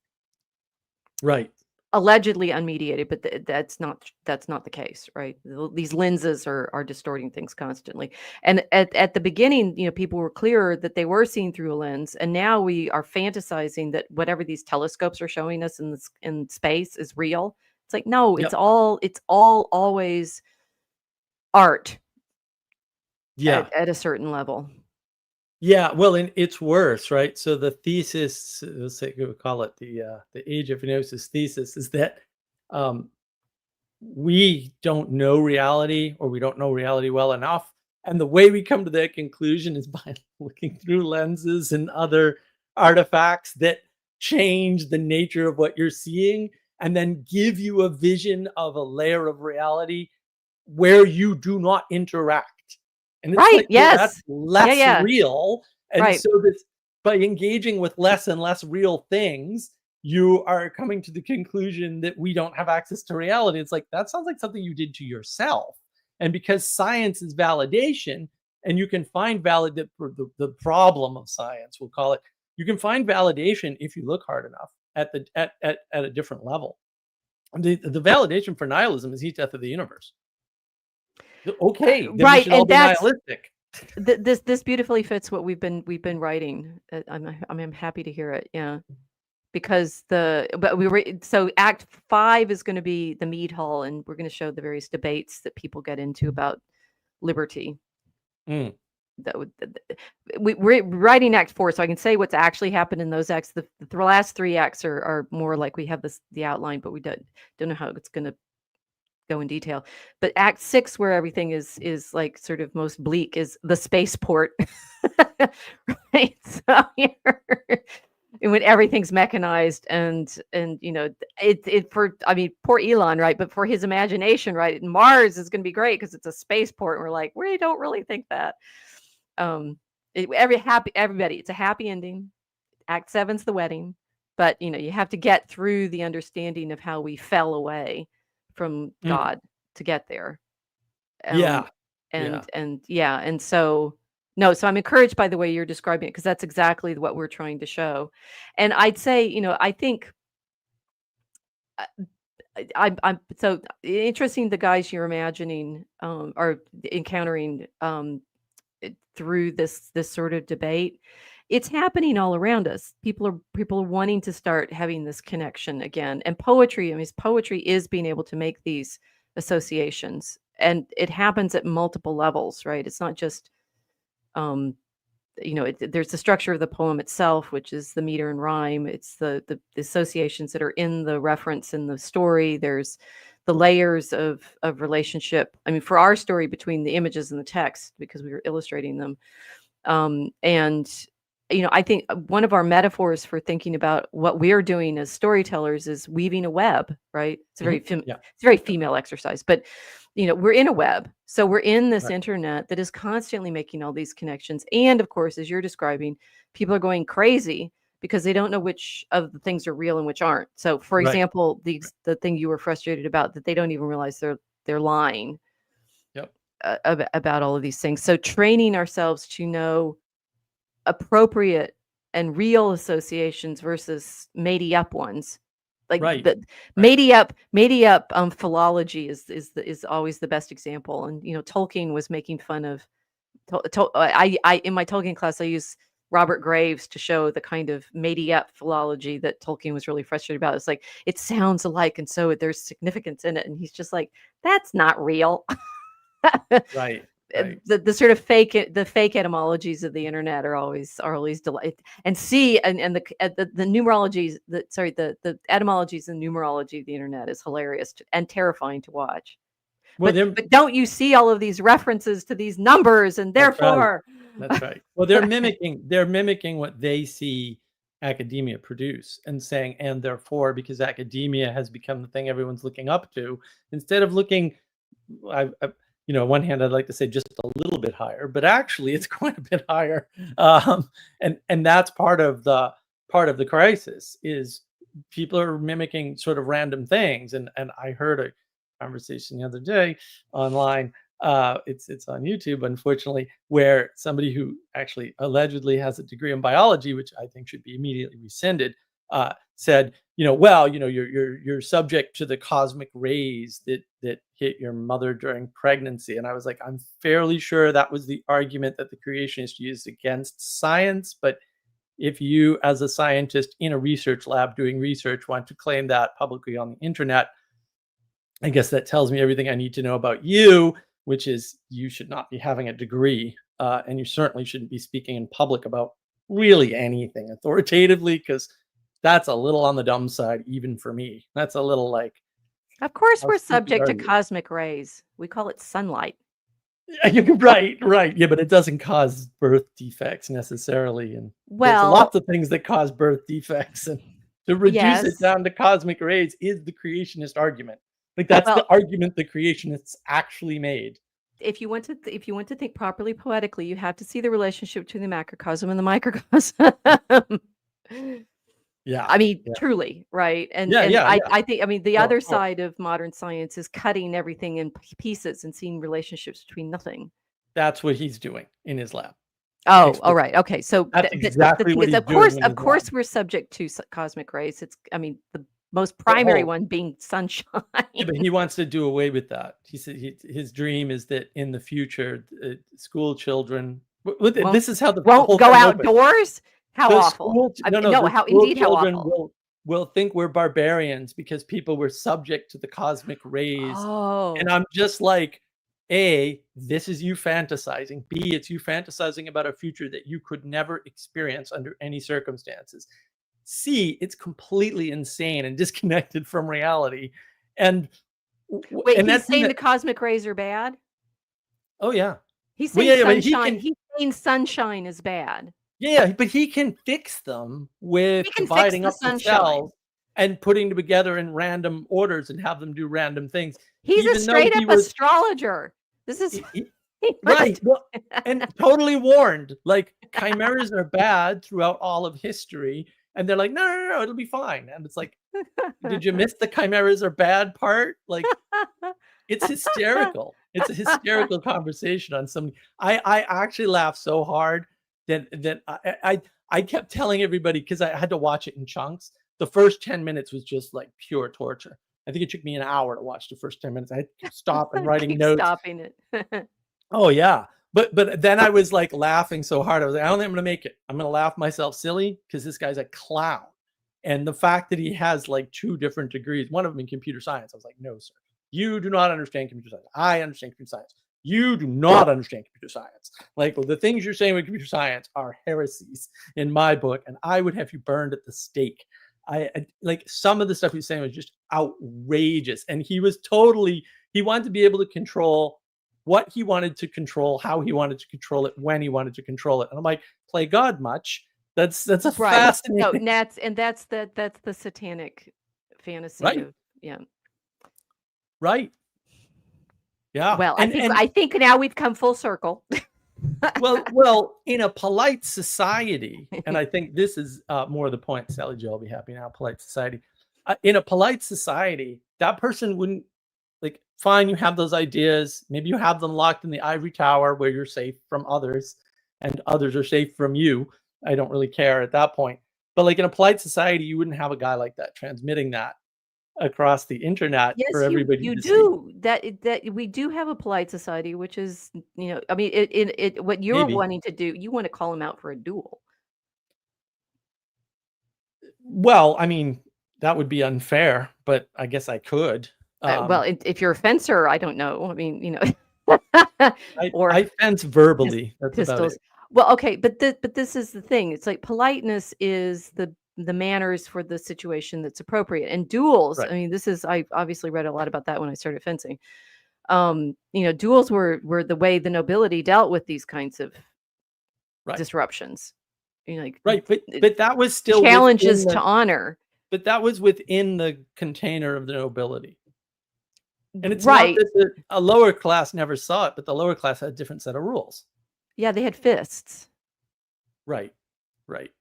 Speaker 1: Right.
Speaker 2: Allegedly unmediated, but that's not the case, right? These lenses are distorting things constantly. And at the beginning, people were clearer that they were seeing through a lens, and now we are fantasizing that whatever these telescopes are showing us in space is real. It's like, no, it's all always art.
Speaker 1: Yeah.
Speaker 2: At a certain level.
Speaker 1: Yeah, well, and it's worse, right? So the thesis, let's say we'll call it the Age of Gnosis thesis, is that we don't know reality, or we don't know reality well enough. And the way we come to that conclusion is by looking through lenses and other artifacts that change the nature of what you're seeing, and then give you a vision of a layer of reality where you do not interact. And it's
Speaker 2: Right,
Speaker 1: like, well, that's
Speaker 2: yes.
Speaker 1: less real. And
Speaker 2: Right.
Speaker 1: so by engaging with less and less real things, you are coming to the conclusion that we don't have access to reality. It's like, that sounds like something you did to yourself. And because science is validation, and you can find the problem of science, we'll call it, you can find validation if you look hard enough at a different level. The validation for nihilism is heat death of the universe. Okay, then we should all be nihilistic.
Speaker 2: This beautifully fits what we've been writing. I'm happy to hear it. Yeah, because so Act 5 is going to be the mead hall, and we're going to show the various debates that people get into about liberty. We're writing Act 4, so I can say what's actually happened in those acts. The last 3 acts are more like we have the outline, but we don't know how it's going to go in detail. But Act 6, where everything is like sort of most bleak, is the spaceport. Right? So when everything's mechanized and it for, I mean, poor Elon, right? But for his imagination, right? Mars is going to be great because it's a spaceport. And we're like, we don't really think that. Everybody, it's a happy ending. Act 7's the wedding, but you have to get through the understanding of how we fell away from
Speaker 1: Mm.
Speaker 2: God to get there.
Speaker 1: Yeah.
Speaker 2: And
Speaker 1: Yeah.
Speaker 2: and yeah, and so no, so I'm encouraged by the way you're describing it because that's exactly what we're trying to show. And I'd say, I think uh, I'm so interesting the guys you're imagining are encountering through this sort of debate. It's happening all around us. People are wanting to start having this connection again. And poetry, I mean, poetry is being able to make these associations, and it happens at multiple levels, right? It's not just um there's the structure of the poem itself, which is the meter and rhyme. It's the associations that are in the reference in the story. There's the layers of relationship. I mean, for our story, between the images and the text, because we were illustrating them. And I think one of our metaphors for thinking about what we're doing as storytellers is weaving a web, right? It's a very
Speaker 1: Yeah.
Speaker 2: it's a very female exercise, but we're in a web. So we're in this
Speaker 1: Right.
Speaker 2: internet that is constantly making all these connections. And of course, as you're describing, people are going crazy because they don't know which of the things are real and which aren't. So for
Speaker 1: Right.
Speaker 2: example, the thing you were frustrated about, that they don't even realize they're lying
Speaker 1: Yep.
Speaker 2: about all of these things. So training ourselves to know appropriate and real associations versus made up ones, like
Speaker 1: Right.
Speaker 2: the
Speaker 1: Right.
Speaker 2: made up philology is always the best example. And Tolkien was making fun of I in my Tolkien class I use Robert Graves to show the kind of made up philology that Tolkien was really frustrated about. It's like, it sounds alike and so there's significance in it, and he's just like, that's not real.
Speaker 1: Right. Right.
Speaker 2: The sort of the fake etymologies of the internet are always delight. And see, and the numerologies, the etymologies and numerology of the internet is hilarious and terrifying to watch.
Speaker 1: Well,
Speaker 2: But don't you see all of these references to these numbers, and
Speaker 1: that's right.
Speaker 2: therefore
Speaker 1: That's right. Well, they're mimicking what they see academia produce and saying, and therefore, because academia has become the thing everyone's looking up to, instead of looking, on one hand, I'd like to say just a little bit higher, but actually, it's quite a bit higher. And that's part of the crisis is people are mimicking sort of random things. And I heard a conversation the other day online. It's on YouTube, unfortunately, where somebody who actually allegedly has a degree in biology, which I think should be immediately rescinded, said, well, you're subject to the cosmic rays that hit your mother during pregnancy. And I was like, I'm fairly sure that was the argument that the creationists used against science. But if you, as a scientist in a research lab doing research, want to claim that publicly on the internet, I guess that tells me everything I need to know about you, which is you should not be having a degree, and you certainly shouldn't be speaking in public about really anything authoritatively, because that's a little on the dumb side, even for me. That's a little like,
Speaker 2: of course
Speaker 1: how
Speaker 2: we're
Speaker 1: stupid
Speaker 2: subject
Speaker 1: are
Speaker 2: to
Speaker 1: you?
Speaker 2: cosmic rays. We call it sunlight.
Speaker 1: Yeah, right, right. Yeah, but it doesn't cause birth defects necessarily. And there's
Speaker 2: Well,
Speaker 1: lots of things that cause birth defects. And to reduce it
Speaker 2: yes.
Speaker 1: down to cosmic rays is the creationist argument. Like that's the
Speaker 2: Well,
Speaker 1: argument the creationists actually made.
Speaker 2: if you want to think properly poetically, you have to see the relationship between the macrocosm and the microcosm.
Speaker 1: Yeah.
Speaker 2: I mean,
Speaker 1: Yeah.
Speaker 2: truly, right? And
Speaker 1: Yeah,
Speaker 2: and
Speaker 1: yeah,
Speaker 2: I
Speaker 1: yeah.
Speaker 2: I think, I mean, the
Speaker 1: No, of
Speaker 2: other
Speaker 1: course.
Speaker 2: side of modern science is cutting everything in pieces and seeing relationships between nothing.
Speaker 1: That's what he's doing in his lab,
Speaker 2: Oh, all right.
Speaker 1: explicitly.
Speaker 2: Okay. So
Speaker 1: That's
Speaker 2: the
Speaker 1: exactly
Speaker 2: thing
Speaker 1: what
Speaker 2: is,
Speaker 1: he's
Speaker 2: of
Speaker 1: doing
Speaker 2: course,
Speaker 1: in
Speaker 2: of
Speaker 1: his lab.
Speaker 2: course, we're subject to cosmic rays. It's, I mean, the most
Speaker 1: But
Speaker 2: primary one being sunshine.
Speaker 1: yeah, but he wants to do away with that. He said his dream is that in the future, school children.
Speaker 2: won't
Speaker 1: This is how the
Speaker 2: won't
Speaker 1: whole
Speaker 2: go
Speaker 1: thing opens.
Speaker 2: outdoors. How
Speaker 1: The
Speaker 2: awful!
Speaker 1: school,
Speaker 2: I
Speaker 1: no,
Speaker 2: mean,
Speaker 1: no,
Speaker 2: no,
Speaker 1: the
Speaker 2: how
Speaker 1: school
Speaker 2: indeed how
Speaker 1: children
Speaker 2: awful.
Speaker 1: will think we're barbarians because people were subject to the cosmic rays, and
Speaker 2: Oh,
Speaker 1: I'm just like, A, this is you fantasizing. B, it's you fantasizing about a future that you could never experience under any circumstances. C, it's completely insane and disconnected from reality. And
Speaker 2: Wait,
Speaker 1: And
Speaker 2: he's
Speaker 1: that's
Speaker 2: saying the cosmic rays are bad?
Speaker 1: oh yeah.
Speaker 2: He's
Speaker 1: Well,
Speaker 2: saying
Speaker 1: yeah, but
Speaker 2: sunshine. He's saying sunshine is bad.
Speaker 1: yeah, but he can fix them with
Speaker 2: He can fix
Speaker 1: dividing
Speaker 2: the
Speaker 1: up the
Speaker 2: sunshine.
Speaker 1: cells and putting them together in random orders and have them do random things.
Speaker 2: He's a
Speaker 1: Even though
Speaker 2: straight up
Speaker 1: he was
Speaker 2: astrologer. This is
Speaker 1: he-
Speaker 2: he
Speaker 1: right,
Speaker 2: was
Speaker 1: well, and totally warned, like chimeras are bad throughout all of history, and they're like, no, no, no, no, it'll be fine. And it's like, did you miss the chimeras are bad part? Like, it's hysterical. It's a hysterical conversation on some. I actually laughed so hard that I kept telling everybody because I had to watch it in chunks. The first 10 minutes was just like pure torture. I think it took me an hour to watch the first 10 minutes. I had to stop and writing
Speaker 2: keep
Speaker 1: notes.
Speaker 2: stopping it.
Speaker 1: Oh yeah. But then I was like laughing so hard. I was like, I don't think I'm gonna make it. I'm gonna laugh myself silly because this guy's a clown. And the fact that he has like 2 different degrees, one of them in computer science, I was like, no, sir. You do not understand computer science. I understand computer science. You do not understand computer science. Like the things you're saying with computer science are heresies in my book, and I would have you burned at the stake. I like some of the stuff he's saying was just outrageous, and he wanted to be able to control what he wanted to control, how he wanted to control it, when he wanted to control it. And I'm like, play God much? That's a
Speaker 2: Right. So
Speaker 1: fascinating
Speaker 2: that's the satanic fantasy
Speaker 1: right,
Speaker 2: of yeah.
Speaker 1: right. Yeah.
Speaker 2: Well,
Speaker 1: And
Speaker 2: I think now we've come full circle.
Speaker 1: well, in a polite society, and I think this is more the point. Sally Jo will be happy now. Polite society. In a polite society, that person wouldn't like. Fine, you have those ideas. Maybe you have them locked in the ivory tower where you're safe from others, and others are safe from you. I don't really care at that point. But like in a polite society, you wouldn't have a guy like that transmitting that across the internet for
Speaker 2: Yes,
Speaker 1: everybody
Speaker 2: you
Speaker 1: to see.
Speaker 2: do. That we do have a polite society, which is, I mean, it what you're
Speaker 1: Maybe.
Speaker 2: wanting to do, you want to call him out for a duel.
Speaker 1: Well, I mean, that would be unfair, but I guess I could.
Speaker 2: Well, if you're a fencer, I don't know. I mean, or
Speaker 1: I fence verbally. That's about
Speaker 2: pistols.
Speaker 1: it.
Speaker 2: Well, okay, but this is the thing. It's like politeness is the manners for the situation that's appropriate. And duels,
Speaker 1: Right.
Speaker 2: I mean, I obviously read a lot about that when I started fencing. Duels were the way the nobility dealt with these kinds of
Speaker 1: Right.
Speaker 2: disruptions. Like
Speaker 1: Right. But that was still
Speaker 2: challenges
Speaker 1: within
Speaker 2: to honor.
Speaker 1: but that was within the container of the nobility. And it's not
Speaker 2: Right.
Speaker 1: that a lower class never saw it, but the lower class had a different set of rules.
Speaker 2: Yeah, they had fists.
Speaker 1: Right. Right.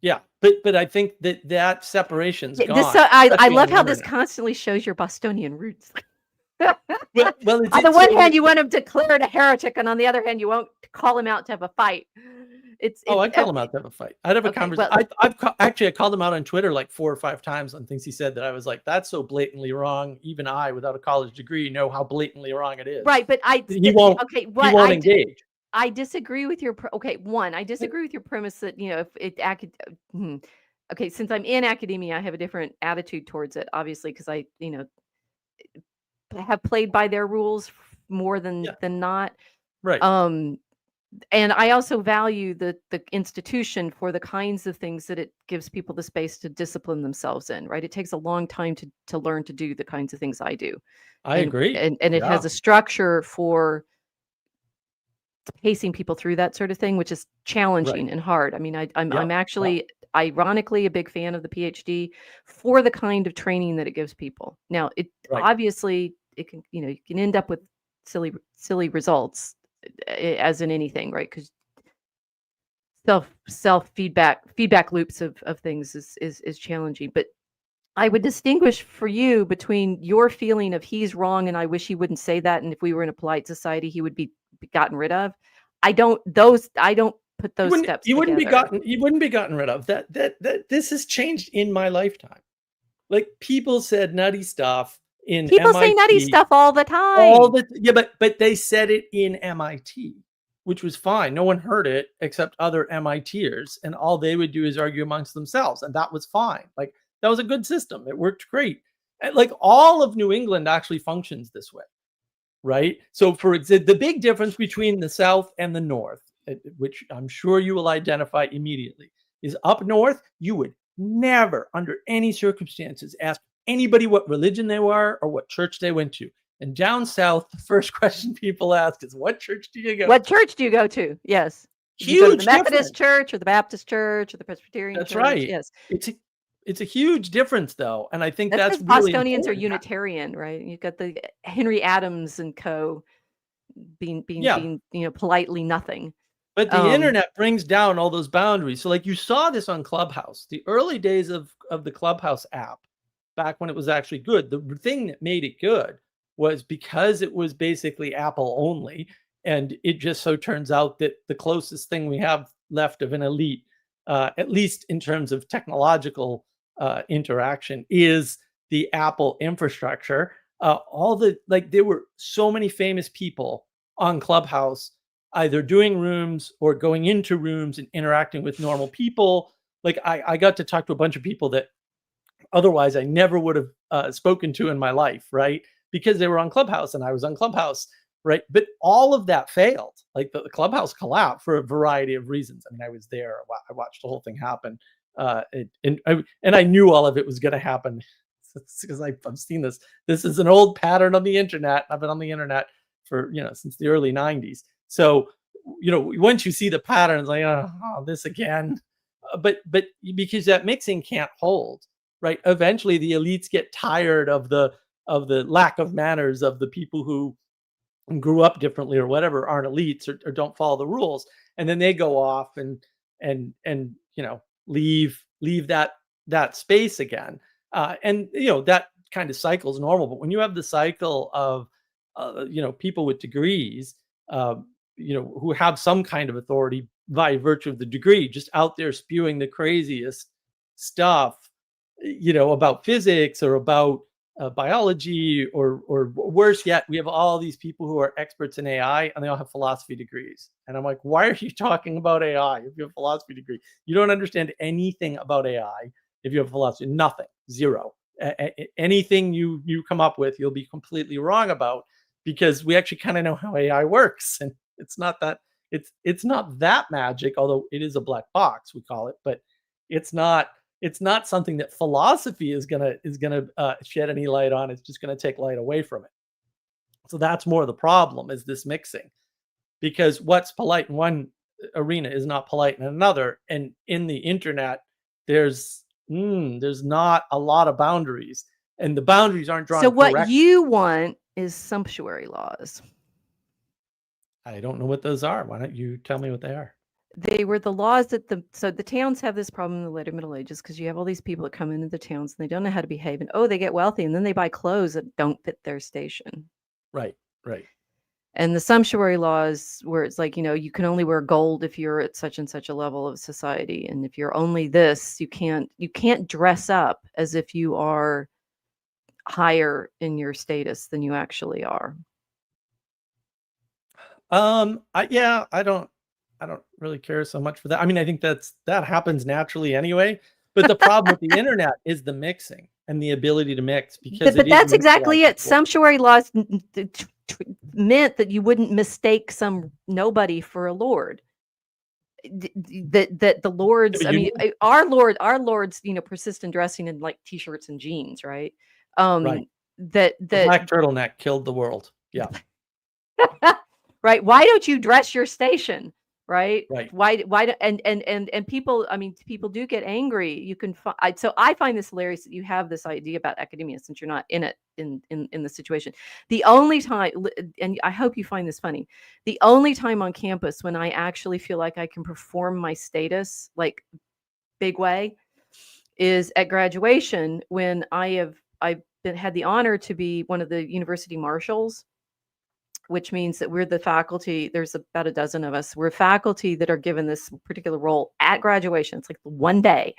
Speaker 1: Yeah. But I think that separation's
Speaker 2: Yeah,
Speaker 1: gone.
Speaker 2: I
Speaker 1: Especially on
Speaker 2: love
Speaker 1: the
Speaker 2: how this
Speaker 1: internet.
Speaker 2: constantly shows your Bostonian roots.
Speaker 1: Well,
Speaker 2: On the one hand, you want him declared a heretic, and on the other hand, you won't call him out to have a fight.
Speaker 1: Oh, I'd call him out to have a fight. I'd have a
Speaker 2: Okay,
Speaker 1: conversation.
Speaker 2: well,
Speaker 1: Actually, I called him out on Twitter like 4 or 5 times on things he said that I was like, that's so blatantly wrong. Even I, without a college degree, know how blatantly wrong it is.
Speaker 2: right, but
Speaker 1: He won't.
Speaker 2: okay,
Speaker 1: He
Speaker 2: what
Speaker 1: won't engage.
Speaker 2: I disagree with your I disagree with your premise that if okay, since I'm in academia, I have a different attitude towards it, obviously, because I have played by their rules more
Speaker 1: Yeah.
Speaker 2: than not.
Speaker 1: Right.
Speaker 2: And I also value the institution for the kinds of things that it gives people the space to discipline themselves in, right? It takes a long time to learn to do the kinds of things I do.
Speaker 1: I agree.
Speaker 2: And it
Speaker 1: Yeah.
Speaker 2: has a structure for pacing people through that sort of thing, which is challenging
Speaker 1: Right.
Speaker 2: and hard. I mean, I'm
Speaker 1: Yeah.
Speaker 2: actually ironically a big fan of the PhD for the kind of training that it gives people. Now, it
Speaker 1: Right.
Speaker 2: obviously it can, you can end up with silly results as in anything, right? Because self feedback loops of things is challenging. But I would distinguish for you between your feeling of he's wrong and I wish he wouldn't say that, and if we were in a polite society, he would be gotten rid of. I don't put those steps
Speaker 1: He wouldn't
Speaker 2: together.
Speaker 1: be gotten rid of. That this has changed in my lifetime. Like people said nutty stuff in
Speaker 2: People say nutty
Speaker 1: MIT
Speaker 2: stuff all the time.
Speaker 1: but they said it in MIT, which was fine. No one heard it except other MITers, and all they would do is argue amongst themselves, and that was fine. Like that was a good system. It worked great. And, like all of New England actually functions this way, right? So for example, the big difference between the South and the North, which I'm sure you will identify immediately, is up north, you would never, under any circumstances, ask anybody what religion they were or what church they went to. And down south, the first question people ask is, what church do you go
Speaker 2: What
Speaker 1: to?
Speaker 2: church do you go to? Yes. Do you go to the
Speaker 1: Huge
Speaker 2: Methodist
Speaker 1: difference.
Speaker 2: church or the Baptist church or the Presbyterian
Speaker 1: That's
Speaker 2: church?
Speaker 1: right.
Speaker 2: Yes.
Speaker 1: It's a huge difference, though, and I think
Speaker 2: That's
Speaker 1: that's
Speaker 2: because
Speaker 1: really
Speaker 2: Bostonians are
Speaker 1: important.
Speaker 2: Unitarian, right? You've got the Henry Adams and co. being
Speaker 1: Yeah,
Speaker 2: politely nothing.
Speaker 1: but the internet brings down all those boundaries. So, like, you saw this on Clubhouse, the early days of the Clubhouse app, back when it was actually good. The thing that made it good was because it was basically Apple only, and it just so turns out that the closest thing we have left of an elite, at least in terms of technological interaction, is the Apple infrastructure. There were so many famous people on Clubhouse, either doing rooms or going into rooms and interacting with normal people. Like, I got to talk to a bunch of people that otherwise I never would have spoken to in my life, right? Because they were on Clubhouse and I was on Clubhouse, right? But all of that failed. Like, the Clubhouse collapsed for a variety of reasons. I mean, I was there. I watched the whole thing happen, and I knew all of it was going to happen because I've seen this. This is an old pattern on the internet. I've been on the internet for since the early '90s. So once you see the patterns, like, oh, this again. But because that mixing can't hold, right? Eventually, the elites get tired of the lack of manners of the people who grew up differently or whatever, aren't elites or don't follow the rules, and then they go off and leave that space again, and that kind of cycle is normal. But when you have the cycle of people with degrees, who have some kind of authority by virtue of the degree, just out there spewing the craziest stuff, about physics or about biology, or worse yet, we have all these people who are experts in AI and they all have philosophy degrees. And I'm like, why are you talking about AI if you have a philosophy degree? You don't understand anything about AI if you have philosophy. Nothing. Zero. Anything you come up with, you'll be completely wrong about, because we actually kind of know how AI works, and it's not that magic, although it is a black box, we call it, but it's not something that philosophy is gonna shed any light on. It's just gonna take light away from it. So that's more the problem, is this mixing, because what's polite in one arena is not polite in another. And in the internet, there's not a lot of boundaries, and the boundaries aren't drawn
Speaker 2: So what
Speaker 1: correctly.
Speaker 2: you want is sumptuary laws.
Speaker 1: I don't know what those are. Why don't you tell me what they are?
Speaker 2: They were the laws that the towns have this problem in the later Middle Ages, because you have all these people that come into the towns and they don't know how to behave, and they get wealthy, and then they buy clothes that don't fit their station.
Speaker 1: Right.
Speaker 2: And the sumptuary laws, where it's like, you can only wear gold if you're at such and such a level of society, and if you're only this, you can't dress up as if you are higher in your status than you actually are.
Speaker 1: I don't really care so much for that. I mean, I think that happens naturally anyway. But the problem with the internet is the mixing and the ability to mix, because
Speaker 2: but that's exactly it. Sumptuary laws meant that you wouldn't mistake some nobody for a lord. That the lords, our lords, persist in dressing in like t-shirts and jeans, right?
Speaker 1: Right. The black turtleneck killed the world. Yeah.
Speaker 2: Right. Why don't you dress your station? Right.
Speaker 1: Right.
Speaker 2: Why and people, people do get angry. You can so I find this hilarious that you have this idea about academia, since you're not in it in the situation. The only time, and I hope you find this funny, the only time on campus when I actually feel like I can perform my status, like, big way, is at graduation, when I've had the honor to be one of the university marshals, which means that we're the faculty. There's about a dozen of us. We're faculty that are given this particular role at graduation. It's like the one day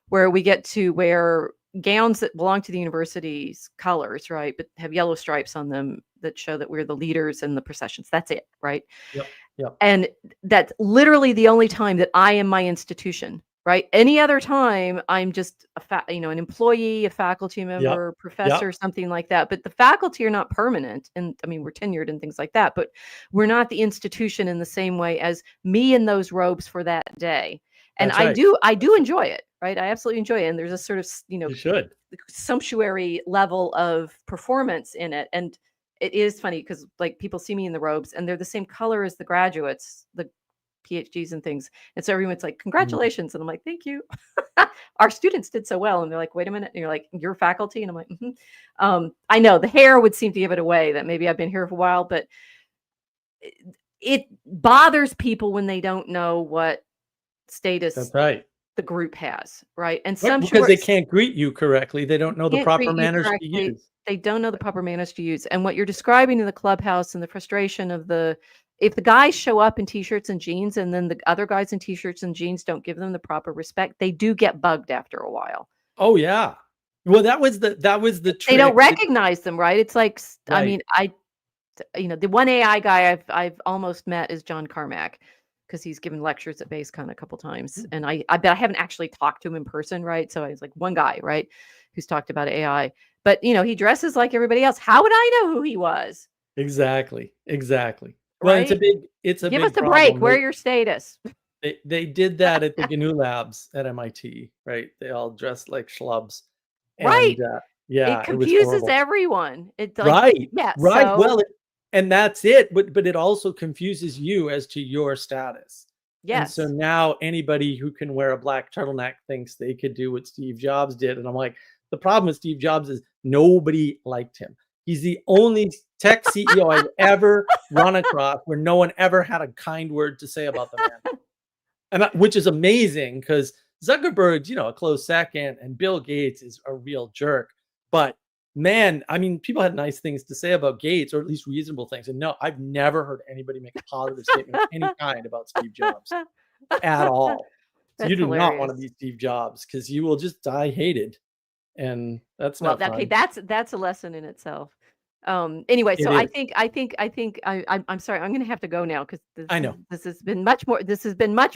Speaker 2: where we get to wear gowns that belong to the university's colors, right? But have yellow stripes on them that show that we're the leaders in the processions. That's it, right?
Speaker 1: Yep.
Speaker 2: And that's literally the only time that I am my institution, right? Any other time, I'm just an employee, a faculty member, professor, something like that. But the faculty are not permanent, and we're tenured and things like that. But we're not the institution in the same way as me in those robes for that day. And I do enjoy it. right? I absolutely enjoy it. And there's a sort of,
Speaker 1: You should.
Speaker 2: sumptuary level of performance in it. And it is funny because like people see me in the robes and they're the same color as the graduates, the PhDs and things. And so everyone's like,
Speaker 1: Mm.
Speaker 2: congratulations. And I'm like, thank you. Our students did so well. And they're like, wait a minute. And you're like, you're faculty. And I'm like, I know the hair would seem to give it away that maybe I've been here for a while, but it bothers people when they don't know what status
Speaker 1: That's right.
Speaker 2: the group has, right? And
Speaker 1: Right,
Speaker 2: some
Speaker 1: because they
Speaker 2: short
Speaker 1: can't greet you correctly. They don't know the
Speaker 2: can't
Speaker 1: proper
Speaker 2: greet you
Speaker 1: manners to
Speaker 2: correctly.
Speaker 1: use.
Speaker 2: They don't know the proper manners to use. And what you're describing in the clubhouse and the frustration of if the guys show up in t-shirts and jeans and then the other guys in t-shirts and jeans don't give them the proper respect, they do get bugged after a while.
Speaker 1: Oh yeah. Well, that was the trick.
Speaker 2: They don't recognize them, right? It's like, I
Speaker 1: Right.
Speaker 2: mean, the one AI guy I've almost met is John Carmack because he's given lectures at BaseCon a couple times,
Speaker 1: Mm.
Speaker 2: and I bet I haven't actually talked to him in person, right? So I was like one guy, right, who's talked about AI, but he dresses like everybody else. How would I know who he was,
Speaker 1: Exactly. Exactly. Well,
Speaker 2: right?
Speaker 1: it's a
Speaker 2: Give
Speaker 1: big
Speaker 2: us a break.
Speaker 1: problem.
Speaker 2: Wear your status.
Speaker 1: They did that at the GNU labs at MIT, right? They all dressed like schlubs.
Speaker 2: Right.
Speaker 1: And
Speaker 2: It
Speaker 1: yeah, it was
Speaker 2: confuses
Speaker 1: horrible.
Speaker 2: everyone. It's like,
Speaker 1: Right.
Speaker 2: yeah.
Speaker 1: Right. Well,
Speaker 2: So
Speaker 1: and that's it. But it also confuses you as to your status. And so
Speaker 2: yes,
Speaker 1: now anybody who can wear a black turtleneck thinks they could do what Steve Jobs did. And I'm like, the problem with Steve Jobs is nobody liked him. He's the only tech CEO I've ever run across where no one ever had a kind word to say about the man. And which is amazing because Zuckerberg's, a close second, and Bill Gates is a real jerk. But man, I mean, people had nice things to say about Gates, or at least reasonable things. And no, I've never heard anybody make a positive statement of any kind about Steve Jobs at all. So you
Speaker 2: that's
Speaker 1: do not want
Speaker 2: hilarious.
Speaker 1: to be Steve Jobs because you will just die hated, and that's
Speaker 2: Well,
Speaker 1: not
Speaker 2: okay,
Speaker 1: fun.
Speaker 2: that's a lesson in itself. Anyway,
Speaker 1: It
Speaker 2: so I
Speaker 1: is.
Speaker 2: think I'm sorry, I'm gonna have to go now because
Speaker 1: I know.
Speaker 2: this has been much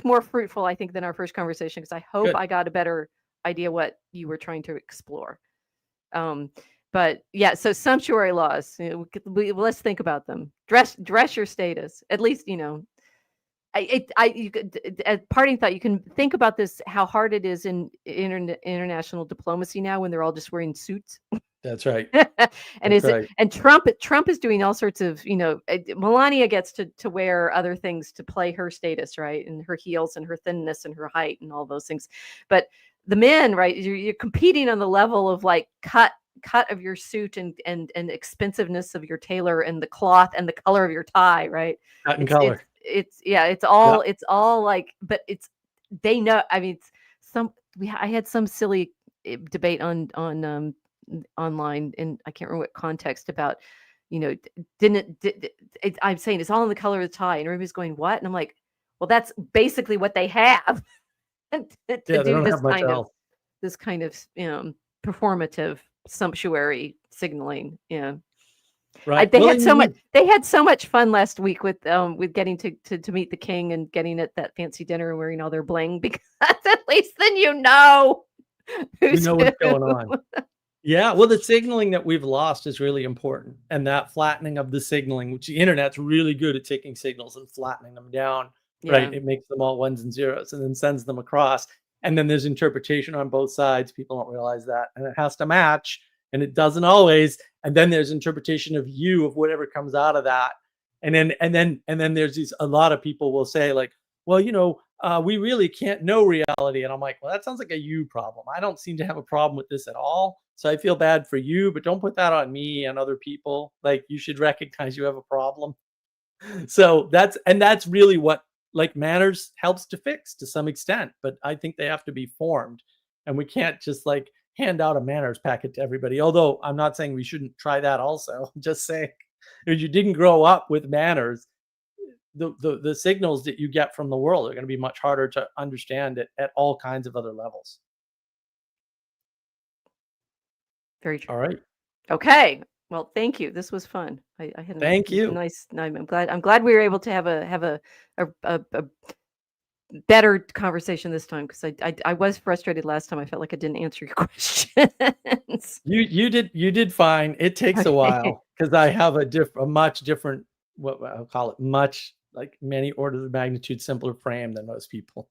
Speaker 2: more fruitful, I think, than our first conversation. Because I hope
Speaker 1: Good.
Speaker 2: I got a better idea what you were trying to explore. But yeah, so sumptuary laws. Let's think about them. Dress your status. At least you could, as parting thought, you can think about this, how hard it is in international diplomacy now when they're all just wearing suits.
Speaker 1: That's right.
Speaker 2: And
Speaker 1: That's right.
Speaker 2: Trump is doing all sorts of, Melania gets to wear other things to play her status, right? And her heels and her thinness and her height and all those things. But the men, right, you're competing on the level of like cut of your suit and expensiveness of your tailor and the cloth and the color of your tie, right?
Speaker 1: Cut and
Speaker 2: It's
Speaker 1: color.
Speaker 2: it's
Speaker 1: Yep.
Speaker 2: all like, but they know. I mean, I had some silly debate on online, and I can't remember what context about, I'm saying it's all in the color of the tie, and everybody's going, what? And I'm like, well, that's basically what they have to
Speaker 1: Yeah, they
Speaker 2: do
Speaker 1: don't have much else.
Speaker 2: this kind of performative sumptuary signaling. Yeah.
Speaker 1: Right.
Speaker 2: They
Speaker 1: Well,
Speaker 2: had
Speaker 1: and you
Speaker 2: so much.
Speaker 1: need
Speaker 2: They had so much fun last week with getting to meet the king and getting at that fancy dinner and wearing all their bling because at least then
Speaker 1: you
Speaker 2: who's
Speaker 1: know
Speaker 2: who.
Speaker 1: what's going on. Yeah, well, the signaling that we've lost is really important, and that flattening of the signaling, which the internet's really good at taking signals and flattening them down, right?
Speaker 2: Yeah,
Speaker 1: It makes them all ones and zeros and then sends them across. And then there's interpretation on both sides. People don't realize that, and it has to match, and it doesn't always. And then there's interpretation of you of whatever comes out of that. And then there's a lot of people will say like, well, we really can't know reality. And I'm like, well, that sounds like a you problem. I don't seem to have a problem with this at all. So I feel bad for you, but don't put that on me and other people. Like you should recognize you have a problem. So that's really what like manners helps to fix to some extent, but I think they have to be formed. And we can't just like hand out a manners packet to everybody. Although I'm not saying we shouldn't try that also. I'm just saying if you didn't grow up with manners, the signals that you get from the world are going to be much harder to understand at all kinds of other levels.
Speaker 2: very true.
Speaker 1: All right.
Speaker 2: Okay. Well, thank you. This was fun. I had
Speaker 1: Thank
Speaker 2: a
Speaker 1: you.
Speaker 2: nice. I'm glad we were able to have a better conversation this time because I was frustrated last time. I felt like I didn't answer your questions.
Speaker 1: You did fine. It takes a
Speaker 2: Okay.
Speaker 1: while because I have a much different, what I'll call it, much like many orders of magnitude simpler frame than most people.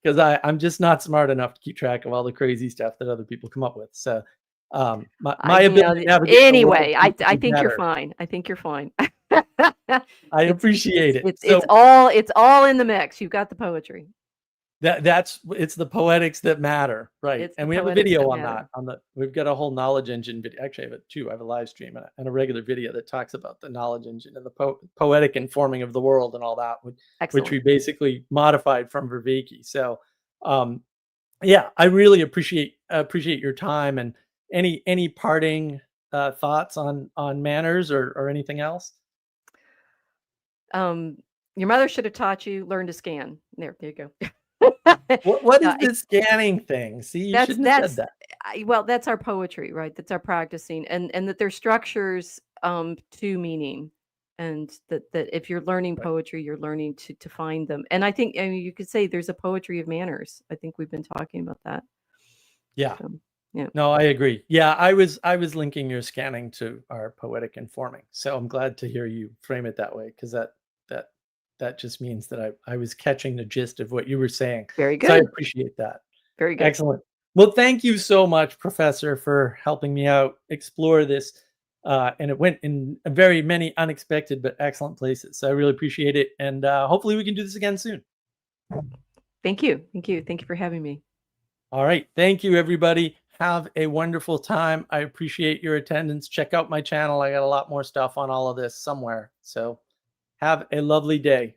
Speaker 1: Because because I'm just not smart enough to keep track of all the crazy stuff that other people come up with. So my ability to navigate the world
Speaker 2: anyway,
Speaker 1: seems to
Speaker 2: I
Speaker 1: be
Speaker 2: think you're
Speaker 1: better.
Speaker 2: fine. I think you're fine.
Speaker 1: I appreciate it.
Speaker 2: It's
Speaker 1: So
Speaker 2: all in the mix. You've got the poetry.
Speaker 1: it's the poetics that matter, right?
Speaker 2: It's the
Speaker 1: And we have a
Speaker 2: poetics
Speaker 1: video
Speaker 2: that
Speaker 1: on
Speaker 2: matter.
Speaker 1: that. We've got a whole knowledge engine video. Actually, I have two. I have a live stream and a regular video that talks about the knowledge engine and the poetic informing of the world and all that, which we
Speaker 2: Excellent.
Speaker 1: basically modified from Vervaeke. So, um, yeah, I really appreciate your time, and any parting thoughts on manners or anything else.
Speaker 2: Um, your mother should have taught you learn to scan. There you go.
Speaker 1: What
Speaker 2: No,
Speaker 1: is this scanning thing? See, you
Speaker 2: that's
Speaker 1: shouldn't have said
Speaker 2: that's
Speaker 1: that.
Speaker 2: well, that's our poetry, right? That's our practicing, and that there's structures to meaning, and that if you're learning
Speaker 1: Right.
Speaker 2: poetry, you're learning to find them. And I think, I mean, you could say there's a poetry of manners. I think we've been talking about that.
Speaker 1: Yeah.
Speaker 2: So, yeah,
Speaker 1: No, I agree. Yeah, I was linking your scanning to our poetic informing. So I'm glad to hear you frame it that way, because that that just means that I was catching the gist of what you were saying.
Speaker 2: very
Speaker 1: So I
Speaker 2: good,
Speaker 1: appreciate that.
Speaker 2: very good.
Speaker 1: Excellent. Well, thank you so much, Professor, for helping me out explore this. And it went in very many unexpected but excellent places. So I really appreciate it. And hopefully we can do this again soon.
Speaker 2: Thank you, thank you for having me.
Speaker 1: All right. Thank you, everybody. Have a wonderful time. I appreciate your attendance. Check out my channel. I got a lot more stuff on all of this somewhere. So have a lovely day.